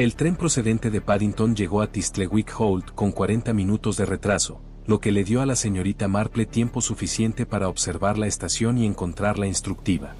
El tren procedente de Paddington llegó a Thistlethwaite Holt con 40 minutos de retraso, lo que le dio a la señorita Marple tiempo suficiente para observar la estación y encontrarla instructiva.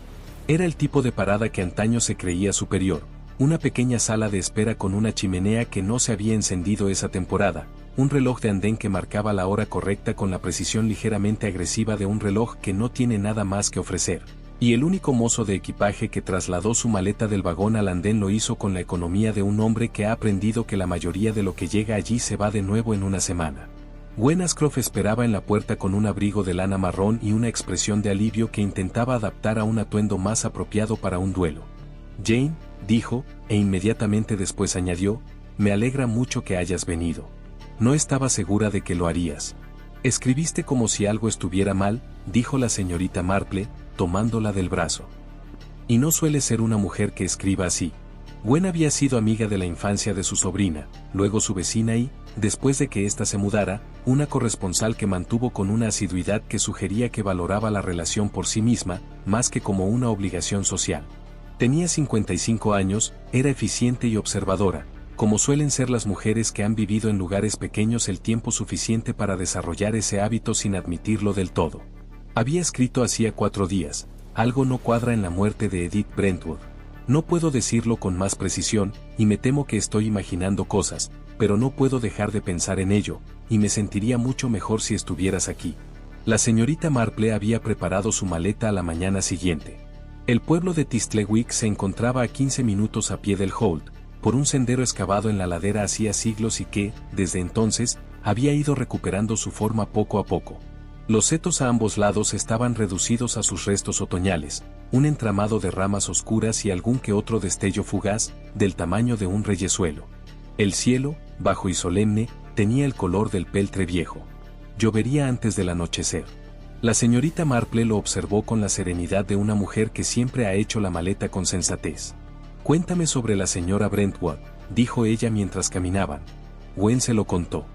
Era el tipo de parada que antaño se creía superior, una pequeña sala de espera con una chimenea que no se había encendido esa temporada, un reloj de andén que marcaba la hora correcta con la precisión ligeramente agresiva de un reloj que no tiene nada más que ofrecer. Y el único mozo de equipaje que trasladó su maleta del vagón al andén lo hizo con la economía de un hombre que ha aprendido que la mayoría de lo que llega allí se va de nuevo en una semana. Gwen Ashcroft esperaba en la puerta con un abrigo de lana marrón y una expresión de alivio que intentaba adaptar a un atuendo más apropiado para un duelo. Jane, dijo, e inmediatamente después añadió, me alegra mucho que hayas venido. No estaba segura de que lo harías. Escribiste como si algo estuviera mal, dijo la señorita Marple, tomándola del brazo. Y no suele ser una mujer que escriba así. Gwen había sido amiga de la infancia de su sobrina, luego su vecina y, después de que ésta se mudara, una corresponsal que mantuvo con una asiduidad que sugería que valoraba la relación por sí misma, más que como una obligación social. Tenía 55 años, era eficiente y observadora, como suelen ser las mujeres que han vivido en lugares pequeños el tiempo suficiente para desarrollar ese hábito sin admitirlo del todo. Había escrito hacía 4 días, algo no cuadra en la muerte de Edith Brentwood. No puedo decirlo con más precisión, y me temo que estoy imaginando cosas, pero no puedo dejar de pensar en ello, y me sentiría mucho mejor si estuvieras aquí. La señorita Marple había preparado su maleta a la mañana siguiente. El pueblo de Thistlethwaite se encontraba a 15 minutos a pie del Holt, por un sendero excavado en la ladera hacía siglos y que, desde entonces, había ido recuperando su forma poco a poco. Los setos a ambos lados estaban reducidos a sus restos otoñales, un entramado de ramas oscuras y algún que otro destello fugaz, del tamaño de un reyesuelo. El cielo, bajo y solemne, tenía el color del peltre viejo. Llovería antes del anochecer. La señorita Marple lo observó con la serenidad de una mujer que siempre ha hecho la maleta con sensatez. Cuéntame sobre la señora Brentwood, dijo ella mientras caminaban. Gwen se lo contó.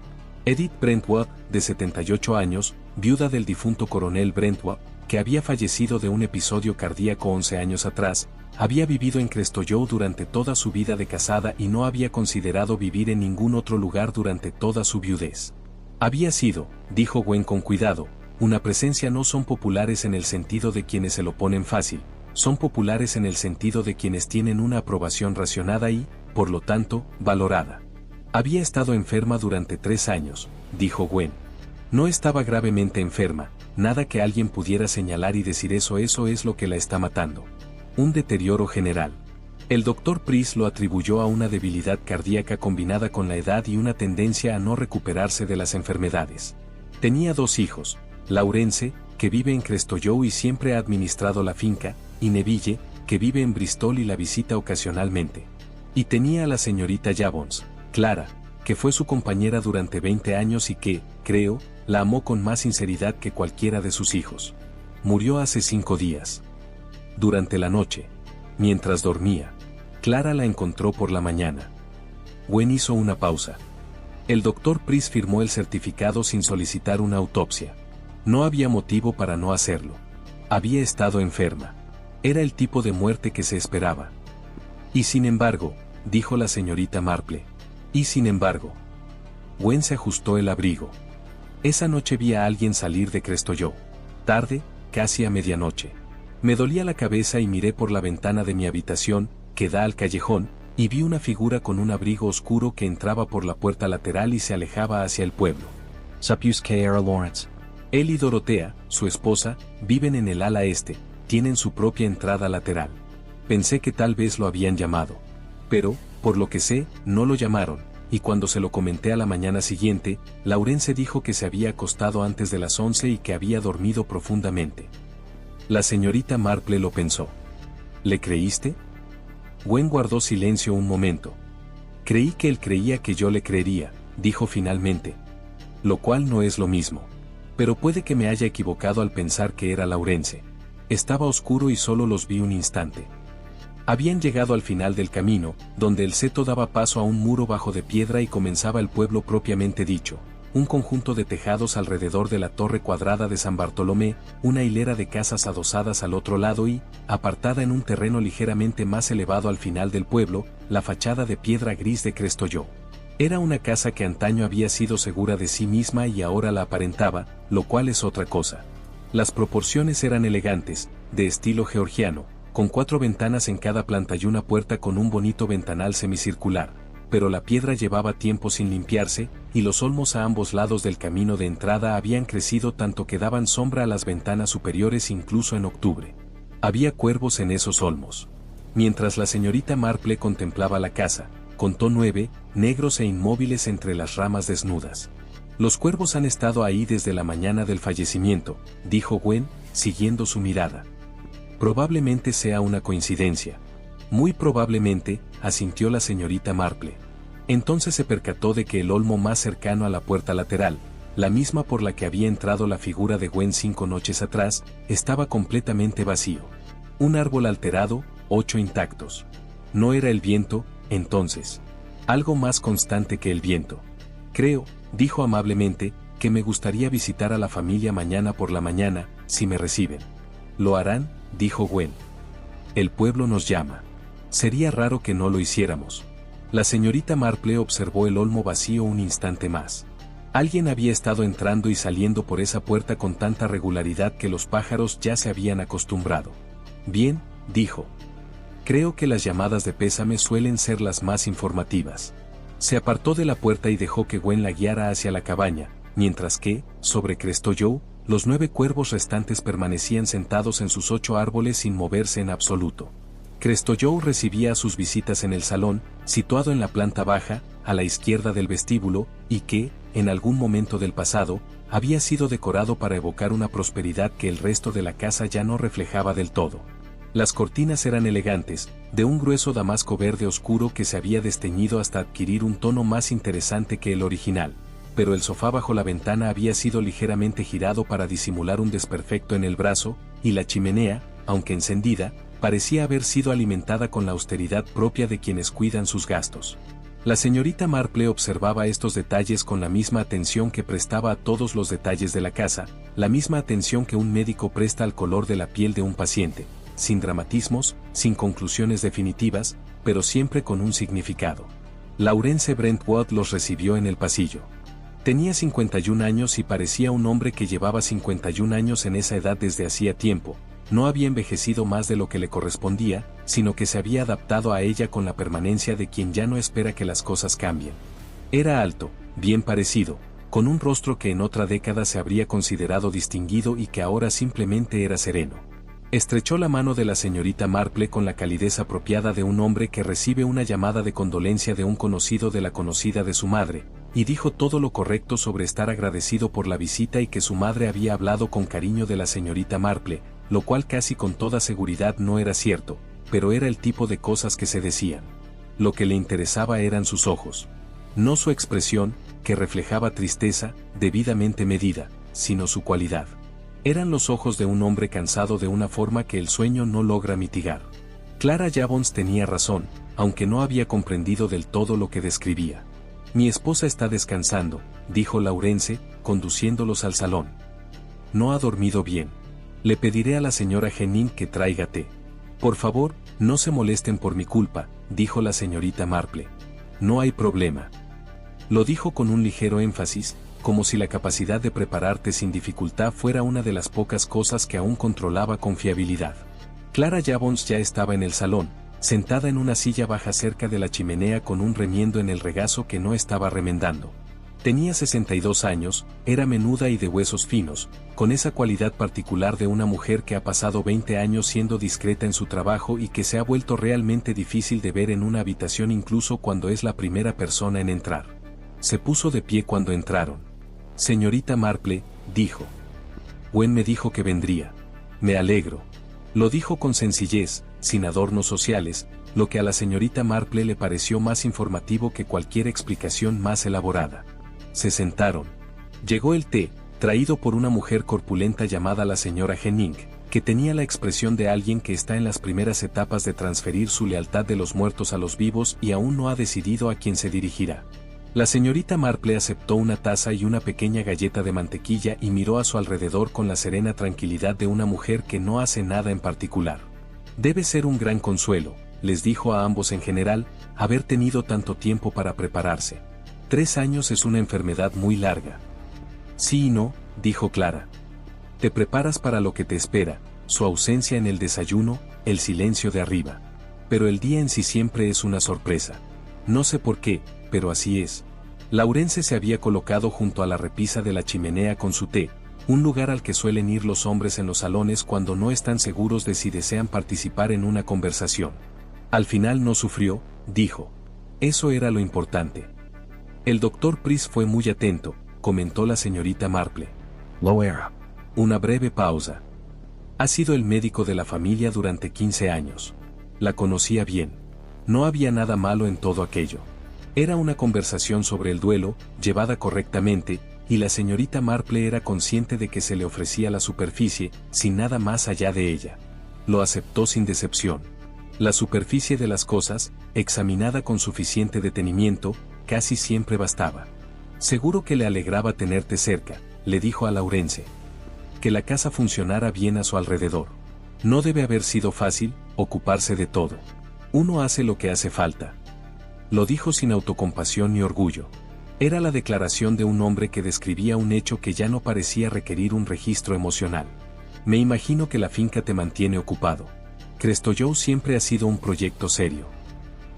Edith Brentwood, de 78 años, viuda del difunto coronel Brentwood, que había fallecido de un episodio cardíaco 11 años atrás, había vivido en Crestowlow durante toda su vida de casada y no había considerado vivir en ningún otro lugar durante toda su viudez. Había sido, dijo Gwen con cuidado, una presencia. No son populares en el sentido de quienes se lo ponen fácil, son populares en el sentido de quienes tienen una aprobación racionada y, por lo tanto, valorada. Había estado enferma durante 3 años, dijo Gwen. No estaba gravemente enferma, nada que alguien pudiera señalar y decir eso es lo que la está matando. Un deterioro general. El doctor Price lo atribuyó a una debilidad cardíaca combinada con la edad y una tendencia a no recuperarse de las enfermedades. Tenía 2 hijos, Laurence, que vive en Crestowlow y siempre ha administrado la finca, y Neville, que vive en Bristol y la visita ocasionalmente. Y tenía a la señorita Jabons, Clara, que fue su compañera durante 20 años y que, creo, la amó con más sinceridad que cualquiera de sus hijos. Murió hace 5 días. Durante la noche, mientras dormía, Clara la encontró por la mañana. Gwen hizo una pausa. El doctor Price firmó el certificado sin solicitar una autopsia. No había motivo para no hacerlo. Había estado enferma. Era el tipo de muerte que se esperaba. Y sin embargo, dijo la señorita Marple. Y sin embargo. Gwen se ajustó el abrigo. Esa noche vi a alguien salir de Crestowlow. Tarde, casi a medianoche. Me dolía la cabeza y miré por la ventana de mi habitación, que da al callejón, y vi una figura con un abrigo oscuro que entraba por la puerta lateral y se alejaba hacia el pueblo. Suppose que era Lawrence. Él y Dorotea, su esposa, viven en el ala este, tienen su propia entrada lateral. Pensé que tal vez lo habían llamado. Pero, por lo que sé, no lo llamaron, y cuando se lo comenté a la mañana siguiente, Laurence dijo que se había acostado antes de las 11 y que había dormido profundamente. La señorita Marple lo pensó. ¿Le creíste? Gwen guardó silencio un momento. Creí que él creía que yo le creería, dijo finalmente. Lo cual no es lo mismo. Pero puede que me haya equivocado al pensar que era Laurence. Estaba oscuro y solo los vi un instante. Habían llegado al final del camino, donde el seto daba paso a un muro bajo de piedra y comenzaba el pueblo propiamente dicho. un conjunto de tejados alrededor de la torre cuadrada de San Bartolomé, una hilera de casas adosadas al otro lado y, apartada en un terreno ligeramente más elevado al final del pueblo, la fachada de piedra gris de Crestolló. Era una casa que antaño había sido segura de sí misma y ahora la aparentaba, lo cual es otra cosa. Las proporciones eran elegantes, de estilo georgiano, con 4 ventanas en cada planta y una puerta con un bonito ventanal semicircular, pero la piedra llevaba tiempo sin limpiarse, y los olmos a ambos lados del camino de entrada habían crecido tanto que daban sombra a las ventanas superiores incluso en octubre. Había cuervos en esos olmos. Mientras la señorita Marple contemplaba la casa, contó 9, negros e inmóviles entre las ramas desnudas. Los cuervos han estado ahí desde la mañana del fallecimiento, dijo Gwen, siguiendo su mirada. Probablemente sea una coincidencia. Muy probablemente, asintió la señorita Marple. Entonces se percató de que el olmo más cercano a la puerta lateral, la misma por la que había entrado la figura de Gwen 5 noches atrás, estaba completamente vacío. Un árbol alterado, 8 intactos. No era el viento, entonces. Algo más constante que el viento. Creo, dijo amablemente, que me gustaría visitar a la familia mañana por la mañana, si me reciben. ¿Lo harán?, dijo Gwen. El pueblo nos llama. Sería raro que no lo hiciéramos. La señorita Marple observó el olmo vacío un instante más. Alguien había estado entrando y saliendo por esa puerta con tanta regularidad que los pájaros ya se habían acostumbrado. Bien, dijo. Creo que las llamadas de pésame suelen ser las más informativas. Se apartó de la puerta y dejó que Gwen la guiara hacia la cabaña, mientras que, sobre Crestolló, los 9 cuervos restantes permanecían sentados en sus 8 árboles sin moverse en absoluto. Crestolló recibía a sus visitas en el salón, situado en la planta baja, a la izquierda del vestíbulo, y que, en algún momento del pasado, había sido decorado para evocar una prosperidad que el resto de la casa ya no reflejaba del todo. Las cortinas eran elegantes, de un grueso damasco verde oscuro que se había desteñido hasta adquirir un tono más interesante que el original, pero el sofá bajo la ventana había sido ligeramente girado para disimular un desperfecto en el brazo, y la chimenea, aunque encendida, parecía haber sido alimentada con la austeridad propia de quienes cuidan sus gastos. La señorita Marple observaba estos detalles con la misma atención que prestaba a todos los detalles de la casa, la misma atención que un médico presta al color de la piel de un paciente, sin dramatismos, sin conclusiones definitivas, pero siempre con un significado. Laurence Brentwood los recibió en el pasillo. Tenía 51 años y parecía un hombre que llevaba 51 años en esa edad desde hacía tiempo. No había envejecido más de lo que le correspondía, sino que se había adaptado a ella con la permanencia de quien ya no espera que las cosas cambien. Era alto, bien parecido, con un rostro que en otra década se habría considerado distinguido y que ahora simplemente era sereno. Estrechó la mano de la señorita Marple con la calidez apropiada de un hombre que recibe una llamada de condolencia de un conocido de la conocida de su madre, y dijo todo lo correcto sobre estar agradecido por la visita y que su madre había hablado con cariño de la señorita Marple, lo cual casi con toda seguridad no era cierto, pero era el tipo de cosas que se decían. Lo que le interesaba eran sus ojos. No su expresión, que reflejaba tristeza, debidamente medida, sino su cualidad. Eran los ojos de un hombre cansado de una forma que el sueño no logra mitigar. Clara Jabons tenía razón, aunque no había comprendido del todo lo que describía. Mi esposa está descansando, dijo Laurence, conduciéndolos al salón. No ha dormido bien. Le pediré a la señora Henning que traiga té. Por favor, no se molesten por mi culpa, dijo la señorita Marple. No hay problema. Lo dijo con un ligero énfasis, como si la capacidad de prepararte sin dificultad fuera una de las pocas cosas que aún controlaba con fiabilidad. Clara Jabons ya estaba en el salón, sentada en una silla baja cerca de la chimenea con un remiendo en el regazo que no estaba remendando. Tenía 62 años, era menuda y de huesos finos, con esa cualidad particular de una mujer que ha pasado 20 años siendo discreta en su trabajo y que se ha vuelto realmente difícil de ver en una habitación incluso cuando es la primera persona en entrar. Se puso de pie cuando entraron. Señorita Marple, dijo. Gwen me dijo que vendría. Me alegro. Lo dijo con sencillez, sin adornos sociales, lo que a la señorita Marple le pareció más informativo que cualquier explicación más elaborada. Se sentaron. Llegó el té, traído por una mujer corpulenta llamada la señora Henning, que tenía la expresión de alguien que está en las primeras etapas de transferir su lealtad de los muertos a los vivos y aún no ha decidido a quién se dirigirá. La señorita Marple aceptó una taza y una pequeña galleta de mantequilla y miró a su alrededor con la serena tranquilidad de una mujer que no hace nada en particular. Debe ser un gran consuelo, les dijo a ambos en general, haber tenido tanto tiempo para prepararse. 3 años es una enfermedad muy larga. Sí y no, dijo Clara. Te preparas para lo que te espera, su ausencia en el desayuno, el silencio de arriba. Pero el día en sí siempre es una sorpresa. No sé por qué, pero así es. Laurence se había colocado junto a la repisa de la chimenea con su té, un lugar al que suelen ir los hombres en los salones cuando no están seguros de si desean participar en una conversación. Al final no sufrió, dijo. Eso era lo importante. El doctor Price fue muy atento, comentó la señorita Marple. Lo era. Una breve pausa. Ha sido el médico de la familia durante 15 años. La conocía bien. No había nada malo en todo aquello. Era una conversación sobre el duelo, llevada correctamente, y la señorita Marple era consciente de que se le ofrecía la superficie, sin nada más allá de ella. Lo aceptó sin decepción. La superficie de las cosas, examinada con suficiente detenimiento, casi siempre bastaba. Seguro que le alegraba tenerte cerca, le dijo a Laurence. Que la casa funcionara bien a su alrededor. No debe haber sido fácil, ocuparse de todo. Uno hace lo que hace falta. Lo dijo sin autocompasión ni orgullo. Era la declaración de un hombre que describía un hecho que ya no parecía requerir un registro emocional. Me imagino que la finca te mantiene ocupado. Crestoyoe siempre ha sido un proyecto serio.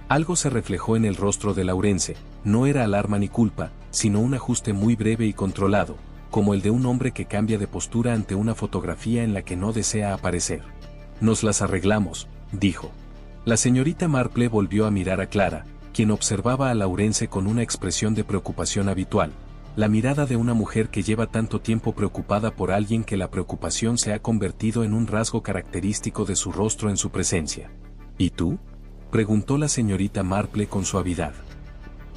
Algo se reflejó en el rostro de Laurence, no era alarma ni culpa, sino un ajuste muy breve y controlado, como el de un hombre que cambia de postura ante una fotografía en la que no desea aparecer. Nos las arreglamos, dijo. La señorita Marple volvió a mirar a Clara, quien observaba a Laurence con una expresión de preocupación habitual, la mirada de una mujer que lleva tanto tiempo preocupada por alguien que la preocupación se ha convertido en un rasgo característico de su rostro en su presencia. ¿Y tú?, preguntó la señorita Marple con suavidad.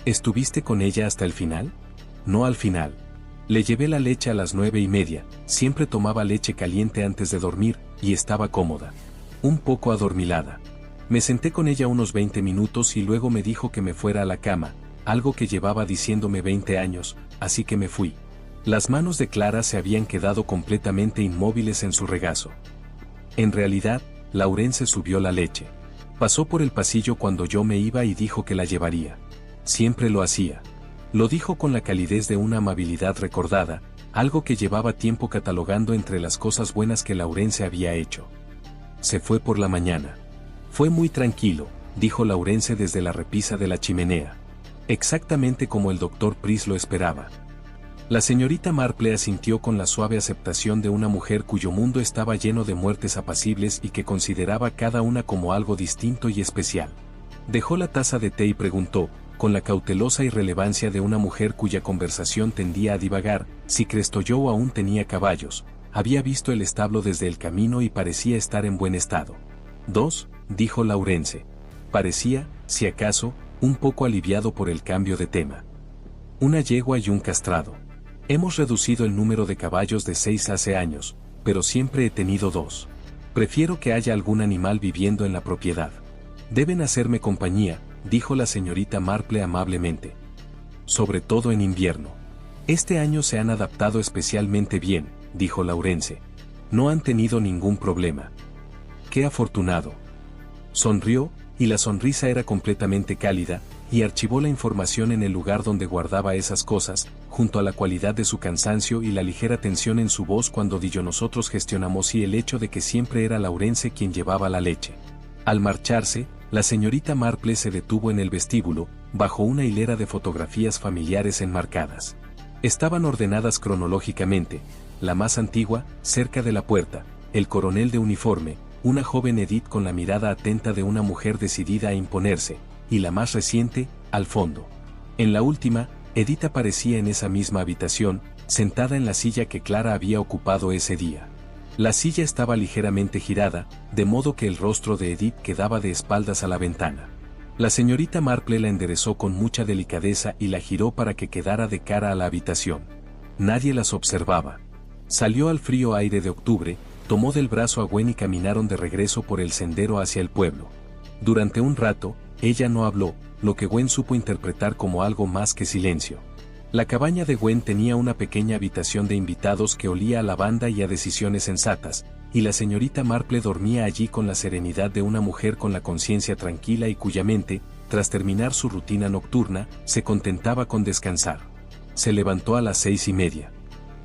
¿Estuviste con ella hasta el final? No al final. Le llevé la leche a las 9:30, siempre tomaba leche caliente antes de dormir, y estaba cómoda. Un poco adormilada. Me senté con ella unos 20 minutos y luego me dijo que me fuera a la cama, algo que llevaba diciéndome 20 años, así que me fui. Las manos de Clara se habían quedado completamente inmóviles en su regazo. En realidad, Laurence subió la leche. Pasó por el pasillo cuando yo me iba y dijo que la llevaría. Siempre lo hacía. Lo dijo con la calidez de una amabilidad recordada, algo que llevaba tiempo catalogando entre las cosas buenas que Laurence había hecho. Se fue por la mañana. Fue muy tranquilo, dijo Laurence desde la repisa de la chimenea. Exactamente como el doctor Price lo esperaba. La señorita Marple asintió con la suave aceptación de una mujer cuyo mundo estaba lleno de muertes apacibles y que consideraba cada una como algo distinto y especial. Dejó la taza de té y preguntó, con la cautelosa irrelevancia de una mujer cuya conversación tendía a divagar, si Crestoyoe aún tenía caballos. Había visto el establo desde el camino y parecía estar en buen estado. 2, dijo Laurence. Parecía, si acaso, un poco aliviado por el cambio de tema. Una yegua y un castrado. Hemos reducido el número de caballos de 6 hace años, pero siempre he tenido 2. Prefiero que haya algún animal viviendo en la propiedad. Deben hacerme compañía, dijo la señorita Marple amablemente. Sobre todo en invierno. Este año se han adaptado especialmente bien, dijo Laurence. No han tenido ningún problema. ¡Qué afortunado! Sonrió, y la sonrisa era completamente cálida, y archivó la información en el lugar donde guardaba esas cosas, junto a la cualidad de su cansancio y la ligera tensión en su voz cuando dijo nosotros gestionamos y el hecho de que siempre era Laurence quien llevaba la leche. Al marcharse, la señorita Marple se detuvo en el vestíbulo, bajo una hilera de fotografías familiares enmarcadas. Estaban ordenadas cronológicamente, la más antigua, cerca de la puerta, el coronel de uniforme, una joven Edith con la mirada atenta de una mujer decidida a imponerse, y la más reciente, al fondo. En la última, Edith aparecía en esa misma habitación, sentada en la silla que Clara había ocupado ese día. La silla estaba ligeramente girada, de modo que el rostro de Edith quedaba de espaldas a la ventana. La señorita Marple la enderezó con mucha delicadeza y la giró para que quedara de cara a la habitación. Nadie las observaba. Salió al frío aire de octubre, tomó del brazo a Gwen y caminaron de regreso por el sendero hacia el pueblo. Durante un rato, ella no habló, lo que Gwen supo interpretar como algo más que silencio. La cabaña de Gwen tenía una pequeña habitación de invitados que olía a lavanda y a decisiones sensatas, y la señorita Marple dormía allí con la serenidad de una mujer con la conciencia tranquila y cuya mente, tras terminar su rutina nocturna, se contentaba con descansar. Se levantó a las 6:30.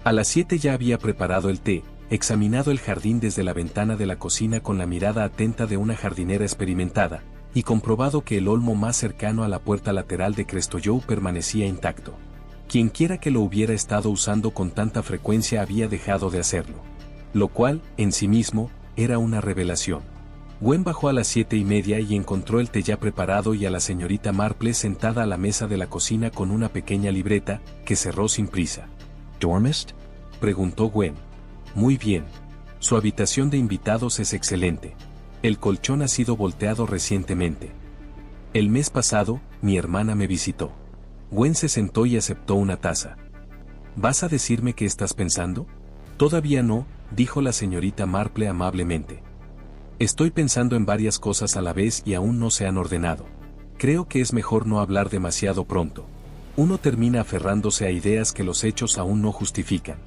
A las 7 ya había preparado el té, examinado el jardín desde la ventana de la cocina con la mirada atenta de una jardinera experimentada, y comprobado que el olmo más cercano a la puerta lateral de Crestoyoe permanecía intacto. Quienquiera que lo hubiera estado usando con tanta frecuencia había dejado de hacerlo. Lo cual, en sí mismo, era una revelación. Gwen bajó a las 7:30 y encontró el té ya preparado y a la señorita Marple sentada a la mesa de la cocina con una pequeña libreta, que cerró sin prisa. Dormist? Preguntó Gwen. Muy bien. Su habitación de invitados es excelente. El colchón ha sido volteado recientemente. El mes pasado, mi hermana me visitó. Gwen se sentó y aceptó una taza. ¿Vas a decirme qué estás pensando? Todavía no, dijo la señorita Marple amablemente. Estoy pensando en varias cosas a la vez y aún no se han ordenado. Creo que es mejor no hablar demasiado pronto. Uno termina aferrándose a ideas que los hechos aún no justifican.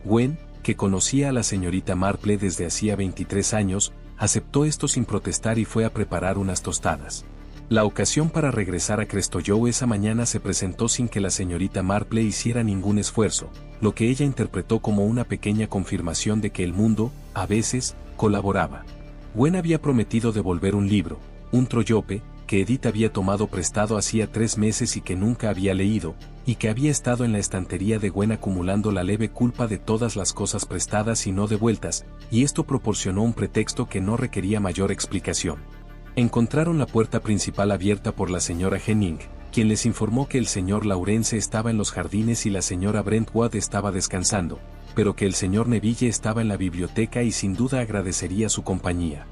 Gwen, que conocía a la señorita Marple desde hacía 23 años, aceptó esto sin protestar y fue a preparar unas tostadas. La ocasión para regresar a Crestoyoe esa mañana se presentó sin que la señorita Marple hiciera ningún esfuerzo, lo que ella interpretó como una pequeña confirmación de que el mundo, a veces, colaboraba. Gwen había prometido devolver un libro, un Troyope, que Edith había tomado prestado hacía 3 meses y que nunca había leído, y que había estado en la estantería de Gwen acumulando la leve culpa de todas las cosas prestadas y no devueltas, y esto proporcionó un pretexto que no requería mayor explicación. Encontraron la puerta principal abierta por la señora Henning, quien les informó que el señor Laurence estaba en los jardines y la señora Brentwood estaba descansando, pero que el señor Neville estaba en la biblioteca y sin duda agradecería su compañía.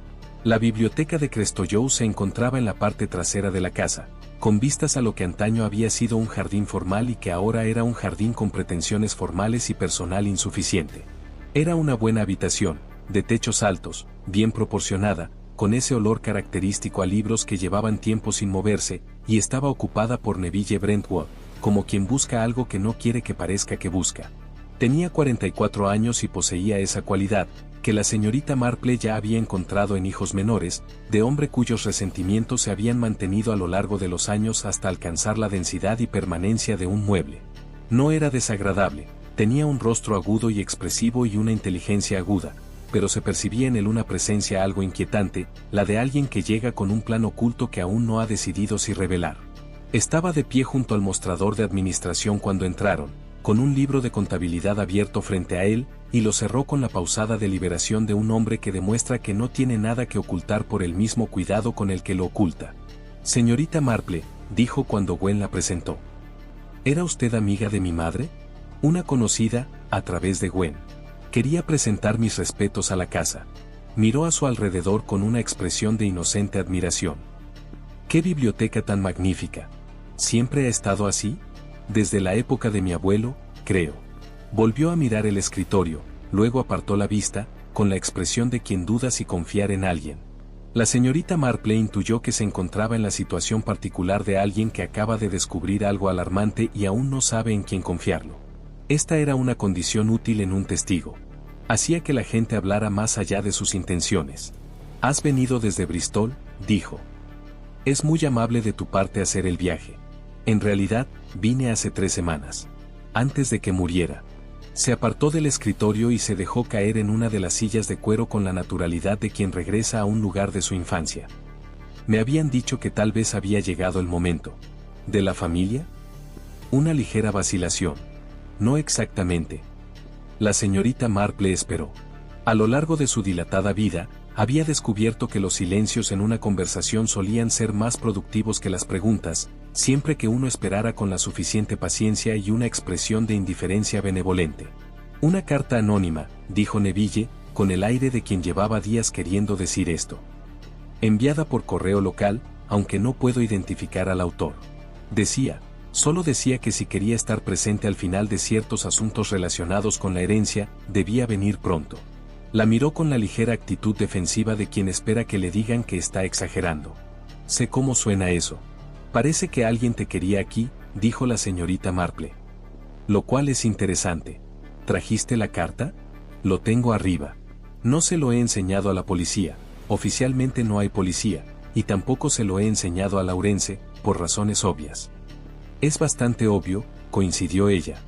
La biblioteca de Crestoyoe se encontraba en la parte trasera de la casa, con vistas a lo que antaño había sido un jardín formal y que ahora era un jardín con pretensiones formales y personal insuficiente. Era una buena habitación, de techos altos, bien proporcionada, con ese olor característico a libros que llevaban tiempo sin moverse, y estaba ocupada por Neville Brentwood, como quien busca algo que no quiere que parezca que busca. Tenía 44 años y poseía esa cualidad, que la señorita Marple ya había encontrado en hijos menores, de hombre cuyos resentimientos se habían mantenido a lo largo de los años hasta alcanzar la densidad y permanencia de un mueble. No era desagradable, tenía un rostro agudo y expresivo y una inteligencia aguda, pero se percibía en él una presencia algo inquietante, la de alguien que llega con un plan oculto que aún no ha decidido si revelar. Estaba de pie junto al mostrador de administración cuando entraron, con un libro de contabilidad abierto frente a él, y lo cerró con la pausada deliberación de un hombre que demuestra que no tiene nada que ocultar por el mismo cuidado con el que lo oculta. Señorita Marple, dijo cuando Gwen la presentó. ¿Era usted amiga de mi madre? Una conocida, a través de Gwen. Quería presentar mis respetos a la casa. Miró a su alrededor con una expresión de inocente admiración. ¡Qué biblioteca tan magnífica! ¿Siempre ha estado así? Desde la época de mi abuelo, creo. Volvió a mirar el escritorio, luego apartó la vista, con la expresión de quien duda si confiar en alguien. La señorita Marple intuyó que se encontraba en la situación particular de alguien que acaba de descubrir algo alarmante y aún no sabe en quién confiarlo. Esta era una condición útil en un testigo. Hacía que la gente hablara más allá de sus intenciones. «¿Has venido desde Bristol?», dijo. «Es muy amable de tu parte hacer el viaje. En realidad, vine hace 3 semanas. Antes de que muriera». Se apartó del escritorio y se dejó caer en una de las sillas de cuero con la naturalidad de quien regresa a un lugar de su infancia. Me habían dicho que tal vez había llegado el momento. ¿De la familia? Una ligera vacilación. No exactamente. La señorita Marple esperó. A lo largo de su dilatada vida, había descubierto que los silencios en una conversación solían ser más productivos que las preguntas, siempre que uno esperara con la suficiente paciencia y una expresión de indiferencia benevolente. Una carta anónima, dijo Neville, con el aire de quien llevaba días queriendo decir esto. Enviada por correo local, aunque no puedo identificar al autor. Solo decía que si quería estar presente al final de ciertos asuntos relacionados con la herencia, debía venir pronto. La miró con la ligera actitud defensiva de quien espera que le digan que está exagerando. Sé cómo suena eso. Parece que alguien te quería aquí, dijo la señorita Marple. Lo cual es interesante. ¿Trajiste la carta? Lo tengo arriba. No se lo he enseñado a la policía, oficialmente no hay policía, y tampoco se lo he enseñado a Laurence, por razones obvias. Es bastante obvio, coincidió ella.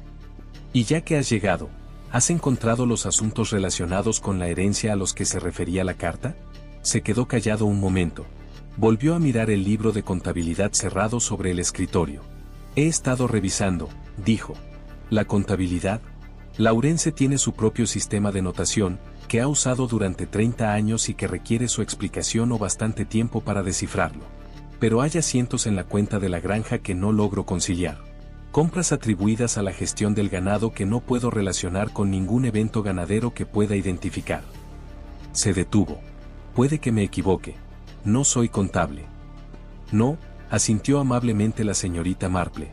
Y ya que has llegado, ¿has encontrado los asuntos relacionados con la herencia a los que se refería la carta? Se quedó callado un momento. Volvió a mirar el libro de contabilidad cerrado sobre el escritorio. He estado revisando, dijo. ¿La contabilidad? Laurence tiene su propio sistema de notación, que ha usado durante 30 años y que requiere su explicación o bastante tiempo para descifrarlo. Pero hay asientos en la cuenta de la granja que no logro conciliar. Compras atribuidas a la gestión del ganado que no puedo relacionar con ningún evento ganadero que pueda identificar. Se detuvo. Puede que me equivoque. No soy contable. No, asintió amablemente la señorita Marple.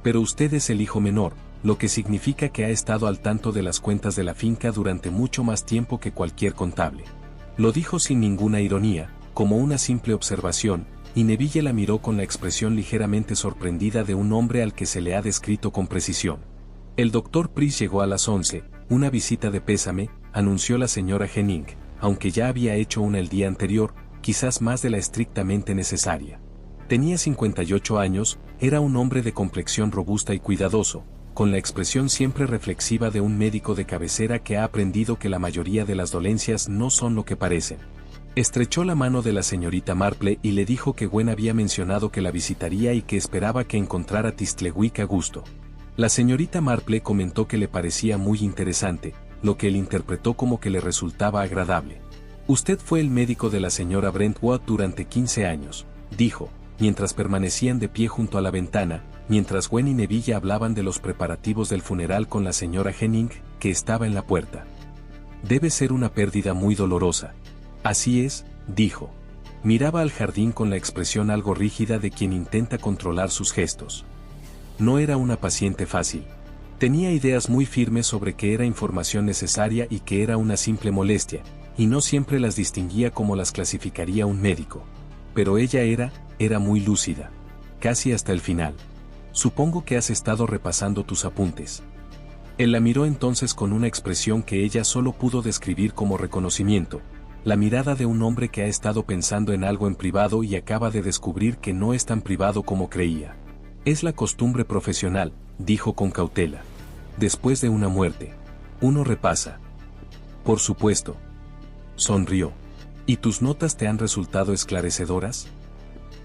Pero usted es el hijo menor, lo que significa que ha estado al tanto de las cuentas de la finca durante mucho más tiempo que cualquier contable. Lo dijo sin ninguna ironía, como una simple observación, y Neville la miró con la expresión ligeramente sorprendida de un hombre al que se le ha descrito con precisión. El doctor Price llegó a las 11, una visita de pésame, anunció la señora Henning, aunque ya había hecho una el día anterior, quizás más de la estrictamente necesaria. Tenía 58 años, era un hombre de complexión robusta y cuidadoso, con la expresión siempre reflexiva de un médico de cabecera que ha aprendido que la mayoría de las dolencias no son lo que parecen. Estrechó la mano de la señorita Marple y le dijo que Gwen había mencionado que la visitaría y que esperaba que encontrara Tistlewick a gusto. La señorita Marple comentó que le parecía muy interesante, lo que él interpretó como que le resultaba agradable. Usted fue el médico de la señora Brentwood durante 15 años, dijo, mientras permanecían de pie junto a la ventana, mientras Gwen y Neville hablaban de los preparativos del funeral con la señora Henning, que estaba en la puerta. Debe ser una pérdida muy dolorosa. Así es, dijo. Miraba al jardín con la expresión algo rígida de quien intenta controlar sus gestos. No era una paciente fácil. Tenía ideas muy firmes sobre que era información necesaria y que era una simple molestia, y no siempre las distinguía como las clasificaría un médico. Pero ella era muy lúcida. Casi hasta el final. Supongo que has estado repasando tus apuntes. Él la miró entonces con una expresión que ella solo pudo describir como reconocimiento, la mirada de un hombre que ha estado pensando en algo en privado y acaba de descubrir que no es tan privado como creía. Es la costumbre profesional, dijo con cautela. Después de una muerte, uno repasa. Por supuesto. Sonrió. ¿Y tus notas te han resultado esclarecedoras?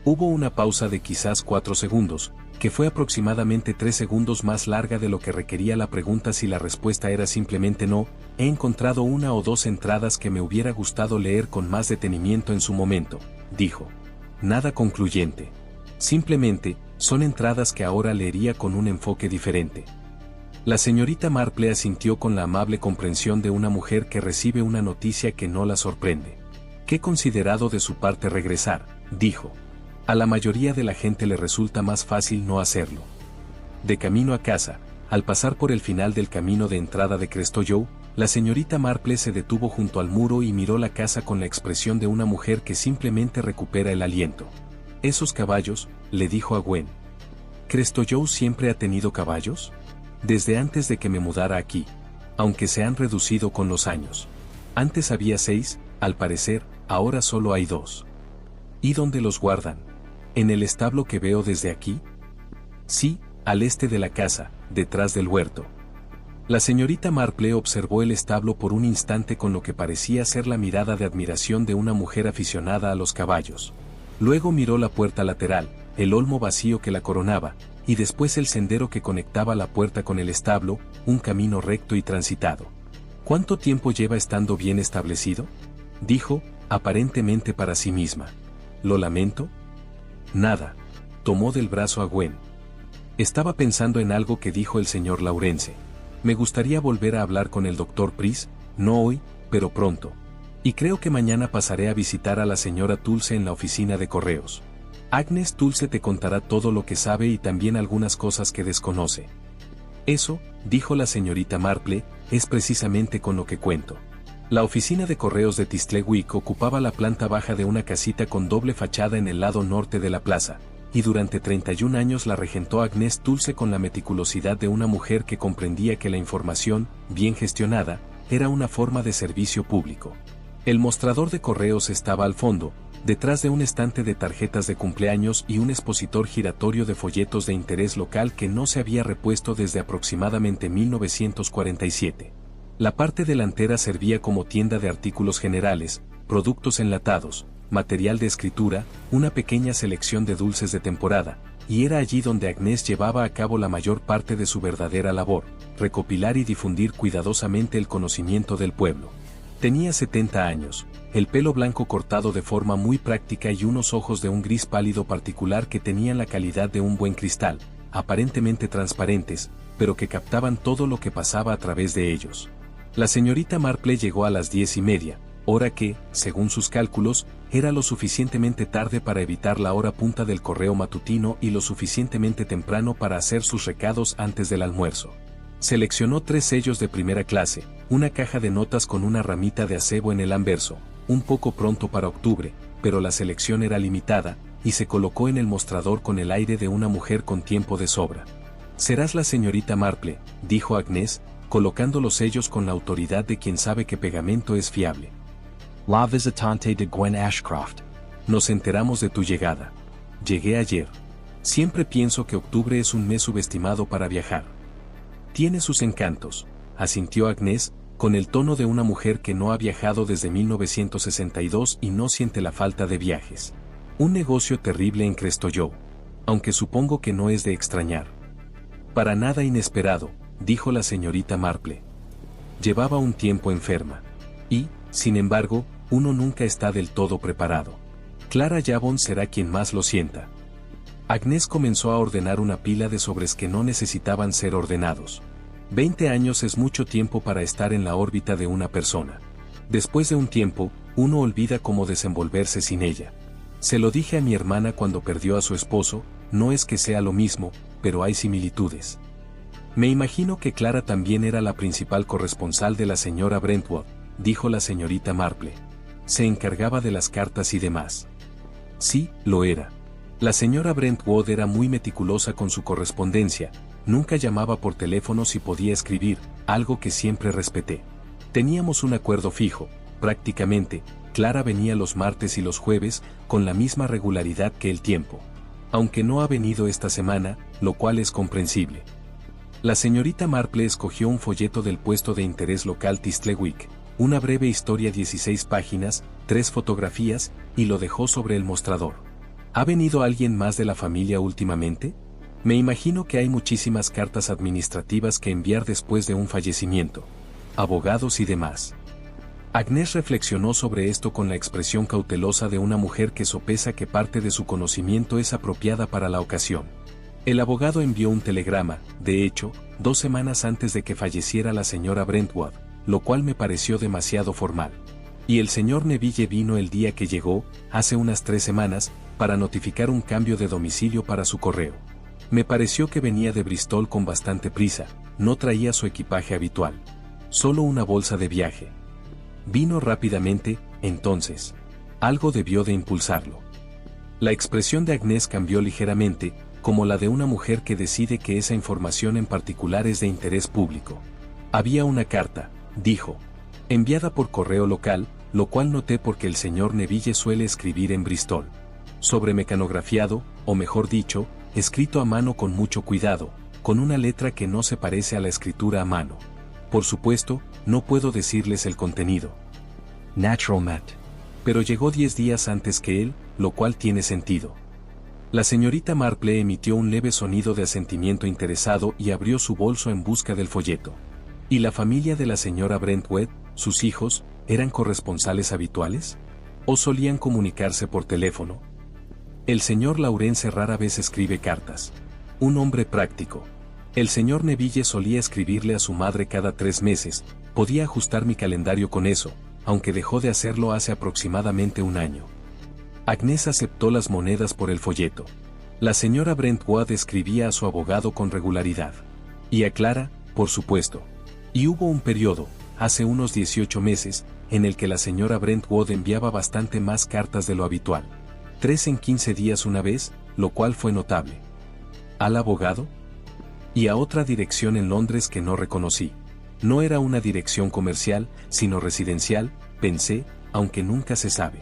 Hubo una pausa de quizás 4 segundos, que fue aproximadamente 3 segundos más larga de lo que requería la pregunta si la respuesta era simplemente no. He encontrado 1 o 2 entradas que me hubiera gustado leer con más detenimiento en su momento, dijo. Nada concluyente. Simplemente, son entradas que ahora leería con un enfoque diferente. La señorita Marple asintió con la amable comprensión de una mujer que recibe una noticia que no la sorprende. Qué considerado de su parte regresar, dijo. A la mayoría de la gente le resulta más fácil no hacerlo. De camino a casa, al pasar por el final del camino de entrada de Crestoyoe, la señorita Marple se detuvo junto al muro y miró la casa con la expresión de una mujer que simplemente recupera el aliento. Esos caballos, le dijo a Gwen. ¿Crestoyoe siempre ha tenido caballos? Desde antes de que me mudara aquí, aunque se han reducido con los años. Antes había 6, al parecer, ahora solo hay 2. ¿Y dónde los guardan? ¿En el establo que veo desde aquí? Sí, al este de la casa, detrás del huerto. La señorita Marple observó el establo por un instante con lo que parecía ser la mirada de admiración de una mujer aficionada a los caballos. Luego miró la puerta lateral, el olmo vacío que la coronaba, y después el sendero que conectaba la puerta con el establo, un camino recto y transitado. ¿Cuánto tiempo lleva estando bien establecido? Dijo, aparentemente para sí misma. ¿Lo lamento? Nada. Tomó del brazo a Gwen. Estaba pensando en algo que dijo el señor Laurence. Me gustaría volver a hablar con el doctor Price, no hoy, pero pronto. Y creo que mañana pasaré a visitar a la señora Tulse en la oficina de correos. Agnes Tulse te contará todo lo que sabe y también algunas cosas que desconoce. Eso, dijo la señorita Marple, es precisamente con lo que cuento. La oficina de correos de Tistlewick ocupaba la planta baja de una casita con doble fachada en el lado norte de la plaza, y durante 31 años la regentó Agnes Dulce con la meticulosidad de una mujer que comprendía que la información, bien gestionada, era una forma de servicio público. El mostrador de correos estaba al fondo, detrás de un estante de tarjetas de cumpleaños y un expositor giratorio de folletos de interés local que no se había repuesto desde aproximadamente 1947. La parte delantera servía como tienda de artículos generales, productos enlatados, material de escritura, una pequeña selección de dulces de temporada, y era allí donde Agnes llevaba a cabo la mayor parte de su verdadera labor, recopilar y difundir cuidadosamente el conocimiento del pueblo. Tenía 70 años, el pelo blanco cortado de forma muy práctica y unos ojos de un gris pálido particular que tenían la calidad de un buen cristal, aparentemente transparentes, pero que captaban todo lo que pasaba a través de ellos. La señorita Marple llegó a las 10:30, hora que, según sus cálculos, era lo suficientemente tarde para evitar la hora punta del correo matutino y lo suficientemente temprano para hacer sus recados antes del almuerzo. Seleccionó 3 sellos de primera clase, una caja de notas con una ramita de acebo en el anverso, un poco pronto para octubre, pero la selección era limitada, y se colocó en el mostrador con el aire de una mujer con tiempo de sobra. «Serás la señorita Marple», dijo Agnes, colocando los sellos con la autoridad de quien sabe que pegamento es fiable. La visitante de Gwen Ashcroft. Nos enteramos de tu llegada. Llegué ayer. Siempre pienso que octubre es un mes subestimado para viajar. Tiene sus encantos, asintió Agnes, con el tono de una mujer que no ha viajado desde 1962 y no siente la falta de viajes. Un negocio terrible en Crestoyoe, aunque supongo que no es de extrañar. Para nada inesperado, dijo la señorita Marple. Llevaba un tiempo enferma. Y, sin embargo, uno nunca está del todo preparado. Clara Yavon será quien más lo sienta. Agnes comenzó a ordenar una pila de sobres que no necesitaban ser ordenados. 20 años es mucho tiempo para estar en la órbita de una persona. Después de un tiempo, uno olvida cómo desenvolverse sin ella. Se lo dije a mi hermana cuando perdió a su esposo, no es que sea lo mismo, pero hay similitudes. Me imagino que Clara también era la principal corresponsal de la señora Brentwood, dijo la señorita Marple. Se encargaba de las cartas y demás. Sí, lo era. La señora Brentwood era muy meticulosa con su correspondencia, nunca llamaba por teléfono si podía escribir, algo que siempre respeté. Teníamos un acuerdo fijo, prácticamente, Clara venía los martes y los jueves, con la misma regularidad que el tiempo. Aunque no ha venido esta semana, lo cual es comprensible. La señorita Marple escogió un folleto del puesto de interés local Tistlewick, una breve historia 16 páginas, 3 fotografías, y lo dejó sobre el mostrador. ¿Ha venido alguien más de la familia últimamente? Me imagino que hay muchísimas cartas administrativas que enviar después de un fallecimiento. Abogados y demás. Agnes reflexionó sobre esto con la expresión cautelosa de una mujer que sopesa que parte de su conocimiento es apropiada para la ocasión. El abogado envió un telegrama, de hecho, 2 semanas antes de que falleciera la señora Brentwood, lo cual me pareció demasiado formal. Y el señor Neville vino el día que llegó, hace unas 3 semanas, para notificar un cambio de domicilio para su correo. Me pareció que venía de Bristol con bastante prisa, no traía su equipaje habitual. Solo una bolsa de viaje. Vino rápidamente, entonces. Algo debió de impulsarlo. La expresión de Agnes cambió ligeramente, como la de una mujer que decide que esa información en particular es de interés público. Había una carta, dijo, enviada por correo local, lo cual noté porque el señor Neville suele escribir en Bristol. Sobre mecanografiado, o mejor dicho, escrito a mano con mucho cuidado, con una letra que no se parece a la escritura a mano. Por supuesto, no puedo decirles el contenido. Naturalmente. Pero llegó 10 días antes que él, lo cual tiene sentido. La señorita Marple emitió un leve sonido de asentimiento interesado y abrió su bolso en busca del folleto. ¿Y la familia de la señora Brentwood, sus hijos, eran corresponsales habituales? ¿O solían comunicarse por teléfono? El señor Laurence rara vez escribe cartas. Un hombre práctico. El señor Neville solía escribirle a su madre cada 3 meses, podía ajustar mi calendario con eso, aunque dejó de hacerlo hace aproximadamente un año. Agnes aceptó las monedas por el folleto. La señora Brentwood escribía a su abogado con regularidad. Y a Clara, por supuesto. Y hubo un periodo, hace unos 18 meses, en el que la señora Brentwood enviaba bastante más cartas de lo habitual. 3 en 15 días una vez, lo cual fue notable. ¿Al abogado? Y a otra dirección en Londres que no reconocí. No era una dirección comercial, sino residencial, pensé, aunque nunca se sabe.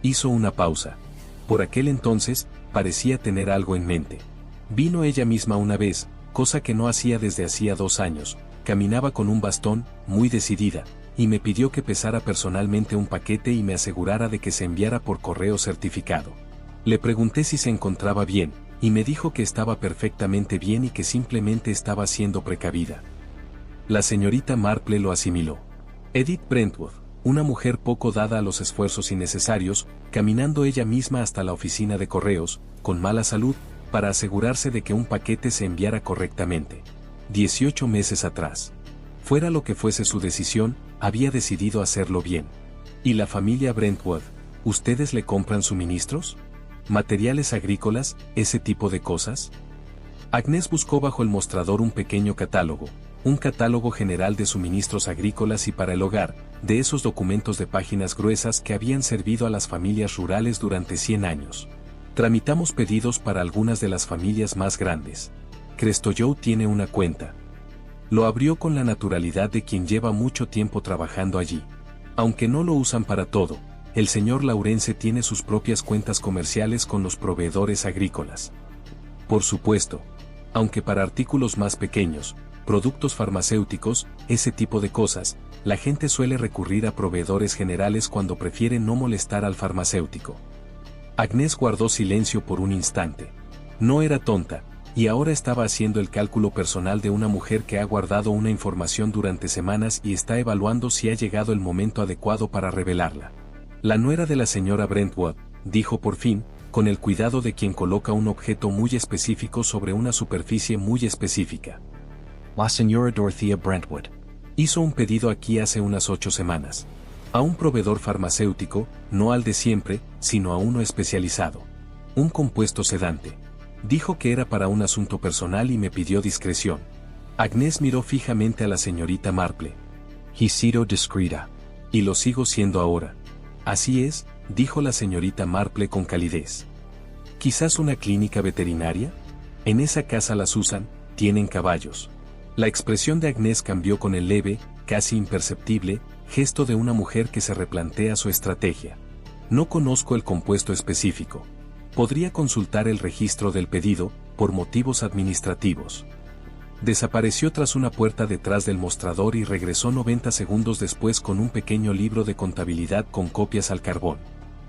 Hizo una pausa. Por aquel entonces, parecía tener algo en mente. Vino ella misma una vez, cosa que no hacía desde hacía 2 años, caminaba con un bastón, muy decidida, y me pidió que pesara personalmente un paquete y me asegurara de que se enviara por correo certificado. Le pregunté si se encontraba bien, y me dijo que estaba perfectamente bien y que simplemente estaba siendo precavida. La señorita Marple lo asimiló. Edith Brentwood, una mujer poco dada a los esfuerzos innecesarios, caminando ella misma hasta la oficina de correos, con mala salud, para asegurarse de que un paquete se enviara correctamente. 18 meses atrás. Fuera lo que fuese su decisión, había decidido hacerlo bien. ¿Y la familia Brentwood? ¿Ustedes le compran suministros? ¿Materiales agrícolas, ese tipo de cosas? Agnes buscó bajo el mostrador un pequeño catálogo, un catálogo general de suministros agrícolas y para el hogar, de esos documentos de páginas gruesas que habían servido a las familias rurales durante 100 años. Tramitamos pedidos para algunas de las familias más grandes. Crestoyoe tiene una cuenta. Lo abrió con la naturalidad de quien lleva mucho tiempo trabajando allí. Aunque no lo usan para todo, el señor Lawrence tiene sus propias cuentas comerciales con los proveedores agrícolas. Por supuesto, aunque para artículos más pequeños, productos farmacéuticos, ese tipo de cosas, la gente suele recurrir a proveedores generales cuando prefiere no molestar al farmacéutico. Agnes guardó silencio por un instante. No era tonta, y ahora estaba haciendo el cálculo personal de una mujer que ha guardado una información durante semanas y está evaluando si ha llegado el momento adecuado para revelarla. La nuera de la señora Brentwood, dijo por fin, con el cuidado de quien coloca un objeto muy específico sobre una superficie muy específica. La señora Dorothea Brentwood. Hizo un pedido aquí hace unas 8 semanas. A un proveedor farmacéutico, no al de siempre, sino a uno especializado. Un compuesto sedante. Dijo que era para un asunto personal y me pidió discreción. Agnes miró fijamente a la señorita Marple. He sido discreta. Y lo sigo siendo ahora. Así es, dijo la señorita Marple con calidez. ¿Quizás una clínica veterinaria? En esa casa las usan, tienen caballos. La expresión de Agnes cambió con el leve, casi imperceptible, gesto de una mujer que se replantea su estrategia. No conozco el compuesto específico. Podría consultar el registro del pedido, por motivos administrativos. Desapareció tras una puerta detrás del mostrador y regresó 90 segundos después con un pequeño libro de contabilidad con copias al carbón.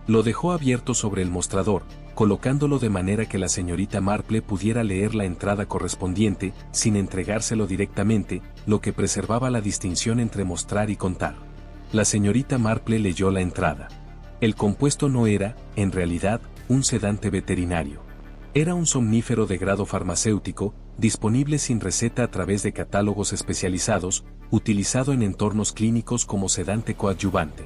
Lo dejó abierto sobre el mostrador, colocándolo de manera que la señorita Marple pudiera leer la entrada correspondiente, sin entregárselo directamente, lo que preservaba la distinción entre mostrar y contar. La señorita Marple leyó la entrada. El compuesto no era, en realidad, un sedante veterinario. Era un somnífero de grado farmacéutico, disponible sin receta a través de catálogos especializados, utilizado en entornos clínicos como sedante coadyuvante.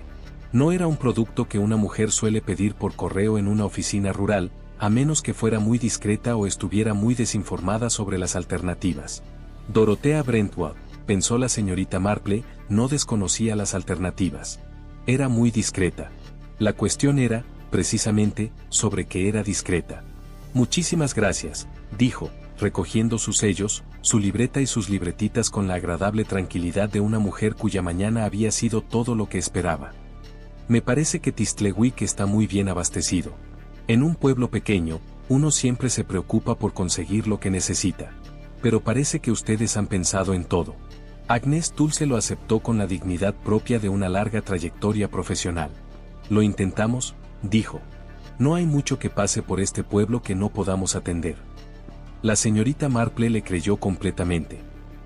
No era un producto que una mujer suele pedir por correo en una oficina rural, a menos que fuera muy discreta o estuviera muy desinformada sobre las alternativas. Dorothea Brentwood, pensó la señorita Marple, no desconocía las alternativas. Era muy discreta. La cuestión era, precisamente, sobre qué era discreta. Muchísimas gracias, dijo, recogiendo sus sellos, su libreta y sus libretitas con la agradable tranquilidad de una mujer cuya mañana había sido todo lo que esperaba. Me parece que Tistlewick está muy bien abastecido. En un pueblo pequeño, uno siempre se preocupa por conseguir lo que necesita. Pero parece que ustedes han pensado en todo. Agnes Dulce lo aceptó con la dignidad propia de una larga trayectoria profesional. Lo intentamos, dijo. No hay mucho que pase por este pueblo que no podamos atender. La señorita Marple le creyó completamente.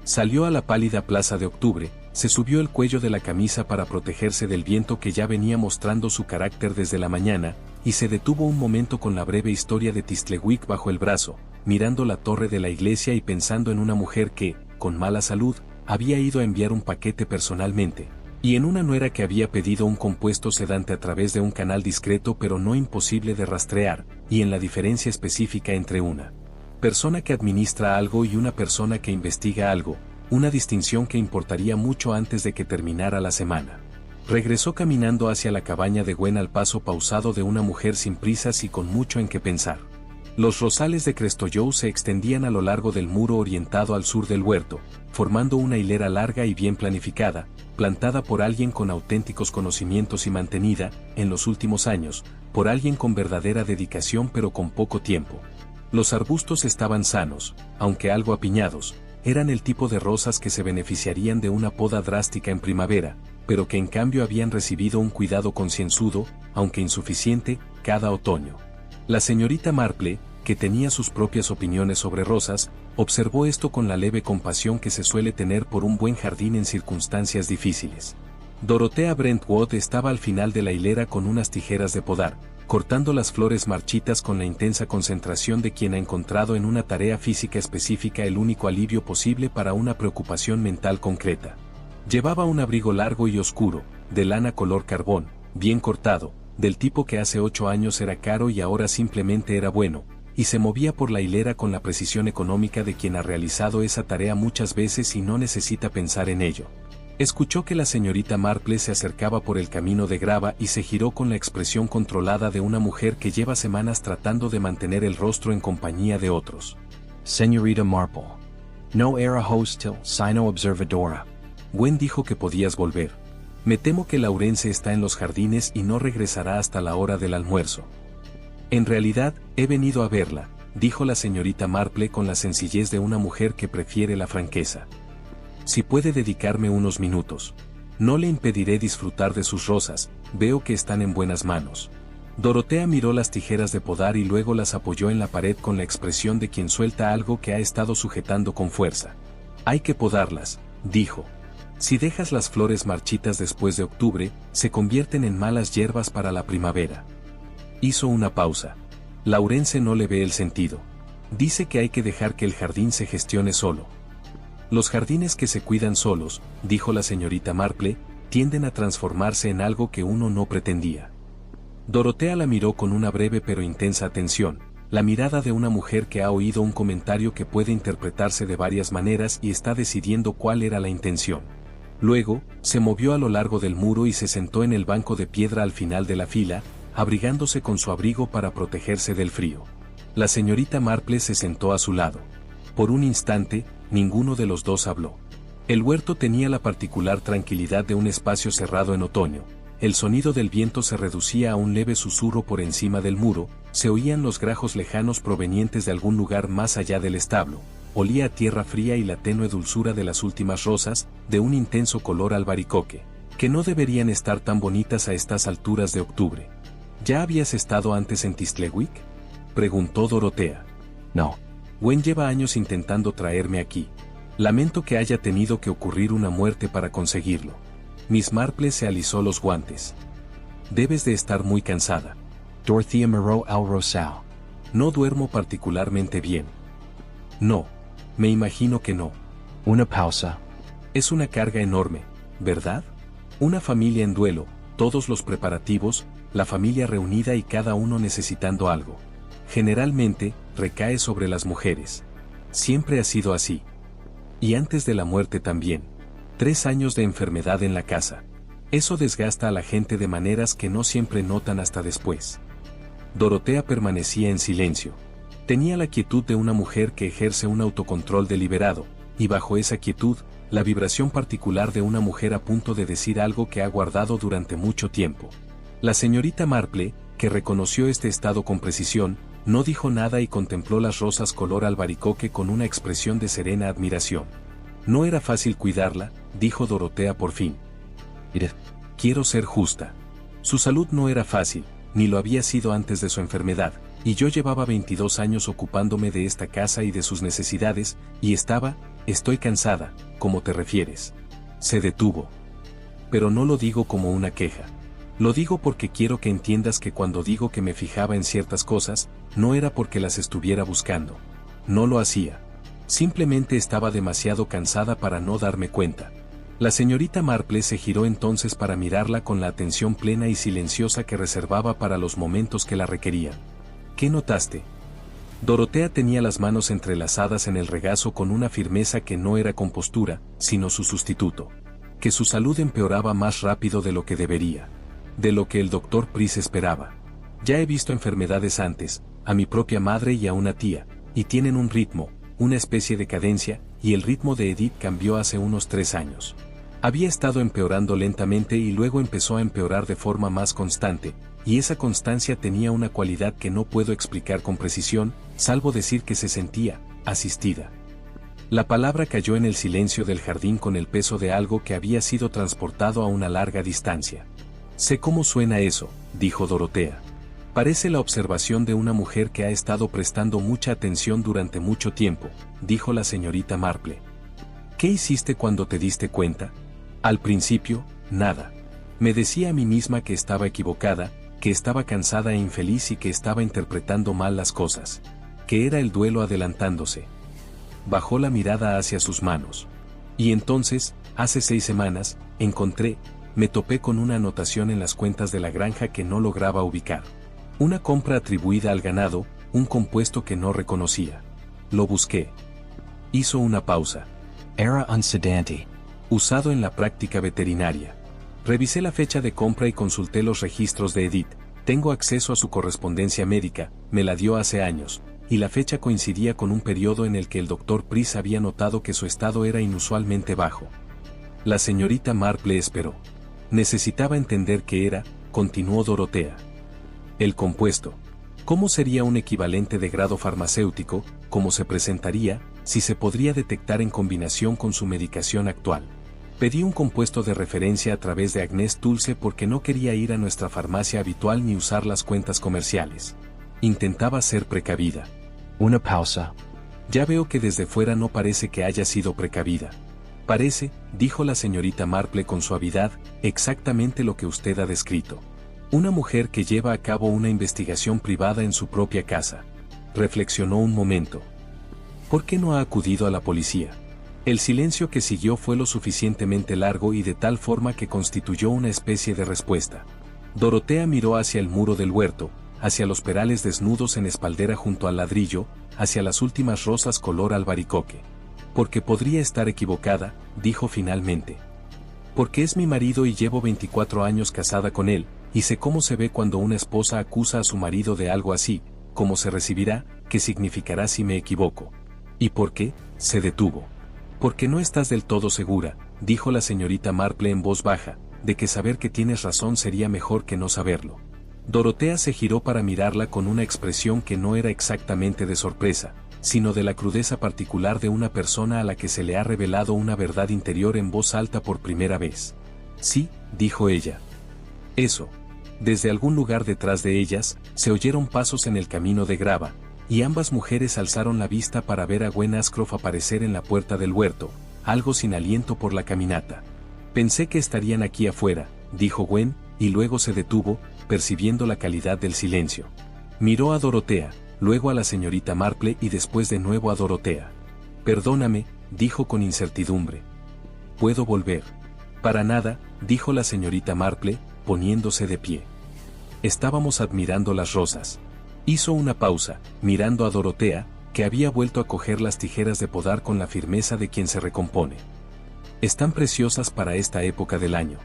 Salió a la pálida plaza de Octubre, se subió el cuello de la camisa para protegerse del viento que ya venía mostrando su carácter desde la mañana, y se detuvo un momento con la breve historia de Tistlewick bajo el brazo, mirando la torre de la iglesia y pensando en una mujer que, con mala salud, había ido a enviar un paquete personalmente, y en una nuera que había pedido un compuesto sedante a través de un canal discreto pero no imposible de rastrear, y en la diferencia específica entre una persona que administra algo y una persona que investiga algo, una distinción que importaría mucho antes de que terminara la semana. Regresó caminando hacia la cabaña de Gwen al paso pausado de una mujer sin prisas y con mucho en qué pensar. Los rosales de Crestollow se extendían a lo largo del muro orientado al sur del huerto, formando una hilera larga y bien planificada, plantada por alguien con auténticos conocimientos y mantenida, en los últimos años, por alguien con verdadera dedicación pero con poco tiempo. Los arbustos estaban sanos, aunque algo apiñados, eran el tipo de rosas que se beneficiarían de una poda drástica en primavera, pero que en cambio habían recibido un cuidado concienzudo, aunque insuficiente, cada otoño. La señorita Marple, que tenía sus propias opiniones sobre rosas, observó esto con la leve compasión que se suele tener por un buen jardín en circunstancias difíciles. Dorothea Brentwood estaba al final de la hilera con unas tijeras de podar, cortando las flores marchitas con la intensa concentración de quien ha encontrado en una tarea física específica el único alivio posible para una preocupación mental concreta. Llevaba un abrigo largo y oscuro, de lana color carbón, bien cortado, del tipo que hace 8 años era caro y ahora simplemente era bueno, y se movía por la hilera con la precisión económica de quien ha realizado esa tarea muchas veces y no necesita pensar en ello. Escuchó que la señorita Marple se acercaba por el camino de grava y se giró con la expresión controlada de una mujer que lleva semanas tratando de mantener el rostro en compañía de otros. Señorita Marple. No era hostil, sino observadora. Gwen dijo que podías volver. Me temo que Laurence está en los jardines y no regresará hasta la hora del almuerzo. En realidad, he venido a verla, dijo la señorita Marple con la sencillez de una mujer que prefiere la franqueza. Si puede dedicarme unos minutos. No le impediré disfrutar de sus rosas, veo que están en buenas manos. Dorothea miró las tijeras de podar y luego las apoyó en la pared con la expresión de quien suelta algo que ha estado sujetando con fuerza. Hay que podarlas, dijo. Si dejas las flores marchitas después de octubre, se convierten en malas hierbas para la primavera. Hizo una pausa. Laurence no le ve el sentido. Dice que hay que dejar que el jardín se gestione solo. Los jardines que se cuidan solos, dijo la señorita Marple, tienden a transformarse en algo que uno no pretendía. Dorothea la miró con una breve pero intensa atención, la mirada de una mujer que ha oído un comentario que puede interpretarse de varias maneras y está decidiendo cuál era la intención. Luego, se movió a lo largo del muro y se sentó en el banco de piedra al final de la fila, abrigándose con su abrigo para protegerse del frío. La señorita Marple se sentó a su lado. Por un instante, ninguno de los dos habló. El huerto tenía la particular tranquilidad de un espacio cerrado en otoño. El sonido del viento se reducía a un leve susurro por encima del muro, se oían los grajos lejanos provenientes de algún lugar más allá del establo, olía a tierra fría y la tenue dulzura de las últimas rosas, de un intenso color albaricoque, que no deberían estar tan bonitas a estas alturas de octubre. ¿Ya habías estado antes en Tistlewick?, preguntó Dorothea. No. Gwen lleva años intentando traerme aquí. Lamento que haya tenido que ocurrir una muerte para conseguirlo. Miss Marple se alisó los guantes. Debes de estar muy cansada. Dorothea miró al rosal. No duermo particularmente bien. No. Me imagino que no. Una pausa. Es una carga enorme, ¿verdad? Una familia en duelo, todos los preparativos, la familia reunida y cada uno necesitando algo. Generalmente, recae sobre las mujeres. Siempre ha sido así. Y antes de la muerte también. 3 años de enfermedad en la casa. Eso desgasta a la gente de maneras que no siempre notan hasta después. Dorothea permanecía en silencio. Tenía la quietud de una mujer que ejerce un autocontrol deliberado, y bajo esa quietud, la vibración particular de una mujer a punto de decir algo que ha guardado durante mucho tiempo. La señorita Marple, que reconoció este estado con precisión, no dijo nada y contempló las rosas color albaricoque con una expresión de serena admiración. No era fácil cuidarla, dijo Dorothea por fin. Quiero ser justa. Su salud no era fácil, ni lo había sido antes de su enfermedad, y yo llevaba 22 años ocupándome de esta casa y de sus necesidades, y estoy cansada, como te refieres. Se detuvo. Pero no lo digo como una queja. Lo digo porque quiero que entiendas que cuando digo que me fijaba en ciertas cosas, no era porque las estuviera buscando. No lo hacía. Simplemente estaba demasiado cansada para no darme cuenta. La señorita Marple se giró entonces para mirarla con la atención plena y silenciosa que reservaba para los momentos que la requerían. ¿Qué notaste? Dorothea tenía las manos entrelazadas en el regazo con una firmeza que no era compostura, sino su sustituto. Que su salud empeoraba más rápido de lo que debería. De lo que el doctor Price esperaba. Ya he visto enfermedades antes, a mi propia madre y a una tía, y tienen un ritmo, una especie de cadencia, y el ritmo de Edith cambió hace unos 3 años. Había estado empeorando lentamente y luego empezó a empeorar de forma más constante, y esa constancia tenía una cualidad que no puedo explicar con precisión, salvo decir que se sentía asistida. La palabra cayó en el silencio del jardín con el peso de algo que había sido transportado a una larga distancia. Sé cómo suena eso, dijo Dorotea. Parece la observación de una mujer que ha estado prestando mucha atención durante mucho tiempo, dijo la señorita Marple. ¿Qué hiciste cuando te diste cuenta? Al principio, nada. Me decía a mí misma que estaba equivocada, que estaba cansada e infeliz y que estaba interpretando mal las cosas. Que era el duelo adelantándose. Bajó la mirada hacia sus manos. Y entonces, hace 6 semanas, me topé con una anotación en las cuentas de la granja que no lograba ubicar. Una compra atribuida al ganado, un compuesto que no reconocía. Lo busqué. Hizo una pausa. Era un sedante. Usado en la práctica veterinaria. Revisé la fecha de compra y consulté los registros de Edith. Tengo acceso a su correspondencia médica, me la dio hace años, y la fecha coincidía con un periodo en el que el doctor Price había notado que su estado era inusualmente bajo. La señorita Marple esperó. Necesitaba entender qué era, continuó Dorotea. El compuesto. ¿Cómo sería un equivalente de grado farmacéutico, cómo se presentaría, si se podría detectar en combinación con su medicación actual? Pedí un compuesto de referencia a través de Agnès Dulce porque no quería ir a nuestra farmacia habitual ni usar las cuentas comerciales. Intentaba ser precavida. Una pausa. Ya veo que desde fuera no parece que haya sido precavida. Parece, dijo la señorita Marple con suavidad, exactamente lo que usted ha descrito. Una mujer que lleva a cabo una investigación privada en su propia casa. Reflexionó un momento. ¿Por qué no ha acudido a la policía? El silencio que siguió fue lo suficientemente largo y de tal forma que constituyó una especie de respuesta. Dorotea miró hacia el muro del huerto, hacia los perales desnudos en espaldera junto al ladrillo, hacia las últimas rosas color albaricoque. Porque podría estar equivocada, dijo finalmente. Porque es mi marido y llevo 24 años casada con él, y sé cómo se ve cuando una esposa acusa a su marido de algo así, cómo se recibirá, qué significará si me equivoco. ¿Y por qué? Se detuvo. Porque no estás del todo segura, dijo la señorita Marple en voz baja, de que saber que tienes razón sería mejor que no saberlo. Dorotea se giró para mirarla con una expresión que no era exactamente de sorpresa, sino de la crudeza particular de una persona a la que se le ha revelado una verdad interior en voz alta por primera vez. Sí, dijo ella. Eso. Desde algún lugar detrás de ellas, se oyeron pasos en el camino de grava, y ambas mujeres alzaron la vista para ver a Gwen Ascroft aparecer en la puerta del huerto, algo sin aliento por la caminata. Pensé que estarían aquí afuera, dijo Gwen, y luego se detuvo, percibiendo la calidad del silencio. Miró a Dorotea, luego a la señorita Marple y después de nuevo a Dorotea. Perdóname, dijo con incertidumbre. ¿Puedo volver? Para nada, dijo la señorita Marple, poniéndose de pie. Estábamos admirando las rosas. Hizo una pausa, mirando a Dorotea, que había vuelto a coger las tijeras de podar con la firmeza de quien se recompone. Están preciosas para esta época del año.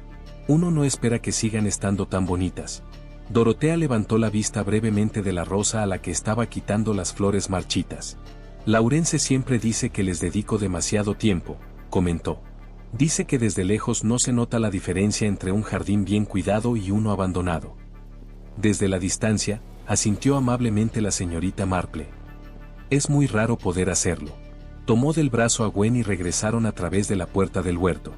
Uno no espera que sigan estando tan bonitas. Dorotea levantó la vista brevemente de la rosa a la que estaba quitando las flores marchitas. Laurence siempre dice que les dedico demasiado tiempo, comentó. Dice que desde lejos no se nota la diferencia entre un jardín bien cuidado y uno abandonado. Desde la distancia, asintió amablemente la señorita Marple. Es muy raro poder hacerlo. Tomó del brazo a Gwen y regresaron a través de la puerta del huerto.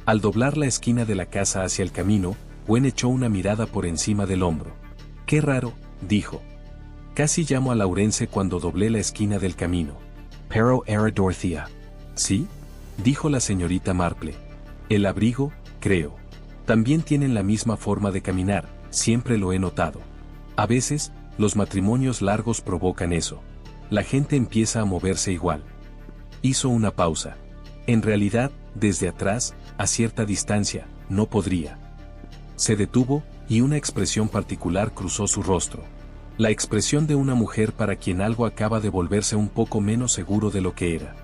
Al doblar la esquina de la casa hacia el camino, Gwen echó una mirada por encima del hombro. Qué raro, dijo. Casi llamo a Laurence cuando doblé la esquina del camino. Pero era Dorothea. ¿Sí? Dijo la señorita Marple. El abrigo, creo. También tienen la misma forma de caminar, siempre lo he notado. A veces, los matrimonios largos provocan eso. La gente empieza a moverse igual. Hizo una pausa. En realidad, desde atrás, a cierta distancia, no podría. Se detuvo, y una expresión particular cruzó su rostro. La expresión de una mujer para quien algo acaba de volverse un poco menos seguro de lo que era.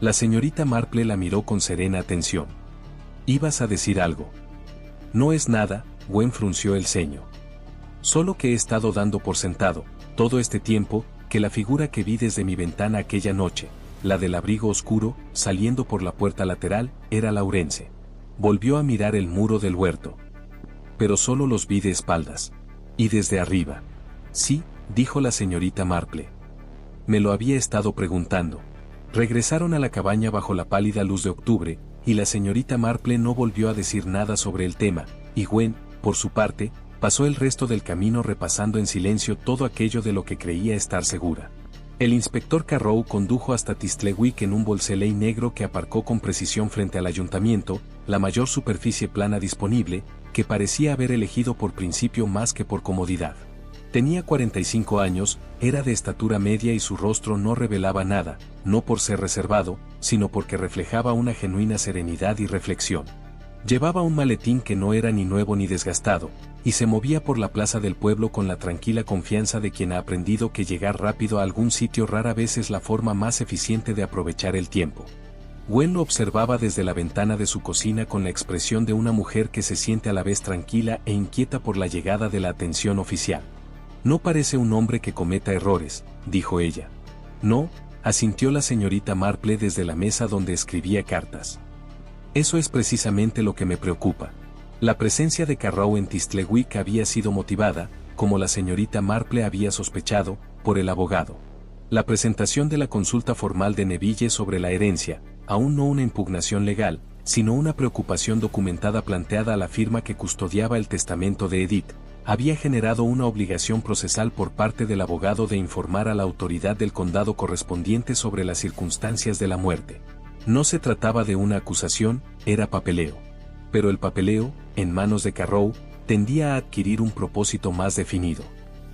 La señorita Marple la miró con serena atención. ¿Ibas a decir algo? No es nada, Gwen frunció el ceño. Solo que he estado dando por sentado, todo este tiempo, que la figura que vi desde mi ventana aquella noche, la del abrigo oscuro, saliendo por la puerta lateral, era Laurence. Volvió a mirar el muro del huerto. Pero solo los vi de espaldas. Y desde arriba. Sí, dijo la señorita Marple. Me lo había estado preguntando. Regresaron a la cabaña bajo la pálida luz de octubre, y la señorita Marple no volvió a decir nada sobre el tema, y Gwen, por su parte, pasó el resto del camino repasando en silencio todo aquello de lo que creía estar segura. El inspector Carrow condujo hasta Tistlewick en un Volkswagen negro que aparcó con precisión frente al ayuntamiento, la mayor superficie plana disponible, que parecía haber elegido por principio más que por comodidad. Tenía 45 años, era de estatura media y su rostro no revelaba nada, no por ser reservado, sino porque reflejaba una genuina serenidad y reflexión. Llevaba un maletín que no era ni nuevo ni desgastado, y se movía por la plaza del pueblo con la tranquila confianza de quien ha aprendido que llegar rápido a algún sitio rara vez es la forma más eficiente de aprovechar el tiempo. Gwen lo observaba desde la ventana de su cocina con la expresión de una mujer que se siente a la vez tranquila e inquieta por la llegada de la atención oficial. No parece un hombre que cometa errores, dijo ella. No, asintió la señorita Marple desde la mesa donde escribía cartas. Eso es precisamente lo que me preocupa. La presencia de Carrow en Tistlewick había sido motivada, como la señorita Marple había sospechado, por el abogado. La presentación de la consulta formal de Neville sobre la herencia, aún no una impugnación legal, sino una preocupación documentada planteada a la firma que custodiaba el testamento de Edith, había generado una obligación procesal por parte del abogado de informar a la autoridad del condado correspondiente sobre las circunstancias de la muerte. No se trataba de una acusación, era papeleo. Pero el papeleo, en manos de Carrow, tendía a adquirir un propósito más definido.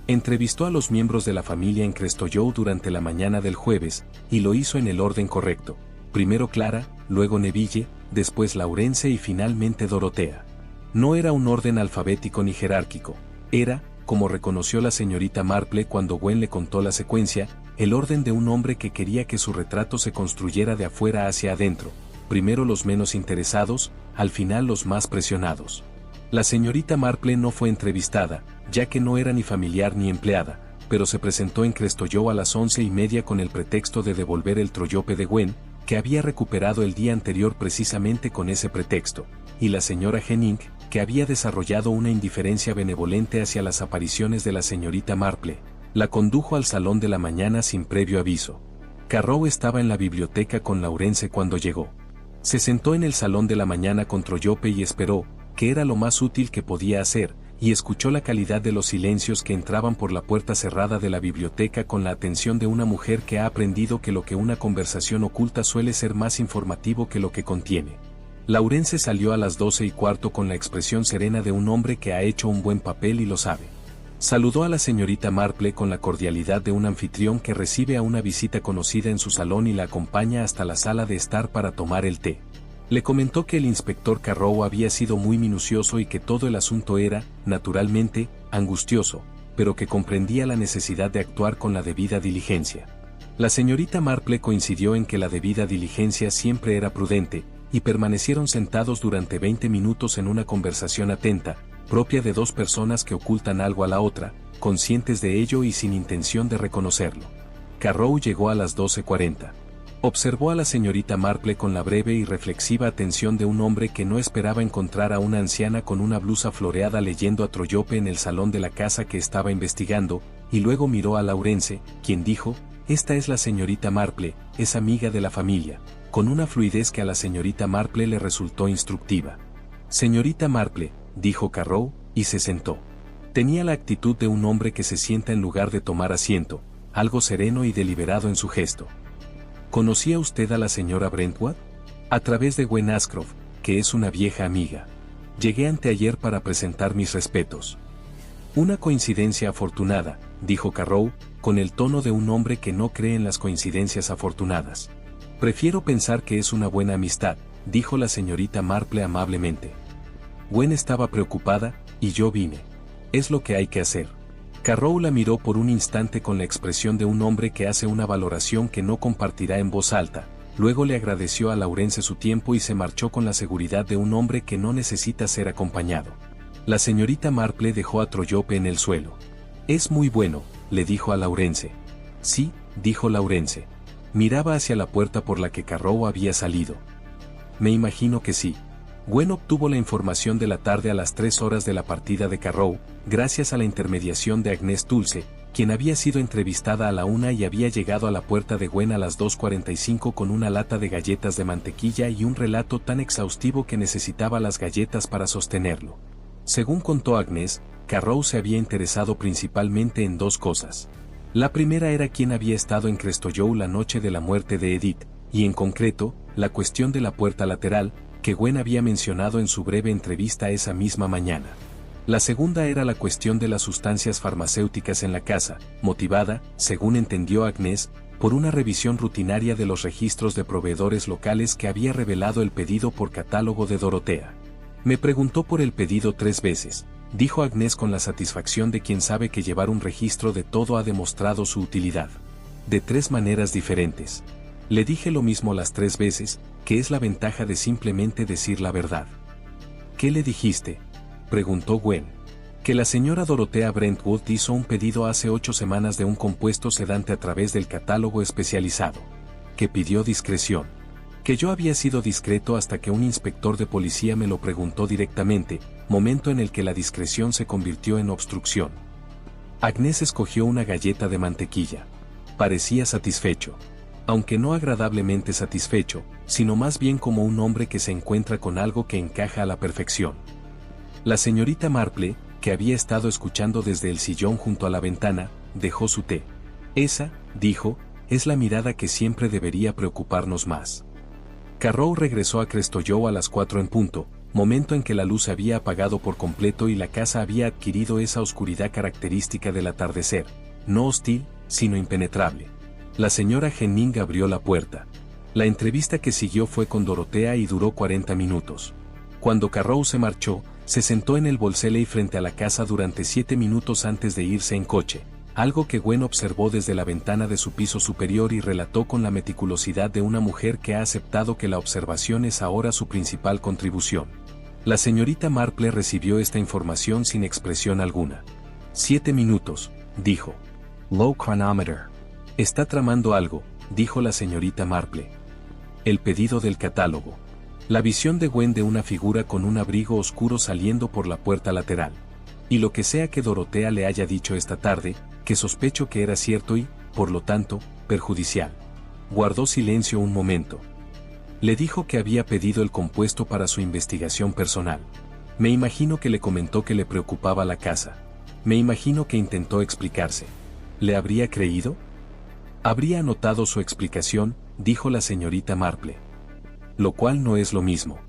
Entrevistó a los miembros de la familia en Crestoyoe durante la mañana del jueves, y lo hizo en el orden correcto. Primero Clara, luego Neville, después Laurence y finalmente Dorotea. No era un orden alfabético ni jerárquico, era, como reconoció la señorita Marple cuando Gwen le contó la secuencia, el orden de un hombre que quería que su retrato se construyera de afuera hacia adentro, primero los menos interesados, al final los más presionados. La señorita Marple no fue entrevistada, ya que no era ni familiar ni empleada, pero se presentó en Crestoyoe a las 11:30 con el pretexto de devolver el troyope de Gwen, que había recuperado el día anterior precisamente con ese pretexto, y la señora Henning, que había desarrollado una indiferencia benevolente hacia las apariciones de la señorita Marple, la condujo al salón de la mañana sin previo aviso. Carrow estaba en la biblioteca con Laurence cuando llegó. Se sentó en el salón de la mañana con troyope y esperó, que era lo más útil que podía hacer, y escuchó la calidad de los silencios que entraban por la puerta cerrada de la biblioteca con la atención de una mujer que ha aprendido que lo que una conversación oculta suele ser más informativo que lo que contiene. Laurence salió a las 12:15 con la expresión serena de un hombre que ha hecho un buen papel y lo sabe. Saludó a la señorita Marple con la cordialidad de un anfitrión que recibe a una visita conocida en su salón y la acompaña hasta la sala de estar para tomar el té. Le comentó que el inspector Carrow había sido muy minucioso y que todo el asunto era, naturalmente, angustioso, pero que comprendía la necesidad de actuar con la debida diligencia. La señorita Marple coincidió en que la debida diligencia siempre era prudente, y permanecieron sentados durante 20 minutos en una conversación atenta, propia de dos personas que ocultan algo a la otra, conscientes de ello y sin intención de reconocerlo. Carrow llegó a las 12:40. Observó a la señorita Marple con la breve y reflexiva atención de un hombre que no esperaba encontrar a una anciana con una blusa floreada leyendo a troyope en el salón de la casa que estaba investigando, y luego miró a Laurence, quien dijo: «Esta es la señorita Marple, es amiga de la familia», con una fluidez que a la señorita Marple le resultó instructiva. «Señorita Marple», dijo Carrow, y se sentó. Tenía la actitud de un hombre que se sienta en lugar de tomar asiento, algo sereno y deliberado en su gesto. ¿Conocía usted a la señora Brentwood? A través de Gwen Ashcroft, que es una vieja amiga. Llegué anteayer para presentar mis respetos. Una coincidencia afortunada, dijo Carrow, con el tono de un hombre que no cree en las coincidencias afortunadas. Prefiero pensar que es una buena amistad, dijo la señorita Marple amablemente. Gwen estaba preocupada, y yo vine. Es lo que hay que hacer. Carrow la miró por un instante con la expresión de un hombre que hace una valoración que no compartirá en voz alta, luego le agradeció a Laurence su tiempo y se marchó con la seguridad de un hombre que no necesita ser acompañado. La señorita Marple dejó a troyope en el suelo. «Es muy bueno», le dijo a Laurence. Sí, dijo Laurence. Miraba hacia la puerta por la que Carrow había salido. Me imagino que sí. Gwen obtuvo la información de la tarde a las 3 horas de la partida de Carrow, gracias a la intermediación de Agnes Dulce, quien había sido entrevistada a la 1 y había llegado a la puerta de Gwen a las 2:45 con una lata de galletas de mantequilla y un relato tan exhaustivo que necesitaba las galletas para sostenerlo. Según contó Agnes, Carrow se había interesado principalmente en 2 cosas. La primera era quién había estado en Crestoyoe la noche de la muerte de Edith, y en concreto, la cuestión de la puerta lateral, que Gwen había mencionado en su breve entrevista esa misma mañana. La segunda era la cuestión de las sustancias farmacéuticas en la casa, motivada, según entendió Agnes, por una revisión rutinaria de los registros de proveedores locales que había revelado el pedido por catálogo de Dorotea. Me preguntó por el pedido 3 veces, dijo Agnes con la satisfacción de quien sabe que llevar un registro de todo ha demostrado su utilidad. De 3 maneras diferentes. Le dije lo mismo las 3 veces, que es la ventaja de simplemente decir la verdad. ¿Qué le dijiste?, preguntó Gwen. Que la señora Dorotea Brentwood hizo un pedido hace 8 semanas de un compuesto sedante a través del catálogo especializado. Que pidió discreción. Que yo había sido discreto hasta que un inspector de policía me lo preguntó directamente, momento en el que la discreción se convirtió en obstrucción. Agnes escogió una galleta de mantequilla. Parecía satisfecho. Aunque no agradablemente satisfecho, sino más bien como un hombre que se encuentra con algo que encaja a la perfección. La señorita Marple, que había estado escuchando desde el sillón junto a la ventana, dejó su té. Esa, dijo, es la mirada que siempre debería preocuparnos más. Carrow regresó a Crestoyoe a las 4 en punto, momento en que la luz se había apagado por completo y la casa había adquirido esa oscuridad característica del atardecer, no hostil, sino impenetrable. La señora Henning abrió la puerta. La entrevista que siguió fue con Dorotea y duró 40 minutos. Cuando Carrow se marchó, se sentó en el Wolseley frente a la casa durante 7 minutos antes de irse en coche, algo que Gwen observó desde la ventana de su piso superior y relató con la meticulosidad de una mujer que ha aceptado que la observación es ahora su principal contribución. La señorita Marple recibió esta información sin expresión alguna. 7 minutos, dijo. Low chronometer. Está tramando algo, dijo la señorita Marple. El pedido del catálogo. La visión de Gwen de una figura con un abrigo oscuro saliendo por la puerta lateral. Y lo que sea que Dorotea le haya dicho esta tarde, que sospecho que era cierto y, por lo tanto, perjudicial. Guardó silencio un momento. Le dijo que había pedido el compuesto para su investigación personal. Me imagino que le comentó que le preocupaba la casa. Me imagino que intentó explicarse. ¿Le habría creído? Habría anotado su explicación, dijo la señorita Marple. Lo cual no es lo mismo.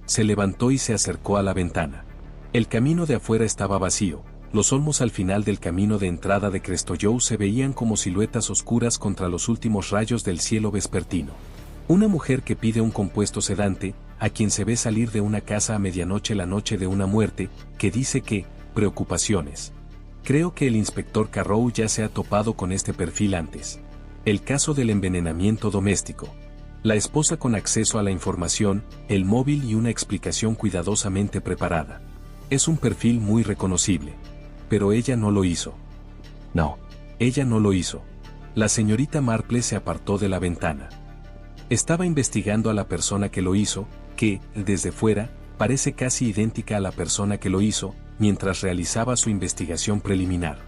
Se levantó y se acercó a la ventana. El camino de afuera estaba vacío. Los olmos al final del camino de entrada de Crestoyoe se veían como siluetas oscuras contra los últimos rayos del cielo vespertino. Una mujer que pide un compuesto sedante, a quien se ve salir de una casa a medianoche la noche de una muerte, que dice que, preocupaciones. Creo que el inspector Carrow ya se ha topado con este perfil antes. El caso del envenenamiento doméstico. La esposa con acceso a la información, el móvil y una explicación cuidadosamente preparada. Es un perfil muy reconocible. Pero ella no lo hizo. No. Ella no lo hizo. La señorita Marple se apartó de la ventana. Estaba investigando a la persona que lo hizo, que, desde fuera, parece casi idéntica a la persona que lo hizo, mientras realizaba su investigación preliminar.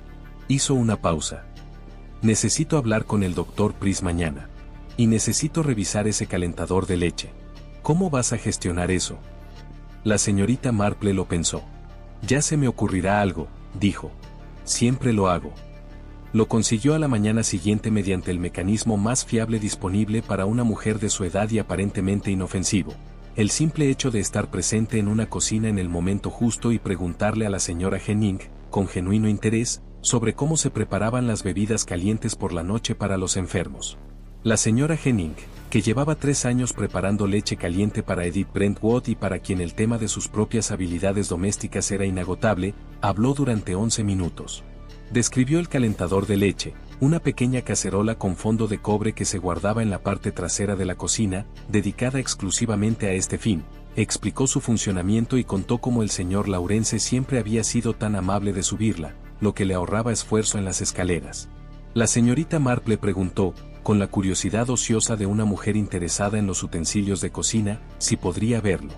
Hizo una pausa. Necesito hablar con el Dr. Price mañana. Y necesito revisar ese calentador de leche. ¿Cómo vas a gestionar eso? La señorita Marple lo pensó. Ya se me ocurrirá algo, dijo. Siempre lo hago. Lo consiguió a la mañana siguiente mediante el mecanismo más fiable disponible para una mujer de su edad y aparentemente inofensivo. El simple hecho de estar presente en una cocina en el momento justo y preguntarle a la señora Henning, con genuino interés, sobre cómo se preparaban las bebidas calientes por la noche para los enfermos. La señora Henning, que llevaba 3 años preparando leche caliente para Edith Brentwood y para quien el tema de sus propias habilidades domésticas era inagotable, habló durante 11 minutos. Describió el calentador de leche, una pequeña cacerola con fondo de cobre que se guardaba en la parte trasera de la cocina, dedicada exclusivamente a este fin. Explicó su funcionamiento y contó cómo el señor Laurence siempre había sido tan amable de subirla, lo que le ahorraba esfuerzo en las escaleras. La señorita Marple preguntó, con la curiosidad ociosa de una mujer interesada en los utensilios de cocina, si podría verlo.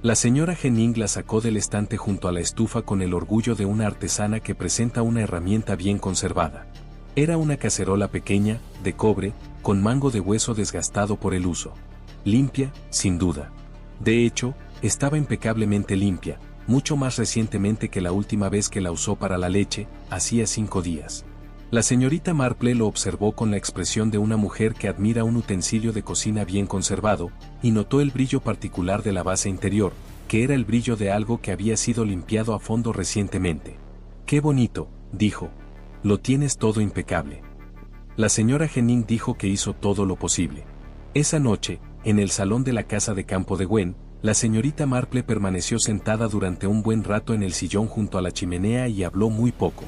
La señora Henning la sacó del estante junto a la estufa con el orgullo de una artesana que presenta una herramienta bien conservada. Era una cacerola pequeña, de cobre, con mango de hueso desgastado por el uso. Limpia, sin duda. De hecho, estaba impecablemente limpia, mucho más recientemente que la última vez que la usó para la leche, hacía 5 días. La señorita Marple lo observó con la expresión de una mujer que admira un utensilio de cocina bien conservado, y notó el brillo particular de la base interior, que era el brillo de algo que había sido limpiado a fondo recientemente. ¡Qué bonito!, dijo. Lo tienes todo impecable. La señora Henning dijo que hizo todo lo posible. Esa noche, en el salón de la casa de campo de Gwen, la señorita Marple permaneció sentada durante un buen rato en el sillón junto a la chimenea y habló muy poco.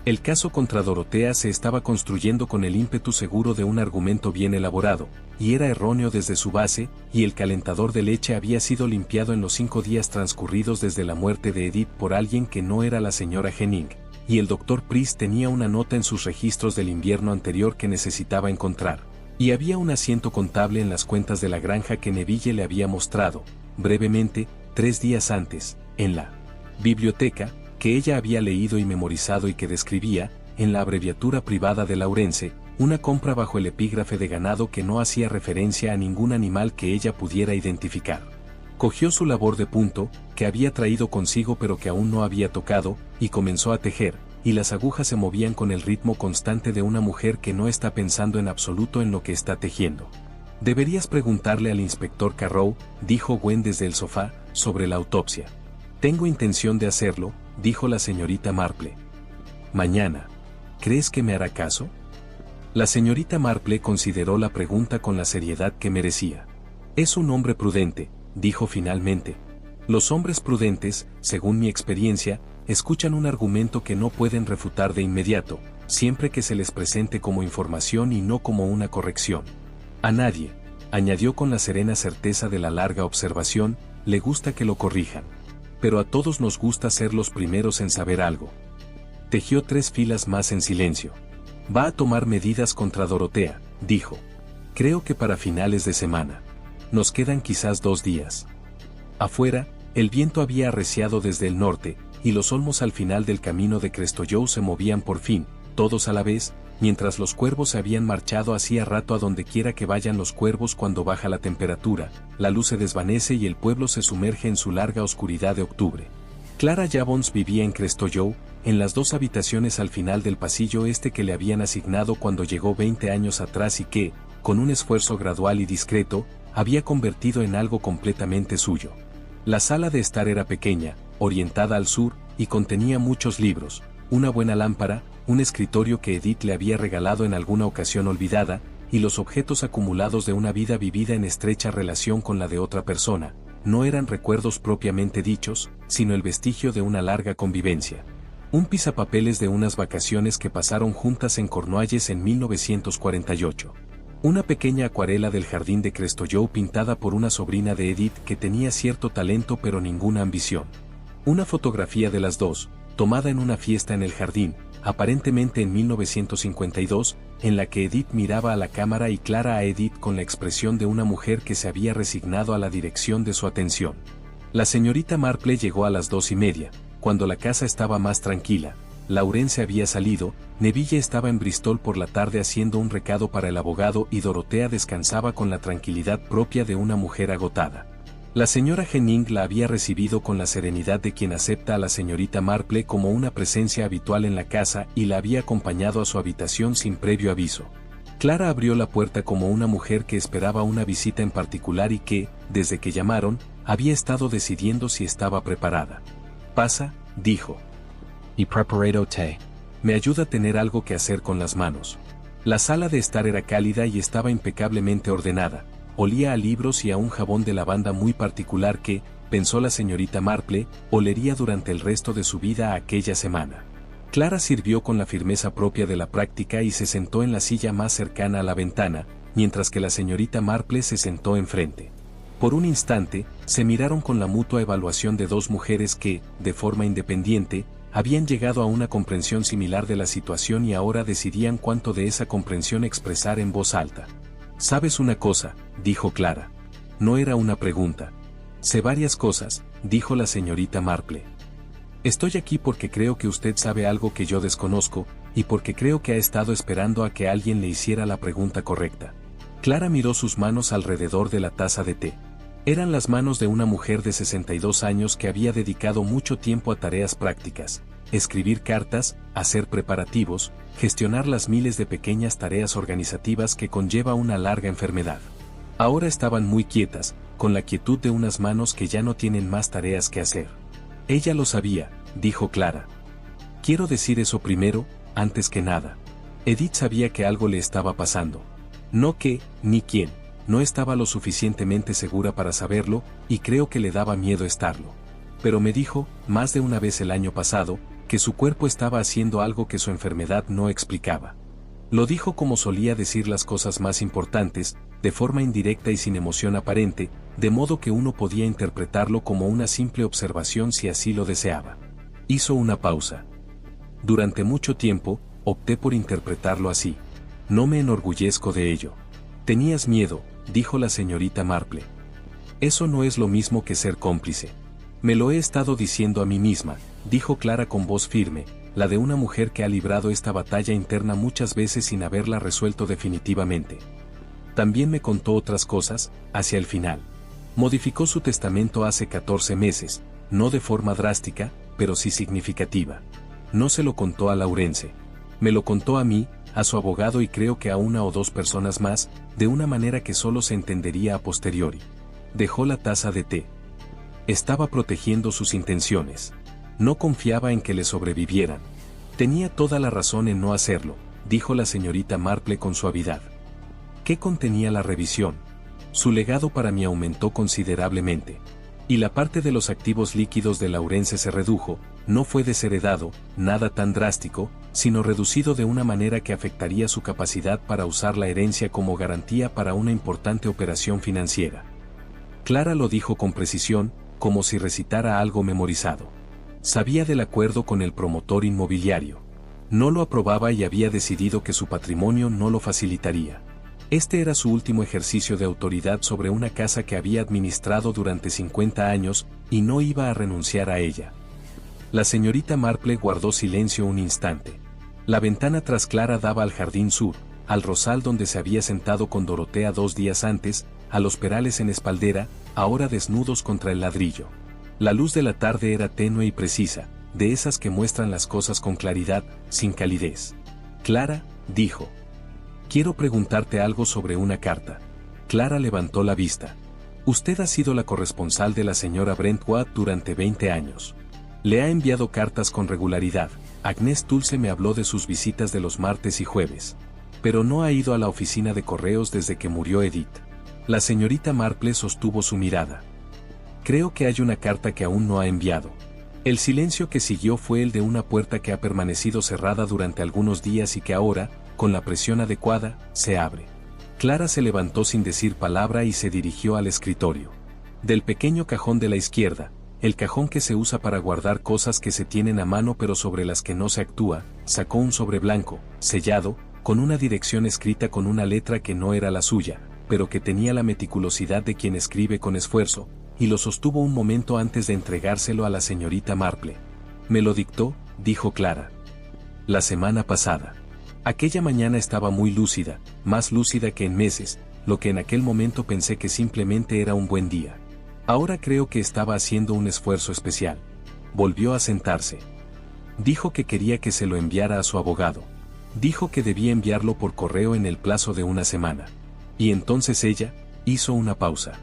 El caso contra Dorotea se estaba construyendo con el ímpetu seguro de un argumento bien elaborado, y era erróneo desde su base, y el calentador de leche había sido limpiado en los 5 días transcurridos desde la muerte de Edith por alguien que no era la señora Henning, y el Dr. Priest tenía una nota en sus registros del invierno anterior que necesitaba encontrar, y había un asiento contable en las cuentas de la granja que Neville le había mostrado, brevemente, 3 días antes, en la biblioteca, que ella había leído y memorizado y que describía, en la abreviatura privada de Laurence, una compra bajo el epígrafe de ganado que no hacía referencia a ningún animal que ella pudiera identificar. Cogió su labor de punto, que había traído consigo pero que aún no había tocado, y comenzó a tejer, y las agujas se movían con el ritmo constante de una mujer que no está pensando en absoluto en lo que está tejiendo. Deberías preguntarle al inspector Carrow, dijo Gwen desde el sofá, sobre la autopsia. Tengo intención de hacerlo, dijo la señorita Marple. Mañana. ¿Crees que me hará caso? La señorita Marple consideró la pregunta con la seriedad que merecía. Es un hombre prudente, dijo finalmente. Los hombres prudentes, según mi experiencia, escuchan un argumento que no pueden refutar de inmediato, siempre que se les presente como información y no como una corrección. A nadie, añadió con la serena certeza de la larga observación, le gusta que lo corrijan. Pero a todos nos gusta ser los primeros en saber algo. Tejió 3 filas más en silencio. Va a tomar medidas contra Dorotea, dijo. Creo que para finales de semana. Nos quedan quizás 2 días. Afuera, el viento había arreciado desde el norte, y los olmos al final del camino de Crestoyow se movían por fin, todos a la vez, mientras los cuervos se habían marchado hacía rato a donde quiera que vayan los cuervos cuando baja la temperatura, la luz se desvanece y el pueblo se sumerge en su larga oscuridad de octubre. Clara Jabons vivía en Crestoyow, en las 2 habitaciones al final del pasillo este que le habían asignado cuando llegó 20 años atrás y que, con un esfuerzo gradual y discreto, había convertido en algo completamente suyo. La sala de estar era pequeña, orientada al sur, y contenía muchos libros, una buena lámpara, un escritorio que Edith le había regalado en alguna ocasión olvidada, y los objetos acumulados de una vida vivida en estrecha relación con la de otra persona, no eran recuerdos propiamente dichos, sino el vestigio de una larga convivencia. Un pisapapeles de unas vacaciones que pasaron juntas en Cornualles en 1948. Una pequeña acuarela del jardín de Crestoyow pintada por una sobrina de Edith que tenía cierto talento pero ninguna ambición. Una fotografía de las dos, tomada en una fiesta en el jardín, aparentemente en 1952, en la que Edith miraba a la cámara y Clara a Edith con la expresión de una mujer que se había resignado a la dirección de su atención. La señorita Marple llegó a las 2:30, cuando la casa estaba más tranquila. Laurence había salido, Neville estaba en Bristol por la tarde haciendo un recado para el abogado y Dorotea descansaba con la tranquilidad propia de una mujer agotada. La señora Henning la había recibido con la serenidad de quien acepta a la señorita Marple como una presencia habitual en la casa y la había acompañado a su habitación sin previo aviso. Clara abrió la puerta como una mujer que esperaba una visita en particular y que, desde que llamaron, había estado decidiendo si estaba preparada. «Pasa», dijo. «Y preparado te». «Me ayuda a tener algo que hacer con las manos». La sala de estar era cálida y estaba impecablemente ordenada. Olía a libros y a un jabón de lavanda muy particular que, pensó la señorita Marple, olería durante el resto de su vida aquella semana. Clara sirvió con la firmeza propia de la práctica y se sentó en la silla más cercana a la ventana, mientras que la señorita Marple se sentó enfrente. Por un instante, se miraron con la mutua evaluación de 2 mujeres que, de forma independiente, habían llegado a una comprensión similar de la situación y ahora decidían cuánto de esa comprensión expresar en voz alta. «¿Sabes una cosa?», dijo Clara. No era una pregunta. «Sé varias cosas», dijo la señorita Marple. «Estoy aquí porque creo que usted sabe algo que yo desconozco, y porque creo que ha estado esperando a que alguien le hiciera la pregunta correcta». Clara miró sus manos alrededor de la taza de té. Eran las manos de una mujer de 62 años que había dedicado mucho tiempo a tareas prácticas, escribir cartas, hacer preparativos, gestionar las miles de pequeñas tareas organizativas que conlleva una larga enfermedad. Ahora estaban muy quietas, con la quietud de unas manos que ya no tienen más tareas que hacer. Ella lo sabía, dijo Clara. Quiero decir eso primero, antes que nada. Edith sabía que algo le estaba pasando. No qué, ni quién. No estaba lo suficientemente segura para saberlo, y creo que le daba miedo estarlo. Pero me dijo, más de una vez el año pasado, que su cuerpo estaba haciendo algo que su enfermedad no explicaba. Lo dijo como solía decir las cosas más importantes, de forma indirecta y sin emoción aparente, de modo que uno podía interpretarlo como una simple observación si así lo deseaba. Hizo una pausa. Durante mucho tiempo, opté por interpretarlo así. No me enorgullezco de ello. Tenías miedo, dijo la señorita Marple. Eso no es lo mismo que ser cómplice. Me lo he estado diciendo a mí misma, dijo Clara con voz firme, la de una mujer que ha librado esta batalla interna muchas veces sin haberla resuelto definitivamente. También me contó otras cosas, hacia el final. Modificó su testamento hace 14 meses, no de forma drástica, pero sí significativa. No se lo contó a Laurence. Me lo contó a mí, a su abogado y creo que a una o dos personas más, de una manera que solo se entendería a posteriori. Dejó la taza de té. Estaba protegiendo sus intenciones. No confiaba en que le sobrevivieran. Tenía toda la razón en no hacerlo, dijo la señorita Marple con suavidad. ¿Qué contenía la revisión? Su legado para mí aumentó considerablemente. Y la parte de los activos líquidos de Laurence se redujo, no fue desheredado, nada tan drástico, sino reducido de una manera que afectaría su capacidad para usar la herencia como garantía para una importante operación financiera. Clara lo dijo con precisión, como si recitara algo memorizado. Sabía del acuerdo con el promotor inmobiliario. No lo aprobaba y había decidido que su patrimonio no lo facilitaría. Este era su último ejercicio de autoridad sobre una casa que había administrado durante 50 años, y no iba a renunciar a ella. La señorita Marple guardó silencio un instante. La ventana tras Clara daba al jardín sur, al rosal donde se había sentado con Dorotea 2 días antes, a los perales en espaldera, ahora desnudos contra el ladrillo. La luz de la tarde era tenue y precisa, de esas que muestran las cosas con claridad, sin calidez. Clara, dijo. Quiero preguntarte algo sobre una carta. Clara levantó la vista. Usted ha sido la corresponsal de la señora Brentwood durante 20 años. Le ha enviado cartas con regularidad. Agnès Dulce me habló de sus visitas de los martes y jueves. Pero no ha ido a la oficina de correos desde que murió Edith. La señorita Marple sostuvo su mirada. Creo que hay una carta que aún no ha enviado. El silencio que siguió fue el de una puerta que ha permanecido cerrada durante algunos días y que ahora, con la presión adecuada, se abre. Clara se levantó sin decir palabra y se dirigió al escritorio. Del pequeño cajón de la izquierda, el cajón que se usa para guardar cosas que se tienen a mano pero sobre las que no se actúa, sacó un sobre blanco, sellado, con una dirección escrita con una letra que no era la suya, pero que tenía la meticulosidad de quien escribe con esfuerzo, y lo sostuvo un momento antes de entregárselo a la señorita Marple. Me lo dictó, dijo Clara. La semana pasada. Aquella mañana estaba muy lúcida, más lúcida que en meses, lo que en aquel momento pensé que simplemente era un buen día. Ahora creo que estaba haciendo un esfuerzo especial. Volvió a sentarse. Dijo que quería que se lo enviara a su abogado. Dijo que debía enviarlo por correo en el plazo de una semana. Y entonces ella, hizo una pausa.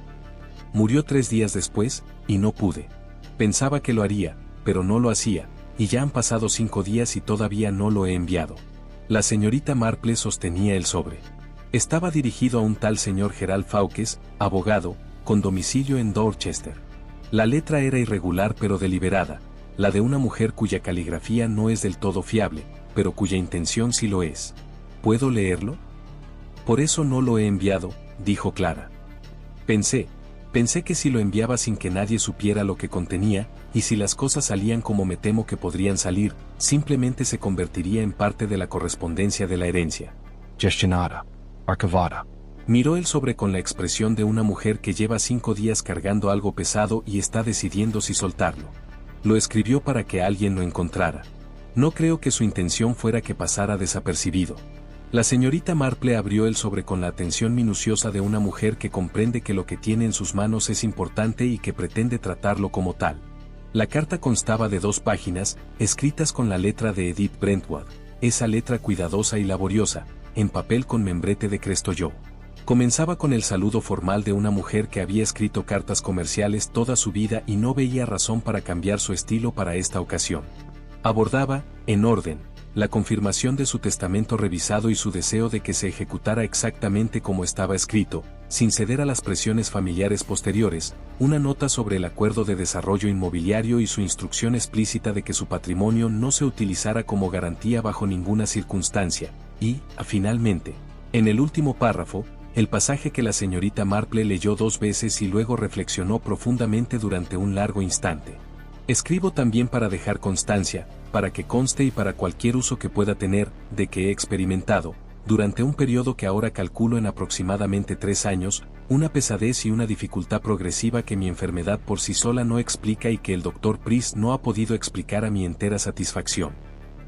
Murió 3 días después, y no pude. Pensaba que lo haría, pero no lo hacía, y ya han pasado 5 días y todavía no lo he enviado. La señorita Marple sostenía el sobre. Estaba dirigido a un tal señor Gerald Fawkes, abogado, con domicilio en Dorchester. La letra era irregular pero deliberada, la de una mujer cuya caligrafía no es del todo fiable, pero cuya intención sí lo es. ¿Puedo leerlo? Por eso no lo he enviado, dijo Clara. Pensé Pensé que si lo enviaba sin que nadie supiera lo que contenía, y si las cosas salían como me temo que podrían salir, simplemente se convertiría en parte de la correspondencia de la herencia. Gestionada. Archivada. Miró el sobre con la expresión de una mujer que lleva 5 días cargando algo pesado y está decidiendo si soltarlo. Lo escribió para que alguien lo encontrara. No creo que su intención fuera que pasara desapercibido. La señorita Marple abrió el sobre con la atención minuciosa de una mujer que comprende que lo que tiene en sus manos es importante y que pretende tratarlo como tal. La carta constaba de 2 páginas, escritas con la letra de Edith Brentwood, esa letra cuidadosa y laboriosa, en papel con membrete de Crestolló. Comenzaba con el saludo formal de una mujer que había escrito cartas comerciales toda su vida y no veía razón para cambiar su estilo para esta ocasión. Abordaba, en orden, la confirmación de su testamento revisado y su deseo de que se ejecutara exactamente como estaba escrito, sin ceder a las presiones familiares posteriores, una nota sobre el acuerdo de desarrollo inmobiliario y su instrucción explícita de que su patrimonio no se utilizara como garantía bajo ninguna circunstancia, y, finalmente, en el último párrafo, el pasaje que la señorita Marple leyó 2 veces y luego reflexionó profundamente durante un largo instante. Escribo también para dejar constancia, para que conste y para cualquier uso que pueda tener, de que he experimentado, durante un periodo que ahora calculo en aproximadamente 3 años, una pesadez y una dificultad progresiva que mi enfermedad por sí sola no explica y que el Dr. Priest no ha podido explicar a mi entera satisfacción.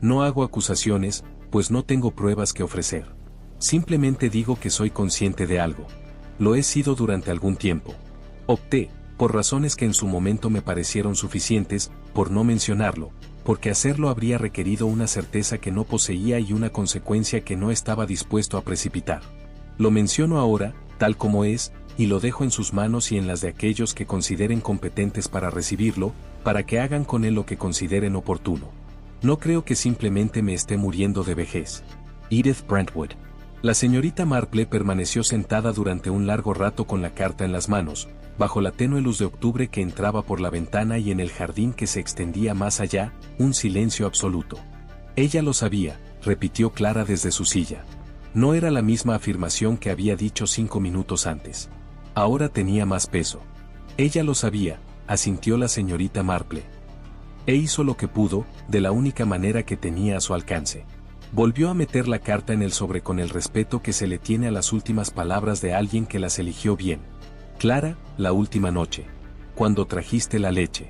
No hago acusaciones, pues no tengo pruebas que ofrecer. Simplemente digo que soy consciente de algo. Lo he sido durante algún tiempo. Opté, por razones que en su momento me parecieron suficientes, por no mencionarlo, porque hacerlo habría requerido una certeza que no poseía y una consecuencia que no estaba dispuesto a precipitar. Lo menciono ahora, tal como es, y lo dejo en sus manos y en las de aquellos que consideren competentes para recibirlo, para que hagan con él lo que consideren oportuno. No creo que simplemente me esté muriendo de vejez. Edith Brentwood. La señorita Marple permaneció sentada durante un largo rato con la carta en las manos, bajo la tenue luz de octubre que entraba por la ventana y en el jardín que se extendía más allá, un silencio absoluto. Ella lo sabía, repitió Clara desde su silla. No era la misma afirmación que había dicho 5 minutos antes. Ahora tenía más peso. Ella lo sabía, asintió la señorita Marple. E hizo lo que pudo, de la única manera que tenía a su alcance. Volvió a meter la carta en el sobre con el respeto que se le tiene a las últimas palabras de alguien que las eligió bien. Clara, la última noche. Cuando trajiste la leche.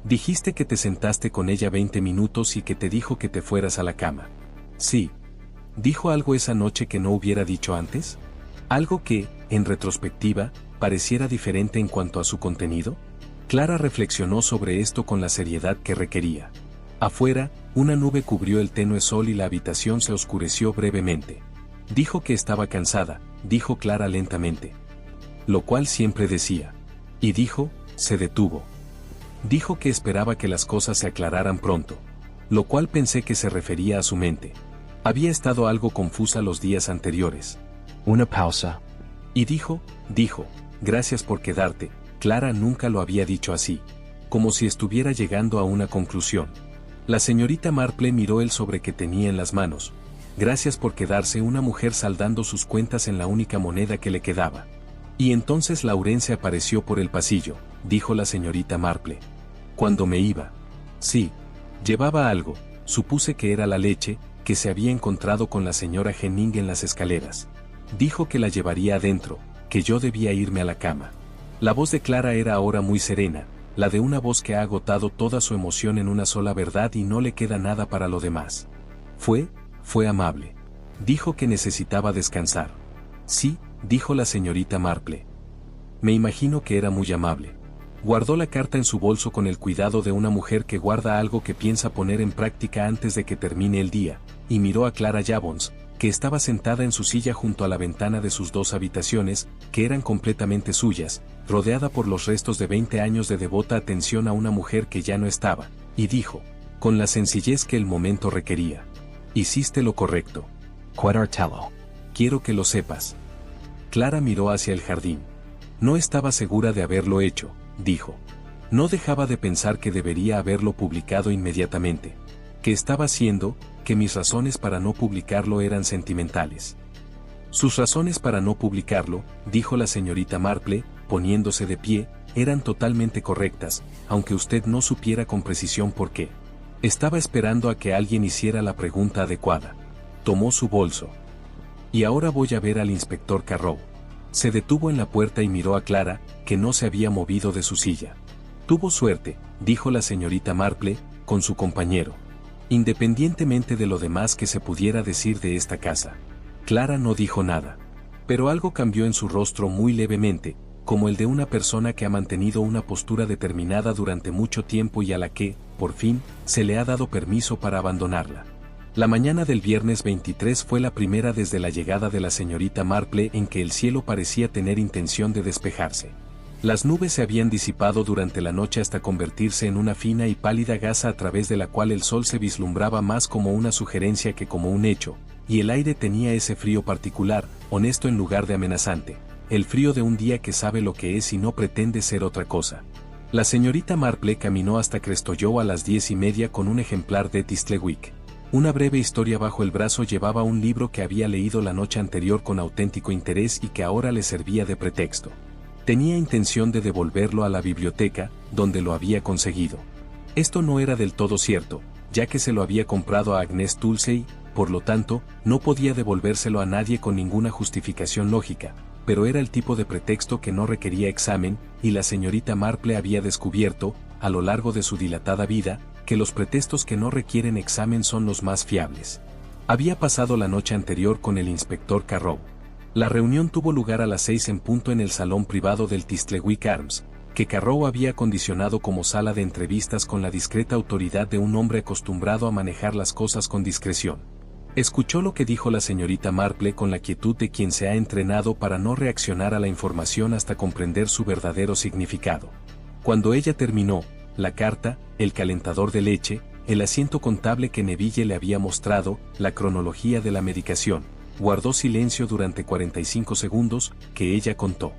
Dijiste que te sentaste con ella 20 minutos y que te dijo que te fueras a la cama. Sí. ¿Dijo algo esa noche que no hubiera dicho antes? ¿Algo que, en retrospectiva, pareciera diferente en cuanto a su contenido? Clara reflexionó sobre esto con la seriedad que requería. Afuera, una nube cubrió el tenue sol y la habitación se oscureció brevemente. Dijo que estaba cansada, dijo Clara lentamente. Lo cual siempre decía. Y dijo, se detuvo. Dijo que esperaba que las cosas se aclararan pronto. Lo cual pensé que se refería a su mente. Había estado algo confusa los días anteriores. Una pausa. Y dijo, gracias por quedarte. Clara nunca lo había dicho así. Como si estuviera llegando a una conclusión. La señorita Marple miró el sobre que tenía en las manos. Gracias por quedarse, una mujer saldando sus cuentas en la única moneda que le quedaba. Y entonces Laurence apareció por el pasillo, dijo la señorita Marple. Cuando me iba. Sí. Llevaba algo, supuse que era la leche, que se había encontrado con la señora Henning en las escaleras. Dijo que la llevaría adentro, que yo debía irme a la cama. La voz de Clara era ahora muy serena, la de una voz que ha agotado toda su emoción en una sola verdad y no le queda nada para lo demás. Fue amable. Dijo que necesitaba descansar. Sí, dijo la señorita Marple. Me imagino que era muy amable. Guardó la carta en su bolso con el cuidado de una mujer que guarda algo que piensa poner en práctica antes de que termine el día, y miró a Clara Jabons, que estaba sentada en su silla junto a la ventana de sus 2 habitaciones, que eran completamente suyas, rodeada por los restos de 20 años de devota atención a una mujer que ya no estaba, y dijo, con la sencillez que el momento requería. Hiciste lo correcto. Cuadartello. Quiero que lo sepas. Clara miró hacia el jardín. No estaba segura de haberlo hecho, dijo. No dejaba de pensar que debería haberlo publicado inmediatamente. ¿Qué estaba haciendo? Que mis razones para no publicarlo eran sentimentales. Sus razones para no publicarlo, dijo la señorita Marple, poniéndose de pie, eran totalmente correctas, aunque usted no supiera con precisión por qué. Estaba esperando a que alguien hiciera la pregunta adecuada. Tomó su bolso. Y ahora voy a ver al inspector Carrow. Se detuvo en la puerta y miró a Clara, que no se había movido de su silla. Tuvo suerte, dijo la señorita Marple, con su compañero. Independientemente de lo demás que se pudiera decir de esta casa. Clara no dijo nada. Pero algo cambió en su rostro muy levemente, como el de una persona que ha mantenido una postura determinada durante mucho tiempo y a la que, por fin, se le ha dado permiso para abandonarla. La mañana del viernes 23 fue la primera desde la llegada de la señorita Marple en que el cielo parecía tener intención de despejarse. Las nubes se habían disipado durante la noche hasta convertirse en una fina y pálida gasa a través de la cual el sol se vislumbraba más como una sugerencia que como un hecho, y el aire tenía ese frío particular, honesto en lugar de amenazante, el frío de un día que sabe lo que es y no pretende ser otra cosa. La señorita Marple caminó hasta Crestollow a las 10:30 con un ejemplar de Tistlewick. Una breve historia bajo el brazo. Llevaba un libro que había leído la noche anterior con auténtico interés y que ahora le servía de pretexto. Tenía intención de devolverlo a la biblioteca, donde lo había conseguido. Esto no era del todo cierto, ya que se lo había comprado a Agnes Tulsey, por lo tanto, no podía devolvérselo a nadie con ninguna justificación lógica, pero era el tipo de pretexto que no requería examen, y la señorita Marple había descubierto, a lo largo de su dilatada vida, que los pretextos que no requieren examen son los más fiables. Había pasado la noche anterior con el inspector Carrow. La reunión tuvo lugar a las 6 en punto en el salón privado del Tistlewick Arms, que Carrow había acondicionado como sala de entrevistas con la discreta autoridad de un hombre acostumbrado a manejar las cosas con discreción. Escuchó lo que dijo la señorita Marple con la quietud de quien se ha entrenado para no reaccionar a la información hasta comprender su verdadero significado. Cuando ella terminó, la carta, el calentador de leche, el asiento contable que Neville le había mostrado, la cronología de la medicación, guardó silencio durante 45 segundos, que ella contó.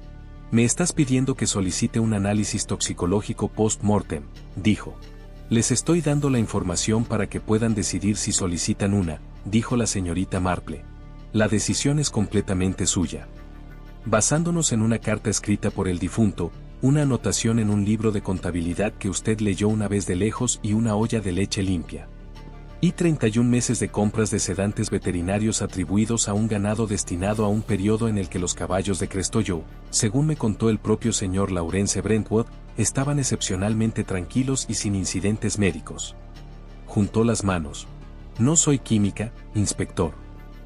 «Me estás pidiendo que solicite un análisis toxicológico post-mortem», dijo. «Les estoy dando la información para que puedan decidir si solicitan una», dijo la señorita Marple. «La decisión es completamente suya. Basándonos en una carta escrita por el difunto, una anotación en un libro de contabilidad que usted leyó una vez de lejos y una olla de leche limpia. Y 31 meses de compras de sedantes veterinarios atribuidos a un ganado destinado a un periodo en el que los caballos de Crestollow, según me contó el propio señor Lawrence Brentwood, estaban excepcionalmente tranquilos y sin incidentes médicos». Juntó las manos. «No soy química, inspector.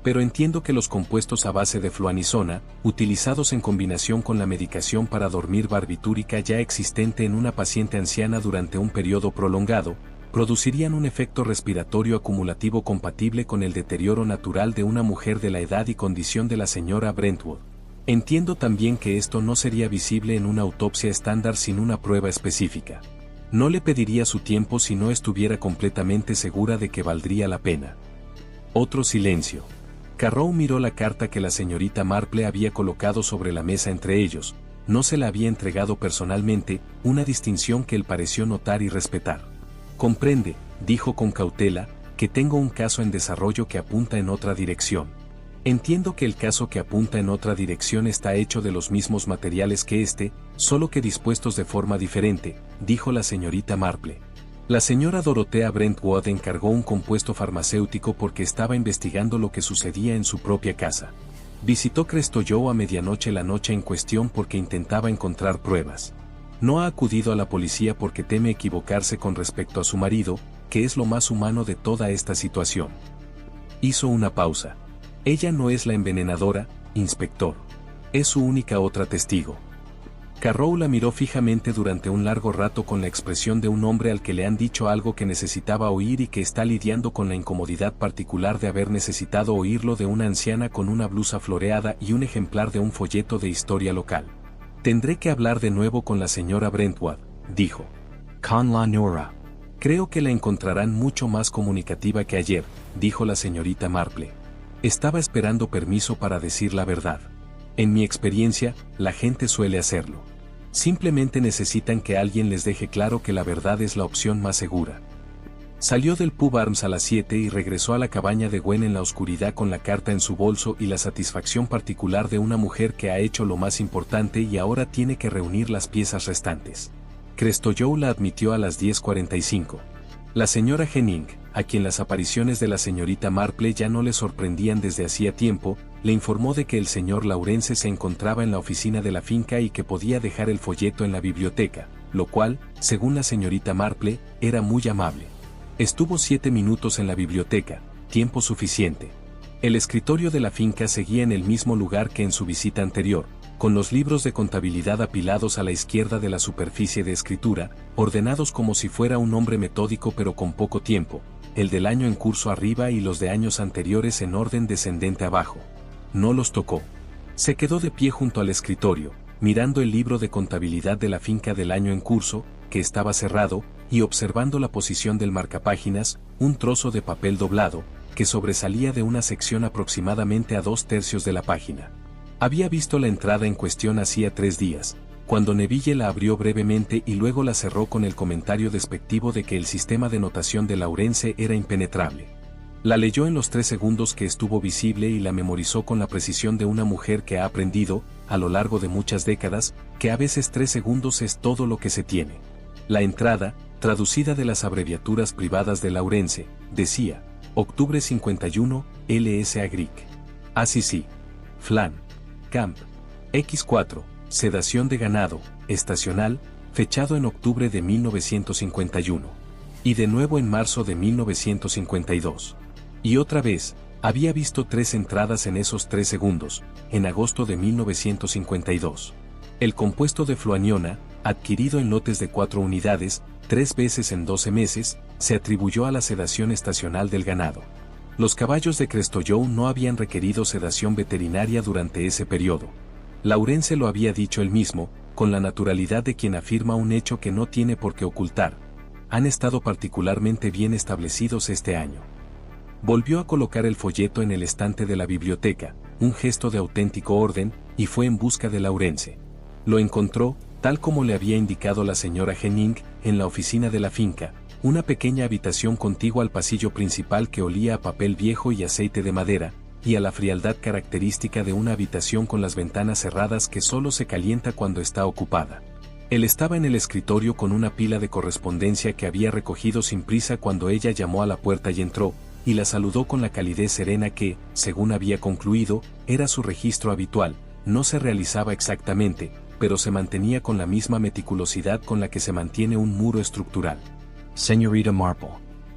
Pero entiendo que los compuestos a base de fluanisona, utilizados en combinación con la medicación para dormir barbitúrica ya existente en una paciente anciana durante un periodo prolongado, producirían un efecto respiratorio acumulativo compatible con el deterioro natural de una mujer de la edad y condición de la señora Brentwood. Entiendo también que esto no sería visible en una autopsia estándar sin una prueba específica. No le pediría su tiempo si no estuviera completamente segura de que valdría la pena». Otro silencio. Carrow miró la carta que la señorita Marple había colocado sobre la mesa entre ellos. No se la había entregado personalmente, una distinción que él pareció notar y respetar. «Comprende», dijo con cautela, «que tengo un caso en desarrollo que apunta en otra dirección. Entiendo que el caso que apunta en otra dirección está hecho de los mismos materiales que este, solo que dispuestos de forma diferente», dijo la señorita Marple. La señora Dorothea Brentwood encargó un compuesto farmacéutico porque estaba investigando lo que sucedía en su propia casa. Visitó Crestollow a medianoche la noche en cuestión porque intentaba encontrar pruebas. No ha acudido a la policía porque teme equivocarse con respecto a su marido, que es lo más humano de toda esta situación. Hizo una pausa. «Ella no es la envenenadora, inspector. Es su única otra testigo». Carrow la miró fijamente durante un largo rato con la expresión de un hombre al que le han dicho algo que necesitaba oír y que está lidiando con la incomodidad particular de haber necesitado oírlo de una anciana con una blusa floreada y un ejemplar de un folleto de historia local. «Tendré que hablar de nuevo con la señora Brentwood», dijo. «Con la Nora». «Creo que la encontrarán mucho más comunicativa que ayer», dijo la señorita Marple. «Estaba esperando permiso para decir la verdad. En mi experiencia, la gente suele hacerlo. Simplemente necesitan que alguien les deje claro que la verdad es la opción más segura». Salió del pub Arms a las 7 y regresó a la cabaña de Gwen en la oscuridad con la carta en su bolso y la satisfacción particular de una mujer que ha hecho lo más importante y ahora tiene que reunir las piezas restantes. Crestojoe la admitió a las 10:45. La señora Henning, a quien las apariciones de la señorita Marple ya no le sorprendían desde hacía tiempo, le informó de que el señor Lawrence se encontraba en la oficina de la finca y que podía dejar el folleto en la biblioteca, lo cual, según la señorita Marple, era muy amable. Estuvo 7 minutos en la biblioteca, tiempo suficiente. El escritorio de la finca seguía en el mismo lugar que en su visita anterior, con los libros de contabilidad apilados a la izquierda de la superficie de escritura, ordenados como si fuera un hombre metódico pero con poco tiempo, el del año en curso arriba y los de años anteriores en orden descendente abajo. No los tocó. Se quedó de pie junto al escritorio, mirando el libro de contabilidad de la finca del año en curso, que estaba cerrado, y observando la posición del marcapáginas, un trozo de papel doblado, que sobresalía de una sección aproximadamente a 2/3 de la página. Había visto la entrada en cuestión hacía 3 días, cuando Neville la abrió brevemente y luego la cerró con el comentario despectivo de que el sistema de notación de Lawrence era impenetrable. La leyó en los 3 segundos que estuvo visible y la memorizó con la precisión de una mujer que ha aprendido, a lo largo de muchas décadas, que a veces 3 segundos es todo lo que se tiene. La entrada, traducida de las abreviaturas privadas de Lawrence, decía, Octubre 51, L.S. Agric. ACC. Flan. Camp. X4, sedación de ganado, estacional, fechado en octubre de 1951. Y de nuevo en marzo de 1952. Y otra vez, había visto 3 entradas en esos 3 segundos, en agosto de 1952. El compuesto de fluaniona, adquirido en lotes de 4 unidades, 3 veces en 12 meses, se atribuyó a la sedación estacional del ganado. Los caballos de Crestojoe no habían requerido sedación veterinaria durante ese periodo. Lawrence lo había dicho él mismo, con la naturalidad de quien afirma un hecho que no tiene por qué ocultar. Han estado particularmente bien establecidos este año. Volvió a colocar el folleto en el estante de la biblioteca, un gesto de auténtico orden, y fue en busca de Lawrence. Lo encontró, tal como le había indicado la señora Henning, en la oficina de la finca, una pequeña habitación contigua al pasillo principal que olía a papel viejo y aceite de madera, y a la frialdad característica de una habitación con las ventanas cerradas que solo se calienta cuando está ocupada. Él estaba en el escritorio con una pila de correspondencia que había recogido sin prisa cuando ella llamó a la puerta y entró, y la saludó con la calidez serena que, según había concluido, era su registro habitual. No se realizaba exactamente, pero se mantenía con la misma meticulosidad con la que se mantiene un muro estructural. Señorita Marple.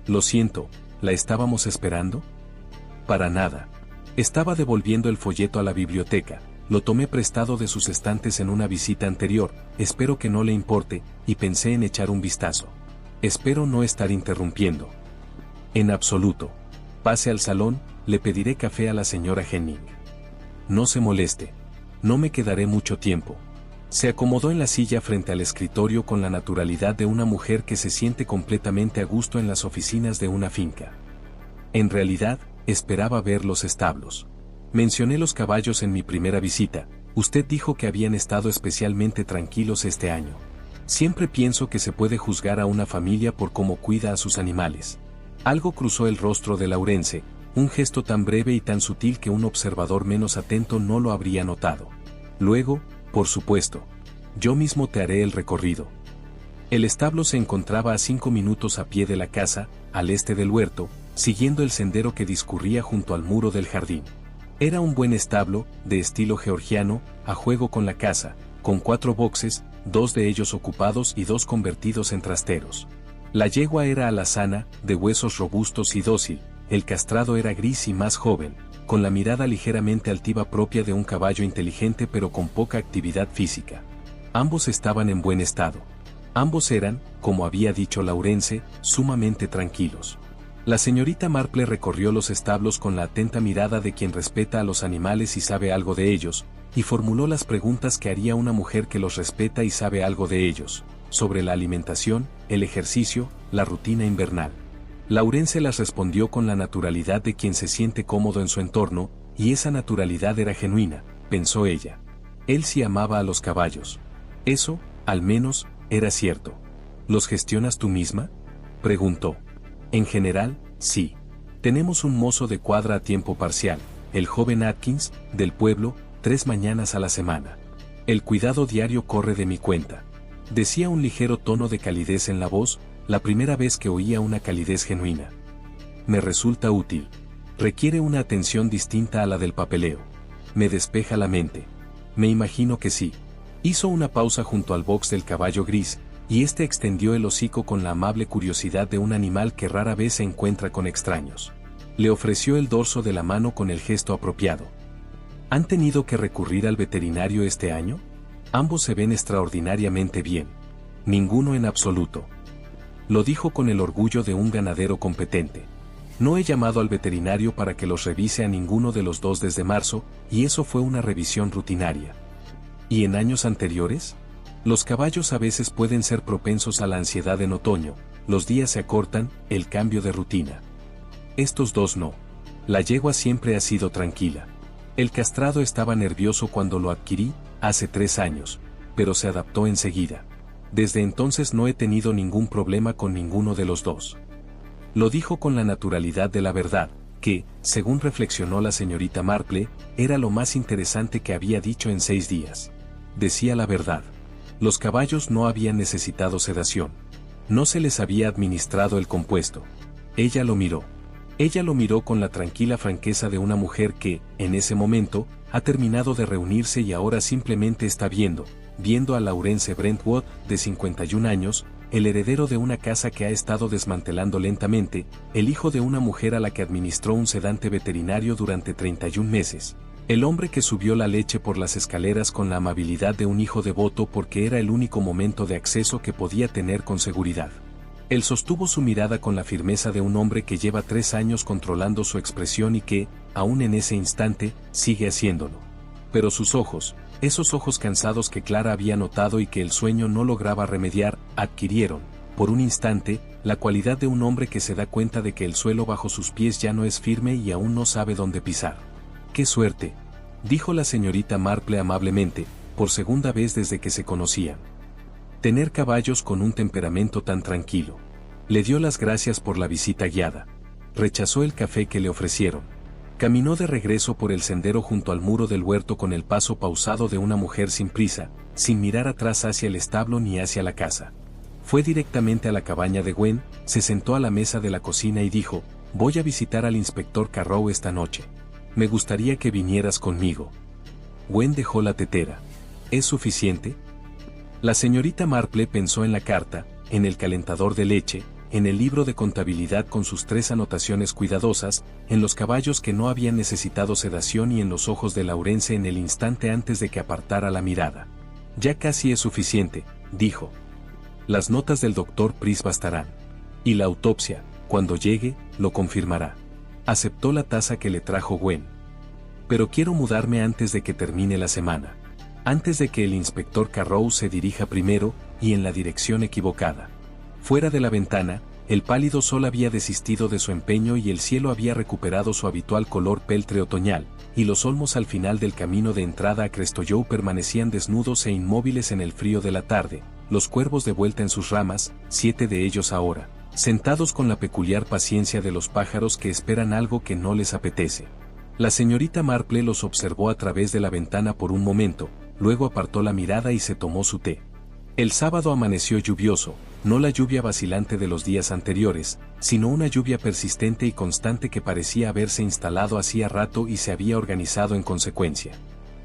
Lo siento, ¿la estábamos esperando? Para nada. Estaba devolviendo el folleto a la biblioteca, lo tomé prestado de sus estantes en una visita anterior, espero que no le importe, y pensé en echar un vistazo. Espero no estar interrumpiendo. En absoluto. Pase al salón, le pediré café a la señora Henning. No se moleste. No me quedaré mucho tiempo. Se acomodó en la silla frente al escritorio con la naturalidad de una mujer que se siente completamente a gusto en las oficinas de una finca. En realidad, esperaba ver los establos. Mencioné los caballos en mi primera visita, usted dijo que habían estado especialmente tranquilos este año. Siempre pienso que se puede juzgar a una familia por cómo cuida a sus animales. Algo cruzó el rostro de Lawrence, un gesto tan breve y tan sutil que un observador menos atento no lo habría notado. Luego, por supuesto, yo mismo te haré el recorrido. El establo se encontraba a 5 minutos a pie de la casa, al este del huerto, siguiendo el sendero que discurría junto al muro del jardín. Era un buen establo, de estilo georgiano, a juego con la casa, con 4 boxes, 2 de ellos ocupados y 2 convertidos en trasteros. La yegua era alazana, de huesos robustos y dócil, el castrado era gris y más joven, con la mirada ligeramente altiva propia de un caballo inteligente pero con poca actividad física. Ambos estaban en buen estado. Ambos eran, como había dicho Lawrence, sumamente tranquilos. La señorita Marple recorrió los establos con la atenta mirada de quien respeta a los animales y sabe algo de ellos, y formuló las preguntas que haría una mujer que los respeta y sabe algo de ellos, sobre la alimentación, el ejercicio, la rutina invernal. Lawrence las respondió con la naturalidad de quien se siente cómodo en su entorno, y esa naturalidad era genuina, pensó ella. Él sí amaba a los caballos. Eso, al menos, era cierto. ¿Los gestionas tú misma?, preguntó. En general, sí. Tenemos un mozo de cuadra a tiempo parcial, el joven Atkins, del pueblo, 3 mañanas a la semana. El cuidado diario corre de mi cuenta. Decía un ligero tono de calidez en la voz, la primera vez que oía una calidez genuina. Me resulta útil. Requiere una atención distinta a la del papeleo. Me despeja la mente. Me imagino que sí. Hizo una pausa junto al box del caballo gris, y este extendió el hocico con la amable curiosidad de un animal que rara vez se encuentra con extraños. Le ofreció el dorso de la mano con el gesto apropiado. ¿Han tenido que recurrir al veterinario este año? Ambos se ven extraordinariamente bien. Ninguno en absoluto. Lo dijo con el orgullo de un ganadero competente. No he llamado al veterinario para que los revise a ninguno de los dos desde marzo, y eso fue una revisión rutinaria. ¿Y en años anteriores? Los caballos a veces pueden ser propensos a la ansiedad en otoño, los días se acortan, el cambio de rutina. Estos dos no. La yegua siempre ha sido tranquila. El castrado estaba nervioso cuando lo adquirí, hace 3 años, pero se adaptó enseguida. Desde entonces no he tenido ningún problema con ninguno de los dos. Lo dijo con la naturalidad de la verdad, que, según reflexionó la señorita Marple, era lo más interesante que había dicho en 6 días. Decía la verdad. Los caballos no habían necesitado sedación. No se les había administrado el compuesto. Ella lo miró. Ella lo miró con la tranquila franqueza de una mujer que, en ese momento, ha terminado de reunirse y ahora simplemente está viendo a Laurence Brentwood, de 51 años, el heredero de una casa que ha estado desmantelando lentamente, el hijo de una mujer a la que administró un sedante veterinario durante 31 meses. El hombre que subió la leche por las escaleras con la amabilidad de un hijo devoto porque era el único momento de acceso que podía tener con seguridad. Él sostuvo su mirada con la firmeza de un hombre que lleva 3 años controlando su expresión y que, aún en ese instante, sigue haciéndolo. Pero sus ojos, esos ojos cansados que Clara había notado y que el sueño no lograba remediar, adquirieron, por un instante, la cualidad de un hombre que se da cuenta de que el suelo bajo sus pies ya no es firme y aún no sabe dónde pisar. ¡Qué suerte!, dijo la señorita Marple amablemente, por segunda vez desde que se conocían. Tener caballos con un temperamento tan tranquilo. Le dio las gracias por la visita guiada. Rechazó el café que le ofrecieron. Caminó de regreso por el sendero junto al muro del huerto con el paso pausado de una mujer sin prisa, sin mirar atrás hacia el establo ni hacia la casa. Fue directamente a la cabaña de Gwen, se sentó a la mesa de la cocina y dijo: «Voy a visitar al inspector Carrow esta noche. Me gustaría que vinieras conmigo». Gwen dejó la tetera. ¿Es suficiente? La señorita Marple pensó en la carta, en el calentador de leche, en el libro de contabilidad con sus 3 anotaciones cuidadosas, en los caballos que no habían necesitado sedación y en los ojos de Laurence en el instante antes de que apartara la mirada. «Ya casi es suficiente», dijo. «Las notas del doctor Price bastarán. Y la autopsia, cuando llegue, lo confirmará». Aceptó la taza que le trajo Gwen. «Pero quiero mudarme antes de que termine la semana. Antes de que el inspector Carrow se dirija primero, y en la dirección equivocada». Fuera de la ventana, el pálido sol había desistido de su empeño y el cielo había recuperado su habitual color peltre otoñal, y los olmos al final del camino de entrada a Crestoyoe permanecían desnudos e inmóviles en el frío de la tarde, los cuervos de vuelta en sus ramas, 7 de ellos ahora, sentados con la peculiar paciencia de los pájaros que esperan algo que no les apetece. La señorita Marple los observó a través de la ventana por un momento, luego apartó la mirada y se tomó su té. El sábado amaneció lluvioso, no la lluvia vacilante de los días anteriores, sino una lluvia persistente y constante que parecía haberse instalado hacía rato y se había organizado en consecuencia.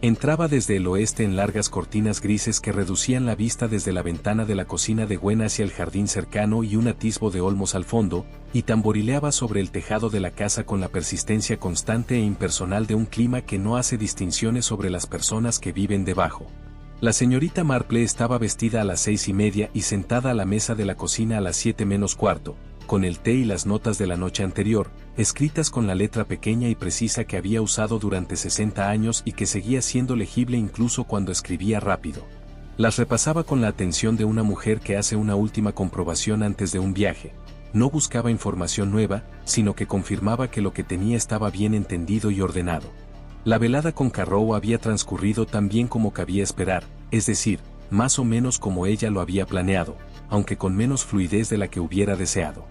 Entraba desde el oeste en largas cortinas grises que reducían la vista desde la ventana de la cocina de Gwen hacia el jardín cercano y un atisbo de olmos al fondo, y tamborileaba sobre el tejado de la casa con la persistencia constante e impersonal de un clima que no hace distinciones sobre las personas que viven debajo. La señorita Marple estaba vestida a las 6:30 y sentada a la mesa de la cocina a las 7 menos cuarto, con el té y las notas de la noche anterior, escritas con la letra pequeña y precisa que había usado durante 60 años y que seguía siendo legible incluso cuando escribía rápido. Las repasaba con la atención de una mujer que hace una última comprobación antes de un viaje. No buscaba información nueva, sino que confirmaba que lo que tenía estaba bien entendido y ordenado. La velada con Carrow había transcurrido tan bien como cabía esperar, es decir, más o menos como ella lo había planeado, aunque con menos fluidez de la que hubiera deseado.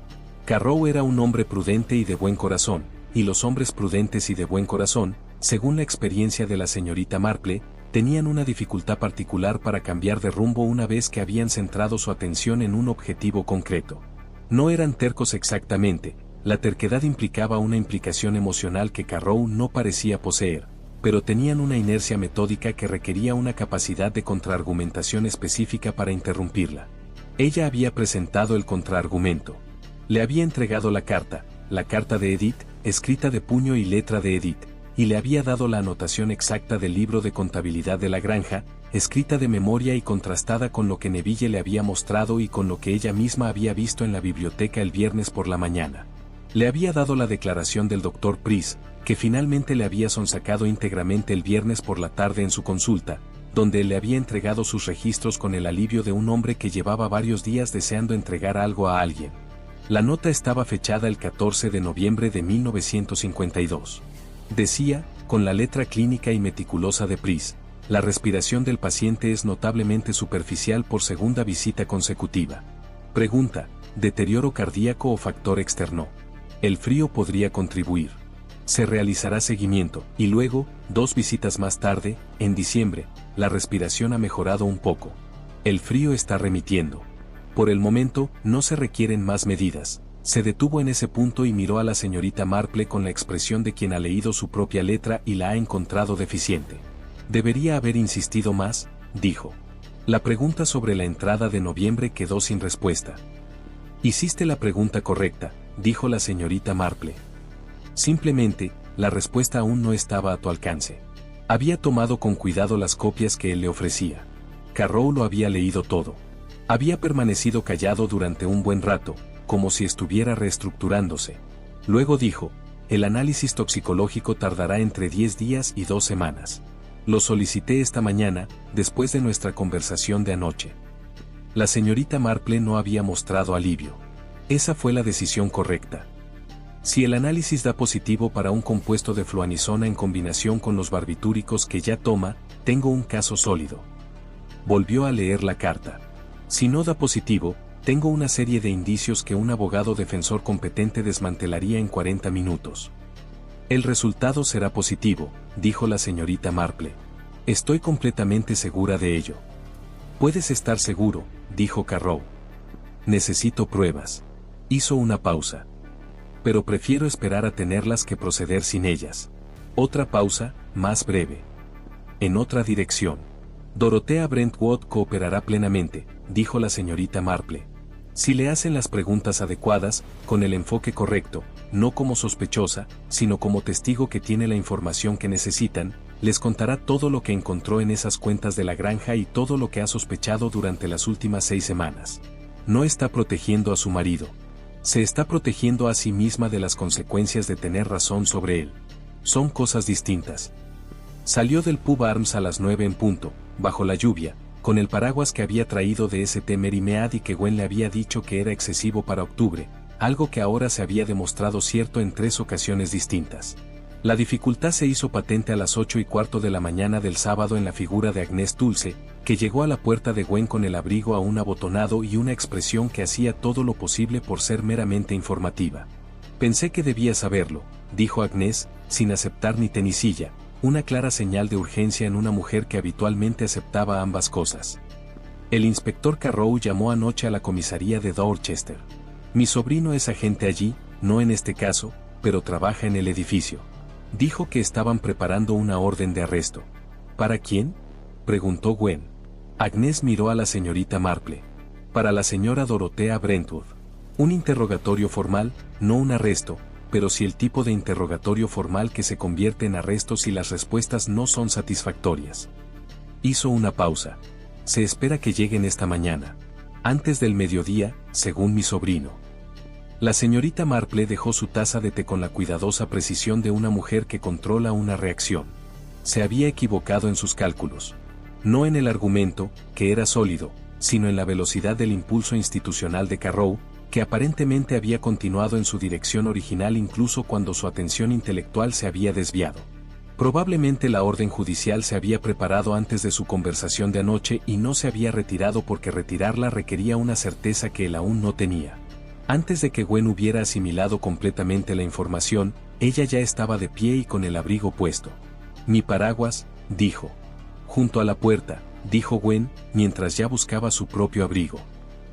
Carrow era un hombre prudente y de buen corazón, y los hombres prudentes y de buen corazón, según la experiencia de la señorita Marple, tenían una dificultad particular para cambiar de rumbo una vez que habían centrado su atención en un objetivo concreto. No eran tercos exactamente, la terquedad implicaba una implicación emocional que Carrow no parecía poseer, pero tenían una inercia metódica que requería una capacidad de contraargumentación específica para interrumpirla. Ella había presentado el contraargumento. Le había entregado la carta de Edith, escrita de puño y letra de Edith, y le había dado la anotación exacta del libro de contabilidad de la granja, escrita de memoria y contrastada con lo que Neville le había mostrado y con lo que ella misma había visto en la biblioteca el viernes por la mañana. Le había dado la declaración del Dr. Price, que finalmente le había sonsacado íntegramente el viernes por la tarde en su consulta, donde le había entregado sus registros con el alivio de un hombre que llevaba varios días deseando entregar algo a alguien. La nota estaba fechada el 14 de noviembre de 1952. Decía, con la letra clínica y meticulosa de Price, la respiración del paciente es notablemente superficial por segunda visita consecutiva. Pregunta, ¿deterioro cardíaco o factor externo? El frío podría contribuir. Se realizará seguimiento, y luego, 2 visitas más tarde, en diciembre, la respiración ha mejorado un poco. El frío está remitiendo. Por el momento, no se requieren más medidas. Se detuvo en ese punto y miró a la señorita Marple con la expresión de quien ha leído su propia letra y la ha encontrado deficiente. Debería haber insistido más, dijo. La pregunta sobre la entrada de noviembre quedó sin respuesta. Hiciste la pregunta correcta, dijo la señorita Marple. Simplemente, la respuesta aún no estaba a tu alcance. Había tomado con cuidado las copias que él le ofrecía. Carrow lo había leído todo. Había permanecido callado durante un buen rato, como si estuviera reestructurándose. Luego dijo, el análisis toxicológico tardará entre 10 días y 2 semanas. Lo solicité esta mañana, después de nuestra conversación de anoche. La señorita Marple no había mostrado alivio. Esa fue la decisión correcta. Si el análisis da positivo para un compuesto de fluanisona en combinación con los barbitúricos que ya toma, tengo un caso sólido. Volvió a leer la carta. Si no da positivo, tengo una serie de indicios que un abogado defensor competente desmantelaría en 40 minutos. El resultado será positivo, dijo la señorita Marple. Estoy completamente segura de ello. Puedes estar seguro, dijo Carrow. Necesito pruebas. Hizo una pausa. Pero prefiero esperar a tenerlas que proceder sin ellas. Otra pausa, más breve. En otra dirección. Dorothea Brentwood cooperará plenamente, dijo la señorita Marple. Si le hacen las preguntas adecuadas, con el enfoque correcto, no como sospechosa, sino como testigo que tiene la información que necesitan, les contará todo lo que encontró en esas cuentas de la granja y todo lo que ha sospechado durante las últimas 6 semanas. No está protegiendo a su marido. Se está protegiendo a sí misma de las consecuencias de tener razón sobre él. Son cosas distintas. Salió del pub Arms a las 9 en punto, bajo la lluvia, con el paraguas que había traído de St. Mary Mead y que Gwen le había dicho que era excesivo para octubre, algo que ahora se había demostrado cierto en 3 ocasiones distintas. La dificultad se hizo patente a las 8:15 de la mañana del sábado en la figura de Agnès Dulce, que llegó a la puerta de Gwen con el abrigo aún abotonado y una expresión que hacía todo lo posible por ser meramente informativa. Pensé que debía saberlo, dijo Agnès, sin aceptar ni tenisilla, una clara señal de urgencia en una mujer que habitualmente aceptaba ambas cosas. El inspector Carrow llamó anoche a la comisaría de Dorchester. Mi sobrino es agente allí, no en este caso, pero trabaja en el edificio. Dijo que estaban preparando una orden de arresto. ¿Para quién?, preguntó Gwen. Agnès miró a la señorita Marple. Para la señora Dorothea Brentwood. Un interrogatorio formal, no un arresto, pero sí el tipo de interrogatorio formal que se convierte en arresto si las respuestas no son satisfactorias. Hizo una pausa. Se espera que lleguen esta mañana. Antes del mediodía, según mi sobrino. La señorita Marple dejó su taza de té con la cuidadosa precisión de una mujer que controla una reacción. Se había equivocado en sus cálculos. No en el argumento, que era sólido, sino en la velocidad del impulso institucional de Carrow, que aparentemente había continuado en su dirección original incluso cuando su atención intelectual se había desviado. Probablemente la orden judicial se había preparado antes de su conversación de anoche y no se había retirado porque retirarla requería una certeza que él aún no tenía. Antes de que Gwen hubiera asimilado completamente la información, ella ya estaba de pie y con el abrigo puesto. «Mi paraguas», dijo. «Junto a la puerta», dijo Gwen, mientras ya buscaba su propio abrigo.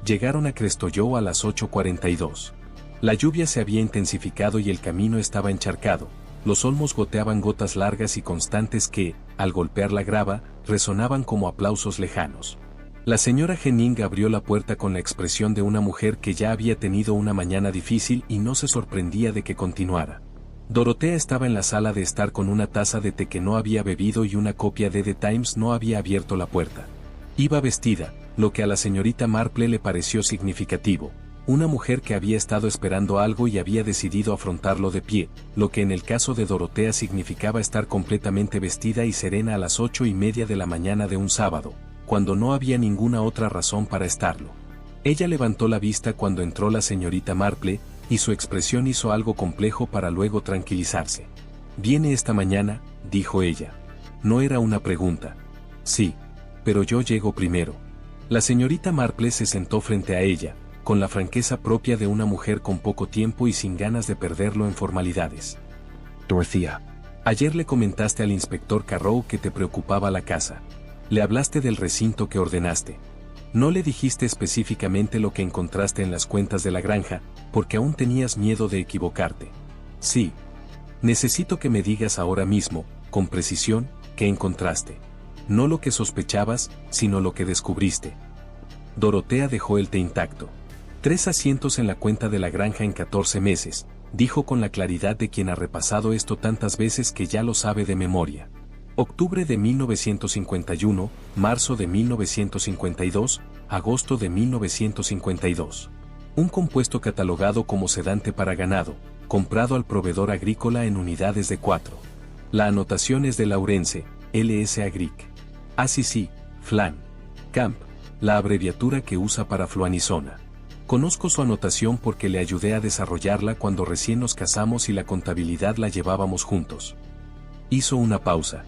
Llegaron a Crestoyoe a las 8:42. La lluvia se había intensificado y el camino estaba encharcado. Los olmos goteaban gotas largas y constantes que, al golpear la grava, resonaban como aplausos lejanos. La señora Henning abrió la puerta con la expresión de una mujer que ya había tenido una mañana difícil y no se sorprendía de que continuara. Dorotea estaba en la sala de estar con una taza de té que no había bebido y una copia de The Times. No había abierto la puerta. Iba vestida, lo que a la señorita Marple le pareció significativo. Una mujer que había estado esperando algo y había decidido afrontarlo de pie, lo que en el caso de Dorotea significaba estar completamente vestida y serena a las 8:30 de la mañana de un sábado, cuando no había ninguna otra razón para estarlo. Ella levantó la vista cuando entró la señorita Marple, y su expresión hizo algo complejo para luego tranquilizarse. «¿Viene esta mañana?», dijo ella. No era una pregunta. «Sí, pero yo llego primero». La señorita Marple se sentó frente a ella, con la franqueza propia de una mujer con poco tiempo y sin ganas de perderlo en formalidades. «Dorothea, ayer le comentaste al inspector Carrow que te preocupaba la casa. Le hablaste del recinto que ordenaste. No le dijiste específicamente lo que encontraste en las cuentas de la granja, porque aún tenías miedo de equivocarte». «Sí. Necesito que me digas ahora mismo, con precisión, qué encontraste. No lo que sospechabas, sino lo que descubriste». Dorotea dejó el té intacto. 3 asientos en la cuenta de la granja en 14 meses, dijo con la claridad de quien ha repasado esto tantas veces que ya lo sabe de memoria. Octubre de 1951, marzo de 1952, agosto de 1952. Un compuesto catalogado como sedante para ganado, comprado al proveedor agrícola en unidades de 4. La anotación es de Lawrence, L.S. Agric. ACC, Flan. Camp, la abreviatura que usa para fluanisona. Conozco su anotación porque le ayudé a desarrollarla cuando recién nos casamos y la contabilidad la llevábamos juntos. Hizo una pausa.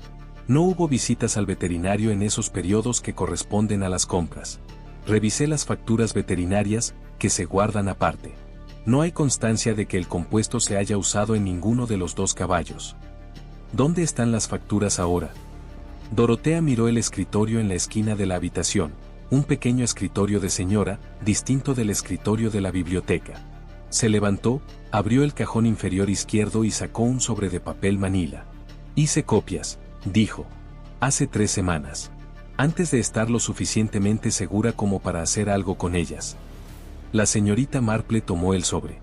No hubo visitas al veterinario en esos periodos que corresponden a las compras. Revisé las facturas veterinarias, que se guardan aparte. No hay constancia de que el compuesto se haya usado en ninguno de los 2 caballos. ¿Dónde están las facturas ahora? Dorotea miró el escritorio en la esquina de la habitación, un pequeño escritorio de señora, distinto del escritorio de la biblioteca. Se levantó, abrió el cajón inferior izquierdo y sacó un sobre de papel manila. «Hice copias», dijo. «Hace 3 semanas. Antes de estar lo suficientemente segura como para hacer algo con ellas». La señorita Marple tomó el sobre.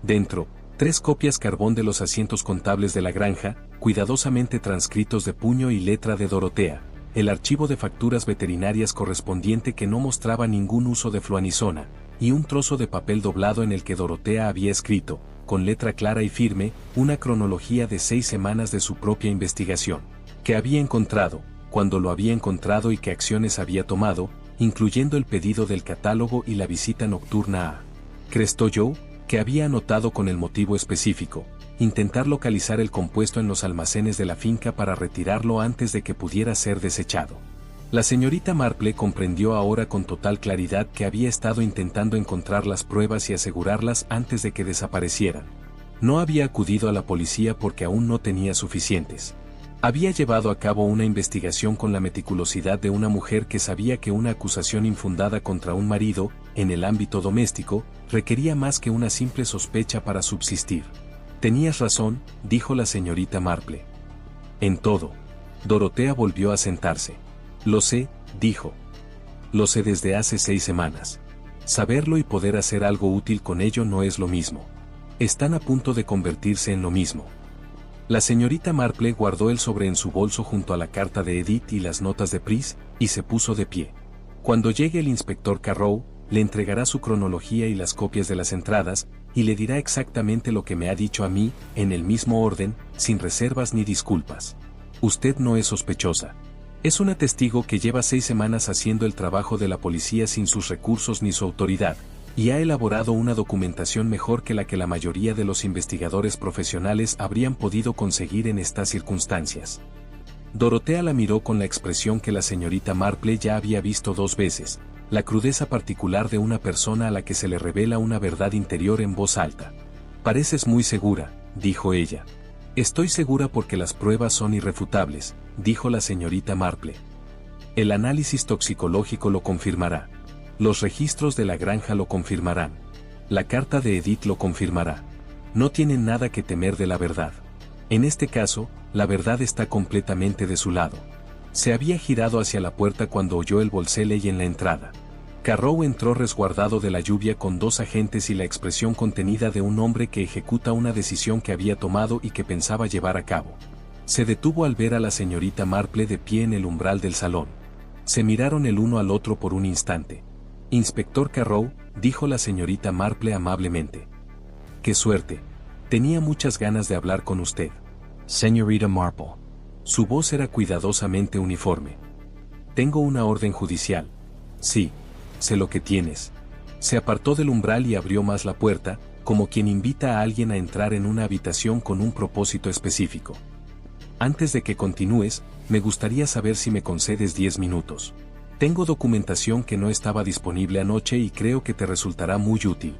Dentro, 3 copias carbón de los asientos contables de la granja, cuidadosamente transcritos de puño y letra de Dorotea, el archivo de facturas veterinarias correspondiente que no mostraba ningún uso de fluanisona, y un trozo de papel doblado en el que Dorotea había escrito, con letra clara y firme, una cronología de 6 semanas de su propia investigación. Que había encontrado, cuando lo había encontrado y qué acciones había tomado, incluyendo el pedido del catálogo y la visita nocturna a Crestoyoe, que había anotado con el motivo específico, intentar localizar el compuesto en los almacenes de la finca para retirarlo antes de que pudiera ser desechado. La señorita Marple comprendió ahora con total claridad que había estado intentando encontrar las pruebas y asegurarlas antes de que desaparecieran. No había acudido a la policía porque aún no tenía suficientes. Había llevado a cabo una investigación con la meticulosidad de una mujer que sabía que una acusación infundada contra un marido, en el ámbito doméstico, requería más que una simple sospecha para subsistir. «Tenías razón», dijo la señorita Marple. «En todo». Dorotea volvió a sentarse. «Lo sé», dijo. «Lo sé desde hace 6 semanas. Saberlo y poder hacer algo útil con ello no es lo mismo. Están a punto de convertirse en lo mismo». La señorita Marple guardó el sobre en su bolso junto a la carta de Edith y las notas de Pris, y se puso de pie. «Cuando llegue el inspector Carrow, le entregará su cronología y las copias de las entradas, y le dirá exactamente lo que me ha dicho a mí, en el mismo orden, sin reservas ni disculpas. Usted no es sospechosa. Es una testigo que lleva 6 semanas haciendo el trabajo de la policía sin sus recursos ni su autoridad, y ha elaborado una documentación mejor que la mayoría de los investigadores profesionales habrían podido conseguir en estas circunstancias». Dorotea la miró con la expresión que la señorita Marple ya había visto 2 veces, la crudeza particular de una persona a la que se le revela una verdad interior en voz alta. Pareces muy segura, dijo ella. Estoy segura porque las pruebas son irrefutables, dijo la señorita Marple. El análisis toxicológico lo confirmará. Los registros de la granja lo confirmarán. La carta de Edith lo confirmará. No tienen nada que temer de la verdad. En este caso, la verdad está completamente de su lado. Se había girado hacia la puerta cuando oyó el bolsele en la entrada. Carrow entró resguardado de la lluvia con 2 agentes y la expresión contenida de un hombre que ejecuta una decisión que había tomado y que pensaba llevar a cabo. Se detuvo al ver a la señorita Marple de pie en el umbral del salón. Se miraron el uno al otro por un instante. Inspector Carrow, dijo la señorita Marple amablemente. ¡Qué suerte! Tenía muchas ganas de hablar con usted. Señorita Marple. Su voz era cuidadosamente uniforme. Tengo una orden judicial. Sí, sé lo que tienes. Se apartó del umbral y abrió más la puerta, como quien invita a alguien a entrar en una habitación con un propósito específico. Antes de que continúes, me gustaría saber si me concedes 10 minutos. Tengo documentación que no estaba disponible anoche y creo que te resultará muy útil.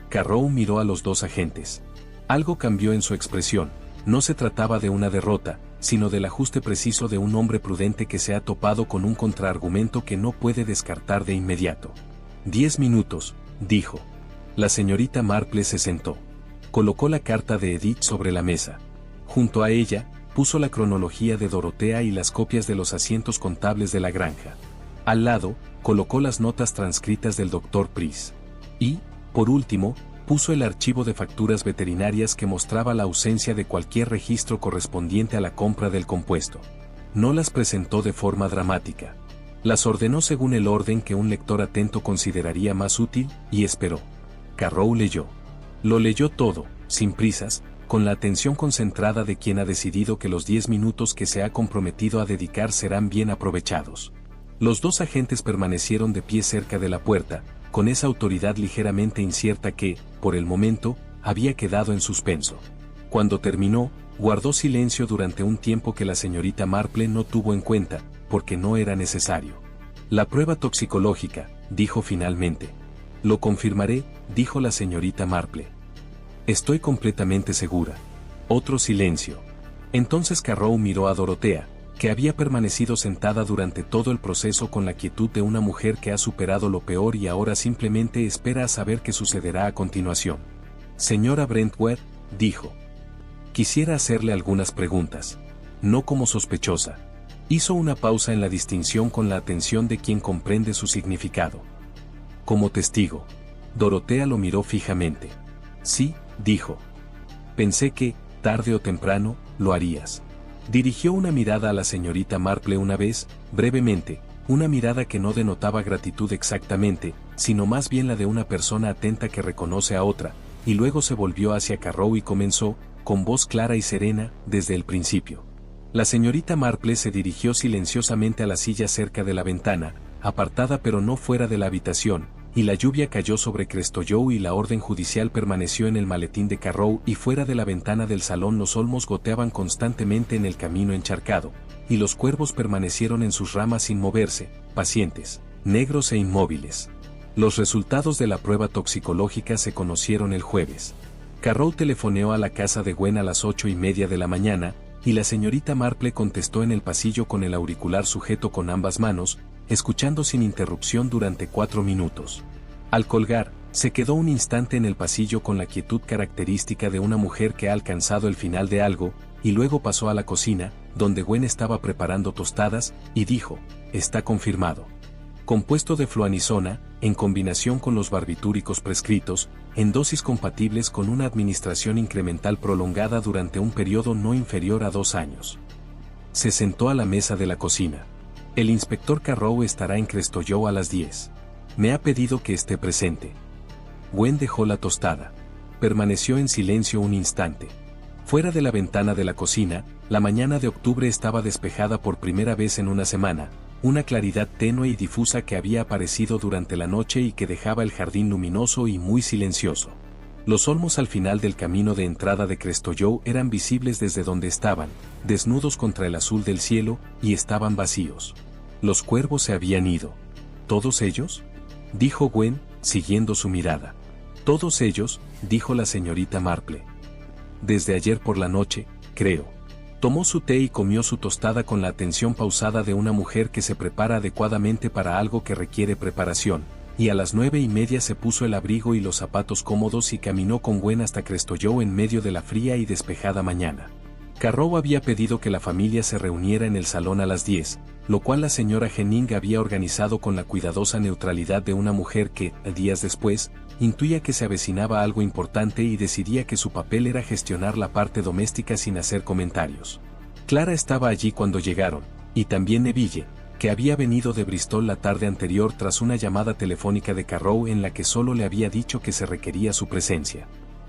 Carrow miró a los 2 agentes. Algo cambió en su expresión. No se trataba de una derrota, sino del ajuste preciso de un hombre prudente que se ha topado con un contraargumento que no puede descartar de inmediato. 10 minutos, dijo. La señorita Marple se sentó. Colocó la carta de Edith sobre la mesa. Junto a ella, puso la cronología de Dorotea y las copias de los asientos contables de la granja. Al lado, colocó las notas transcritas del Dr. Price. Y, por último, puso el archivo de facturas veterinarias que mostraba la ausencia de cualquier registro correspondiente a la compra del compuesto. No las presentó de forma dramática. Las ordenó según el orden que un lector atento consideraría más útil, y esperó. Carrow leyó. Lo leyó todo, sin prisas, con la atención concentrada de quien ha decidido que los 10 minutos que se ha comprometido a dedicar serán bien aprovechados. Los 2 agentes permanecieron de pie cerca de la puerta, con esa autoridad ligeramente incierta que, por el momento, había quedado en suspenso. Cuando terminó, guardó silencio durante un tiempo que la señorita Marple no tuvo en cuenta, porque no era necesario. La prueba toxicológica, dijo finalmente. Lo confirmaré, dijo la señorita Marple. Estoy completamente segura. Otro silencio. Entonces Carrow miró a Dorotea, que había permanecido sentada durante todo el proceso con la quietud de una mujer que ha superado lo peor y ahora simplemente espera a saber qué sucederá a continuación. Señora Brentwood, dijo. Quisiera hacerle algunas preguntas. No como sospechosa. Hizo una pausa en la distinción con la atención de quien comprende su significado. Como testigo. Dorotea lo miró fijamente. Sí, dijo. Pensé que, tarde o temprano, lo harías. Dirigió una mirada a la señorita Marple una vez, brevemente, una mirada que no denotaba gratitud exactamente, sino más bien la de una persona atenta que reconoce a otra, y luego se volvió hacia Carrow y comenzó, con voz clara y serena, desde el principio. La señorita Marple se dirigió silenciosamente a la silla cerca de la ventana, apartada pero no fuera de la habitación, y la lluvia cayó sobre Crestoyoe y la orden judicial permaneció en el maletín de Carrow y fuera de la ventana del salón los olmos goteaban constantemente en el camino encharcado, y los cuervos permanecieron en sus ramas sin moverse, pacientes, negros e inmóviles. Los resultados de la prueba toxicológica se conocieron el jueves. Carrow telefoneó a la casa de Gwen a las 8:30 de la mañana, y la señorita Marple contestó en el pasillo con el auricular sujeto con ambas manos, escuchando sin interrupción durante 4 minutos. Al colgar, se quedó un instante en el pasillo con la quietud característica de una mujer que ha alcanzado el final de algo, y luego pasó a la cocina, donde Gwen estaba preparando tostadas, y dijo, está confirmado. Compuesto de fluanisona, en combinación con los barbitúricos prescritos, en dosis compatibles con una administración incremental prolongada durante un periodo no inferior a 2 años. Se sentó a la mesa de la cocina. El inspector Carrow estará en Crestoyoe a las 10. Me ha pedido que esté presente. Gwen dejó la tostada. Permaneció en silencio un instante. Fuera de la ventana de la cocina, la mañana de octubre estaba despejada por primera vez en una semana, una claridad tenue y difusa que había aparecido durante la noche y que dejaba el jardín luminoso y muy silencioso. Los olmos al final del camino de entrada de Crestoyoe eran visibles desde donde estaban, desnudos contra el azul del cielo, y estaban vacíos. Los cuervos se habían ido. ¿Todos ellos? dijo Gwen, siguiendo su mirada. Todos ellos, dijo la señorita Marple. Desde ayer por la noche, creo. Tomó su té y comió su tostada con la atención pausada de una mujer que se prepara adecuadamente para algo que requiere preparación, y a las 9:30 se puso el abrigo y los zapatos cómodos y caminó con Gwen hasta Crest Hollow en medio de la fría y despejada mañana. Carrow había pedido que la familia se reuniera en el salón a las 10, lo cual la señora Henning había organizado con la cuidadosa neutralidad de una mujer que, días después, intuía que se avecinaba algo importante y decidía que su papel era gestionar la parte doméstica sin hacer comentarios. Clara estaba allí cuando llegaron, y también Neville, que había venido de Bristol la tarde anterior tras una llamada telefónica de Carrow en la que solo le había dicho que se requería su presencia.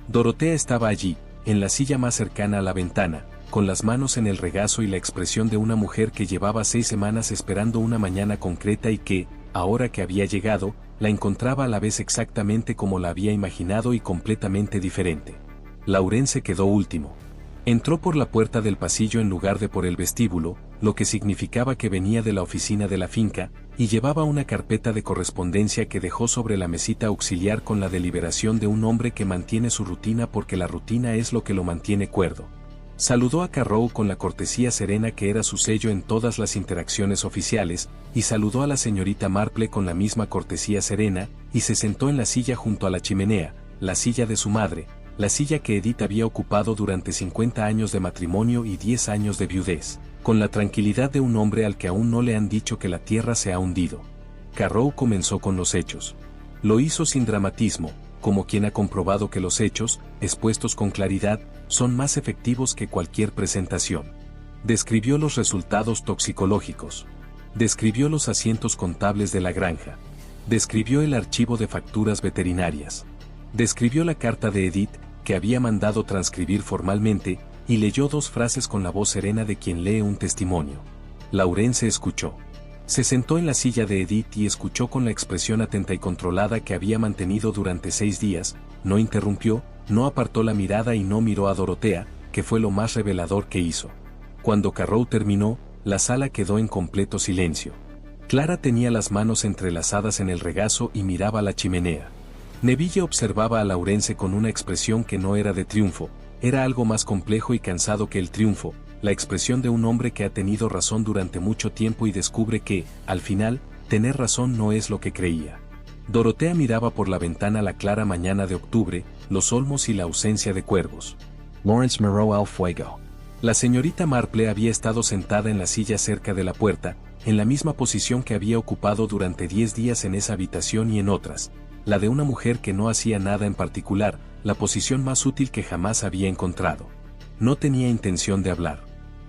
Dorotea estaba allí, en la silla más cercana a la ventana, con las manos en el regazo y la expresión de una mujer que llevaba 6 semanas esperando una mañana concreta y que, ahora que había llegado, la encontraba a la vez exactamente como la había imaginado y completamente diferente. Laurence quedó último. Entró por la puerta del pasillo en lugar de por el vestíbulo, lo que significaba que venía de la oficina de la finca, y llevaba una carpeta de correspondencia que dejó sobre la mesita auxiliar con la deliberación de un hombre que mantiene su rutina porque la rutina es lo que lo mantiene cuerdo. Saludó a Carrow con la cortesía serena que era su sello en todas las interacciones oficiales, y saludó a la señorita Marple con la misma cortesía serena, y se sentó en la silla junto a la chimenea, la silla de su madre, la silla que Edith había ocupado durante 50 años de matrimonio y 10 años de viudez, con la tranquilidad de un hombre al que aún no le han dicho que la tierra se ha hundido. Carrow comenzó con los hechos. Lo hizo sin dramatismo, como quien ha comprobado que los hechos, expuestos con claridad, son más efectivos que cualquier presentación. Describió los resultados toxicológicos. Describió los asientos contables de la granja. Describió el archivo de facturas veterinarias. Describió la carta de Edith, que había mandado transcribir formalmente, y leyó 2 frases con la voz serena de quien lee un testimonio. Laurence escuchó. Se sentó en la silla de Edith y escuchó con la expresión atenta y controlada que había mantenido durante 6 días, no interrumpió, no apartó la mirada y no miró a Dorotea, que fue lo más revelador que hizo. Cuando Carrow terminó, la sala quedó en completo silencio. Clara tenía las manos entrelazadas en el regazo y miraba la chimenea. Neville observaba a Laurence con una expresión que no era de triunfo, era algo más complejo y cansado que el triunfo, la expresión de un hombre que ha tenido razón durante mucho tiempo y descubre que, al final, tener razón no es lo que creía. Dorotea miraba por la ventana la clara mañana de octubre, los olmos y la ausencia de cuervos. Lawrence miró el fuego. La señorita Marple había estado sentada en la silla cerca de la puerta, en la misma posición que había ocupado durante 10 días en esa habitación y en otras, la de una mujer que no hacía nada en particular, la posición más útil que jamás había encontrado. No tenía intención de hablar.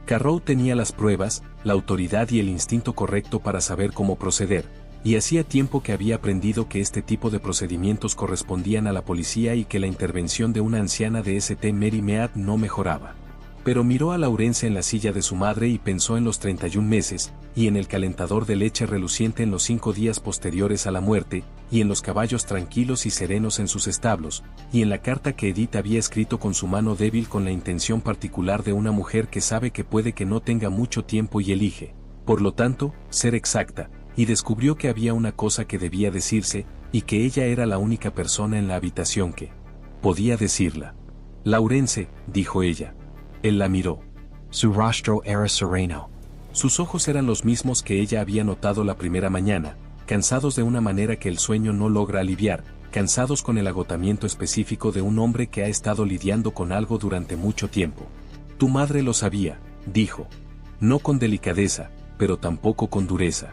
Carrow tenía las pruebas, la autoridad y el instinto correcto para saber cómo proceder, y hacía tiempo que había aprendido que este tipo de procedimientos correspondían a la policía y que la intervención de una anciana de St. Mary Mead no mejoraba. Pero miró a Laurence en la silla de su madre y pensó en los 31 meses, y en el calentador de leche reluciente en los 5 días posteriores a la muerte, y en los caballos tranquilos y serenos en sus establos, y en la carta que Edith había escrito con su mano débil con la intención particular de una mujer que sabe que puede que no tenga mucho tiempo y elige, por lo tanto, ser exacta, y descubrió que había una cosa que debía decirse, y que ella era la única persona en la habitación que podía decirla. Laurence, dijo ella. Él la miró. Su rostro era sereno. Sus ojos eran los mismos que ella había notado la primera mañana, cansados de una manera que el sueño no logra aliviar, cansados con el agotamiento específico de un hombre que ha estado lidiando con algo durante mucho tiempo. Tu madre lo sabía, dijo. No con delicadeza, pero tampoco con dureza.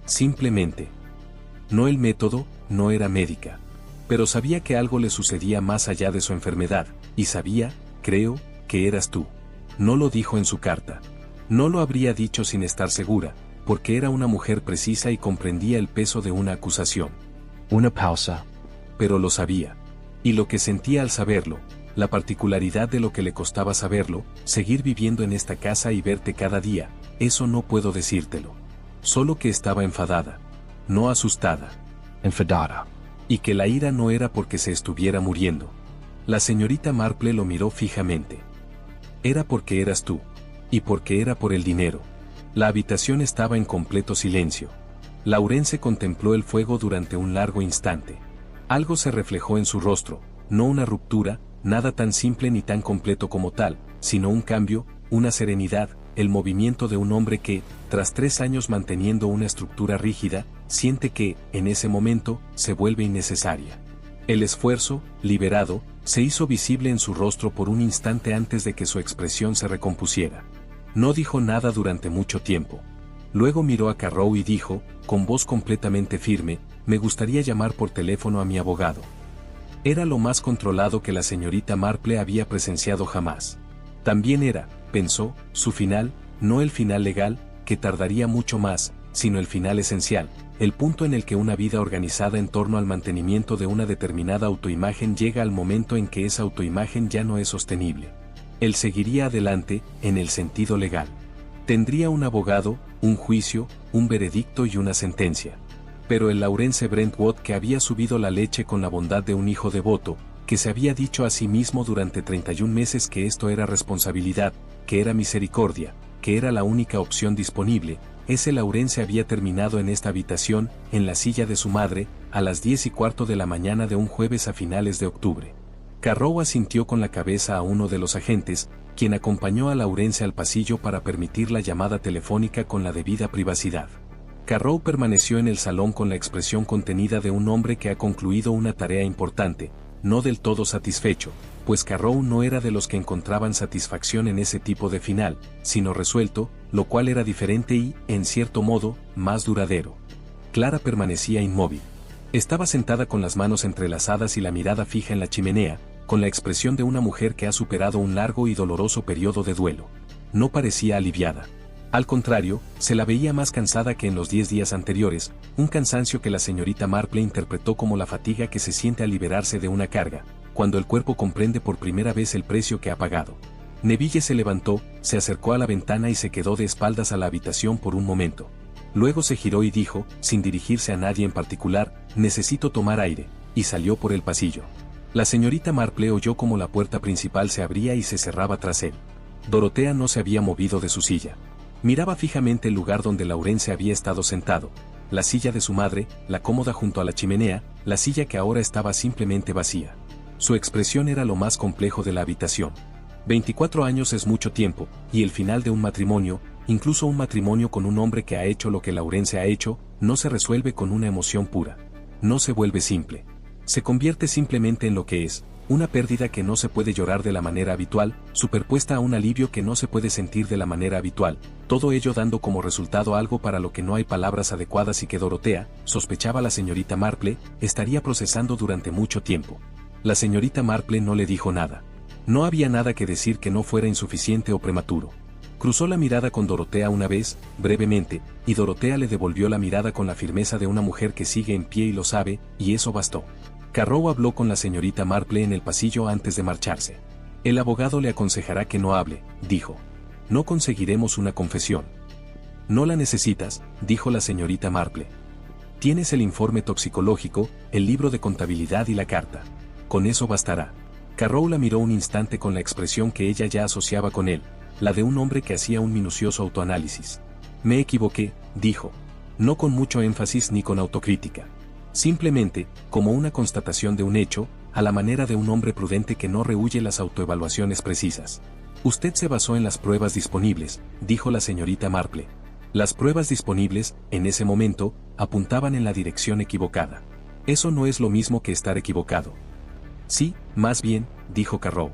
Simplemente. No el método, no era médica. Pero sabía que algo le sucedía más allá de su enfermedad, y sabía, creo, que eras tú. No lo dijo en su carta. No lo habría dicho sin estar segura, porque era una mujer precisa y comprendía el peso de una acusación. Una pausa. Pero lo sabía. Y lo que sentía al saberlo, la particularidad de lo que le costaba saberlo, seguir viviendo en esta casa y verte cada día, eso no puedo decírtelo. Solo que estaba enfadada. No asustada. Enfadada. Y que la ira no era porque se estuviera muriendo. La señorita Marple lo miró fijamente. Era porque eras tú. Y porque era por el dinero. La habitación estaba en completo silencio. Laurence contempló el fuego durante un largo instante. Algo se reflejó en su rostro, no una ruptura, nada tan simple ni tan completo como tal, sino un cambio, una serenidad, el movimiento de un hombre que, tras 3 años manteniendo una estructura rígida, siente que, en ese momento, se vuelve innecesaria. El esfuerzo, liberado, se hizo visible en su rostro por un instante antes de que su expresión se recompusiera. No dijo nada durante mucho tiempo. Luego miró a Carrow y dijo, con voz completamente firme, me gustaría llamar por teléfono a mi abogado. Era lo más controlado que la señorita Marple había presenciado jamás. También era, pensó, su final, no el final legal, que tardaría mucho más, sino el final esencial, el punto en el que una vida organizada en torno al mantenimiento de una determinada autoimagen llega al momento en que esa autoimagen ya no es sostenible. Él seguiría adelante, en el sentido legal. Tendría un abogado, un juicio, un veredicto y una sentencia. Pero el Laurence Brentwood que había subido la leche con la bondad de un hijo devoto, que se había dicho a sí mismo durante 31 meses que esto era responsabilidad, que era misericordia, que era la única opción disponible, ese Laurence había terminado en esta habitación, en la silla de su madre, a las 10:15 de la mañana de un jueves a finales de octubre. Carrow asintió con la cabeza a uno de los agentes, quien acompañó a Laurence al pasillo para permitir la llamada telefónica con la debida privacidad. Carrow permaneció en el salón con la expresión contenida de un hombre que ha concluido una tarea importante, no del todo satisfecho, pues Carrow no era de los que encontraban satisfacción en ese tipo de final, sino resuelto, lo cual era diferente y, en cierto modo, más duradero. Clara permanecía inmóvil. Estaba sentada con las manos entrelazadas y la mirada fija en la chimenea, con la expresión de una mujer que ha superado un largo y doloroso periodo de duelo. No parecía aliviada. Al contrario, se la veía más cansada que en los 10 días anteriores, un cansancio que la señorita Marple interpretó como la fatiga que se siente al liberarse de una carga, cuando el cuerpo comprende por primera vez el precio que ha pagado. Neville se levantó, se acercó a la ventana y se quedó de espaldas a la habitación por un momento. Luego se giró y dijo, sin dirigirse a nadie en particular, necesito tomar aire, y salió por el pasillo. La señorita Marple oyó como la puerta principal se abría y se cerraba tras él. Dorotea no se había movido de su silla. Miraba fijamente el lugar donde Laurence había estado sentado, la silla de su madre, la cómoda junto a la chimenea, la silla que ahora estaba simplemente vacía. Su expresión era lo más complejo de la habitación. 24 años es mucho tiempo, y el final de un matrimonio, incluso un matrimonio con un hombre que ha hecho lo que Laurence ha hecho, no se resuelve con una emoción pura. No se vuelve simple. Se convierte simplemente en lo que es, una pérdida que no se puede llorar de la manera habitual, superpuesta a un alivio que no se puede sentir de la manera habitual, todo ello dando como resultado algo para lo que no hay palabras adecuadas y que Dorotea, sospechaba la señorita Marple, estaría procesando durante mucho tiempo. La señorita Marple no le dijo nada. No había nada que decir que no fuera insuficiente o prematuro. Cruzó la mirada con Dorotea una vez, brevemente, y Dorotea le devolvió la mirada con la firmeza de una mujer que sigue en pie y lo sabe, y eso bastó. Carrow habló con la señorita Marple en el pasillo antes de marcharse. El abogado le aconsejará que no hable, dijo. No conseguiremos una confesión. No la necesitas, dijo la señorita Marple. Tienes el informe toxicológico, el libro de contabilidad y la carta. Con eso bastará. Carrow la miró un instante con la expresión que ella ya asociaba con él, la de un hombre que hacía un minucioso autoanálisis. Me equivoqué, dijo. No con mucho énfasis ni con autocrítica. Simplemente, como una constatación de un hecho, a la manera de un hombre prudente que no rehúye las autoevaluaciones precisas. Usted se basó en las pruebas disponibles, dijo la señorita Marple. Las pruebas disponibles, en ese momento, apuntaban en la dirección equivocada. Eso no es lo mismo que estar equivocado. Sí, más bien, dijo Carrow.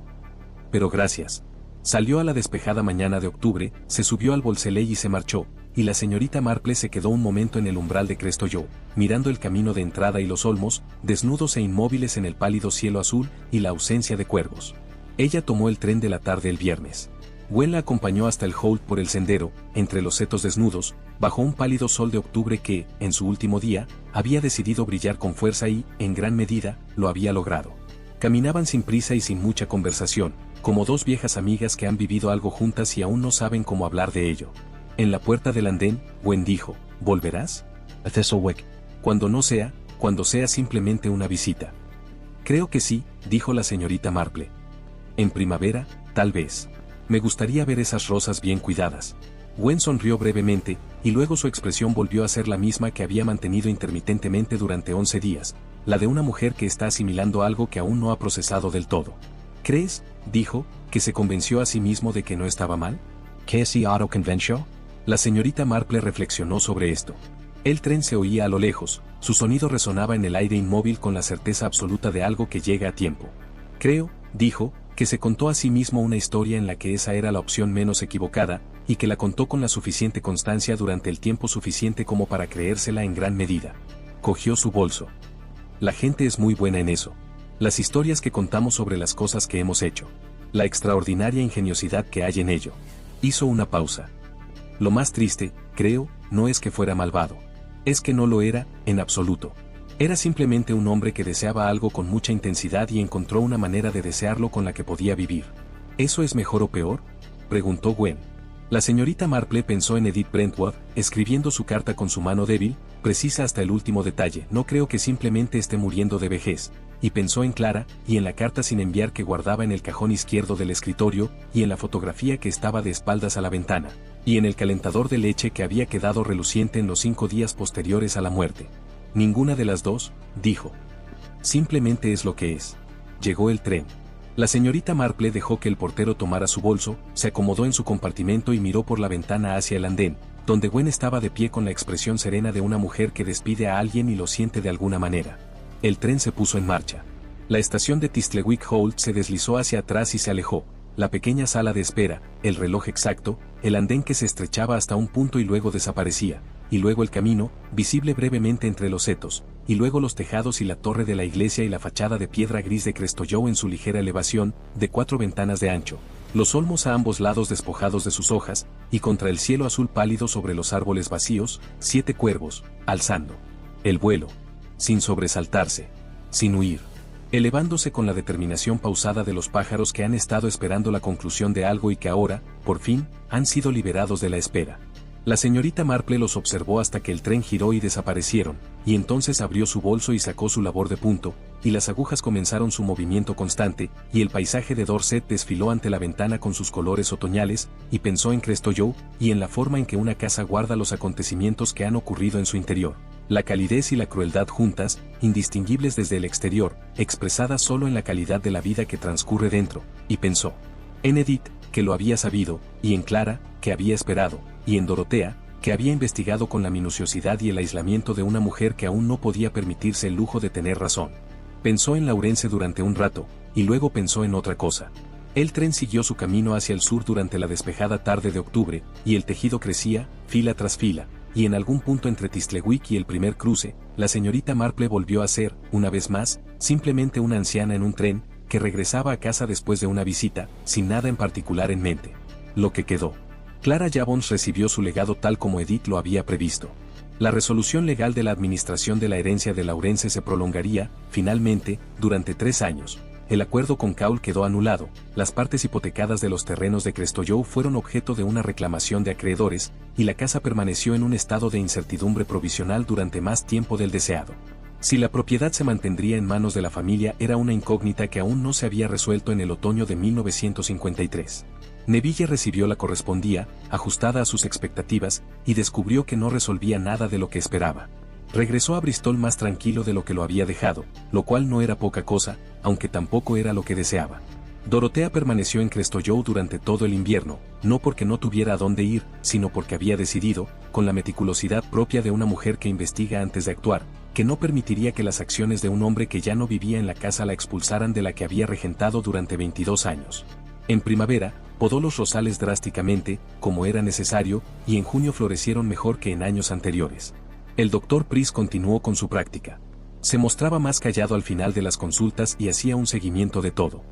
Pero gracias. Salió a la despejada mañana de octubre, se subió al Bolseley y se marchó, y la señorita Marple se quedó un momento en el umbral de Crestoyoe, mirando el camino de entrada y los olmos, desnudos e inmóviles en el pálido cielo azul y la ausencia de cuervos. Ella tomó el tren de la tarde el viernes. Gwen la acompañó hasta el Holt por el sendero, entre los setos desnudos, bajo un pálido sol de octubre que, en su último día, había decidido brillar con fuerza y, en gran medida, lo había logrado. Caminaban sin prisa y sin mucha conversación, como dos viejas amigas que han vivido algo juntas y aún no saben cómo hablar de ello. En la puerta del andén, Gwen dijo, ¿volverás? A Thistlewick. Cuando sea simplemente una visita. Creo que sí, dijo la señorita Marple. En primavera, tal vez. Me gustaría ver esas rosas bien cuidadas. Gwen sonrió brevemente, y luego su expresión volvió a ser la misma que había mantenido intermitentemente durante 11 días, la de una mujer que está asimilando algo que aún no ha procesado del todo. ¿Crees, dijo, que se convenció a sí mismo de que no estaba mal? ¿Que se autoconvenció? La señorita Marple reflexionó sobre esto. El tren se oía a lo lejos, su sonido resonaba en el aire inmóvil con la certeza absoluta de algo que llega a tiempo. Creo, dijo, que se contó a sí mismo una historia en la que esa era la opción menos equivocada, y que la contó con la suficiente constancia durante el tiempo suficiente como para creérsela en gran medida. Cogió su bolso. La gente es muy buena en eso. Las historias que contamos sobre las cosas que hemos hecho. La extraordinaria ingeniosidad que hay en ello. Hizo una pausa. Lo más triste, creo, no es que fuera malvado. Es que no lo era, en absoluto. Era simplemente un hombre que deseaba algo con mucha intensidad y encontró una manera de desearlo con la que podía vivir. ¿Eso es mejor o peor?, preguntó Gwen. La señorita Marple pensó en Edith Brentwood, escribiendo su carta con su mano débil, precisa hasta el último detalle. No creo que simplemente esté muriendo de vejez. Y pensó en Clara, y en la carta sin enviar que guardaba en el cajón izquierdo del escritorio, y en la fotografía que estaba de espaldas a la ventana, y en el calentador de leche que había quedado reluciente en los 5 días posteriores a la muerte. Ninguna de las dos, dijo. Simplemente es lo que es. Llegó el tren. La señorita Marple dejó que el portero tomara su bolso, se acomodó en su compartimento y miró por la ventana hacia el andén, donde Gwen estaba de pie con la expresión serena de una mujer que despide a alguien y lo siente de alguna manera. El tren se puso en marcha. La estación de Tistlewick Holt se deslizó hacia atrás y se alejó. La pequeña sala de espera, el reloj exacto, el andén que se estrechaba hasta un punto y luego desaparecía, y luego el camino, visible brevemente entre los setos, y luego los tejados y la torre de la iglesia y la fachada de piedra gris de Crestoyow en su ligera elevación, de 4 ventanas de ancho, los olmos a ambos lados despojados de sus hojas, y contra el cielo azul pálido sobre los árboles vacíos, 7 cuervos, alzando el vuelo, sin sobresaltarse, sin huir, elevándose con la determinación pausada de los pájaros que han estado esperando la conclusión de algo y que ahora, por fin, han sido liberados de la espera. La señorita Marple los observó hasta que el tren giró y desaparecieron, y entonces abrió su bolso y sacó su labor de punto, y las agujas comenzaron su movimiento constante, y el paisaje de Dorset desfiló ante la ventana con sus colores otoñales, y pensó en Crestoyow, y en la forma en que una casa guarda los acontecimientos que han ocurrido en su interior. La calidez y la crueldad juntas, indistinguibles desde el exterior, expresadas solo en la calidad de la vida que transcurre dentro, y pensó en Edith, que lo había sabido, y en Clara, que había esperado, y en Dorotea, que había investigado con la minuciosidad y el aislamiento de una mujer que aún no podía permitirse el lujo de tener razón. Pensó en Laurence durante un rato, y luego pensó en otra cosa. El tren siguió su camino hacia el sur durante la despejada tarde de octubre, y el tejido crecía, fila tras fila, y en algún punto entre Tistlewick y el primer cruce, la señorita Marple volvió a ser, una vez más, simplemente una anciana en un tren, que regresaba a casa después de una visita, sin nada en particular en mente. Lo que quedó. Clara Jabons recibió su legado tal como Edith lo había previsto. La resolución legal de la administración de la herencia de Laurence se prolongaría, finalmente, durante 3 años. El acuerdo con Caul quedó anulado, las partes hipotecadas de los terrenos de Crestoyow fueron objeto de una reclamación de acreedores, y la casa permaneció en un estado de incertidumbre provisional durante más tiempo del deseado. Si la propiedad se mantendría en manos de la familia era una incógnita que aún no se había resuelto en el otoño de 1953. Neville recibió la correspondía, ajustada a sus expectativas, y descubrió que no resolvía nada de lo que esperaba. Regresó a Bristol más tranquilo de lo que lo había dejado, lo cual no era poca cosa, aunque tampoco era lo que deseaba. Dorotea permaneció en Crestoyow durante todo el invierno, no porque no tuviera a dónde ir, sino porque había decidido, con la meticulosidad propia de una mujer que investiga antes de actuar, que no permitiría que las acciones de un hombre que ya no vivía en la casa la expulsaran de la que había regentado durante 22 años. En primavera, podó los rosales drásticamente, como era necesario, y en junio florecieron mejor que en años anteriores. El doctor Price continuó con su práctica. Se mostraba más callado al final de las consultas y hacía un seguimiento de todo.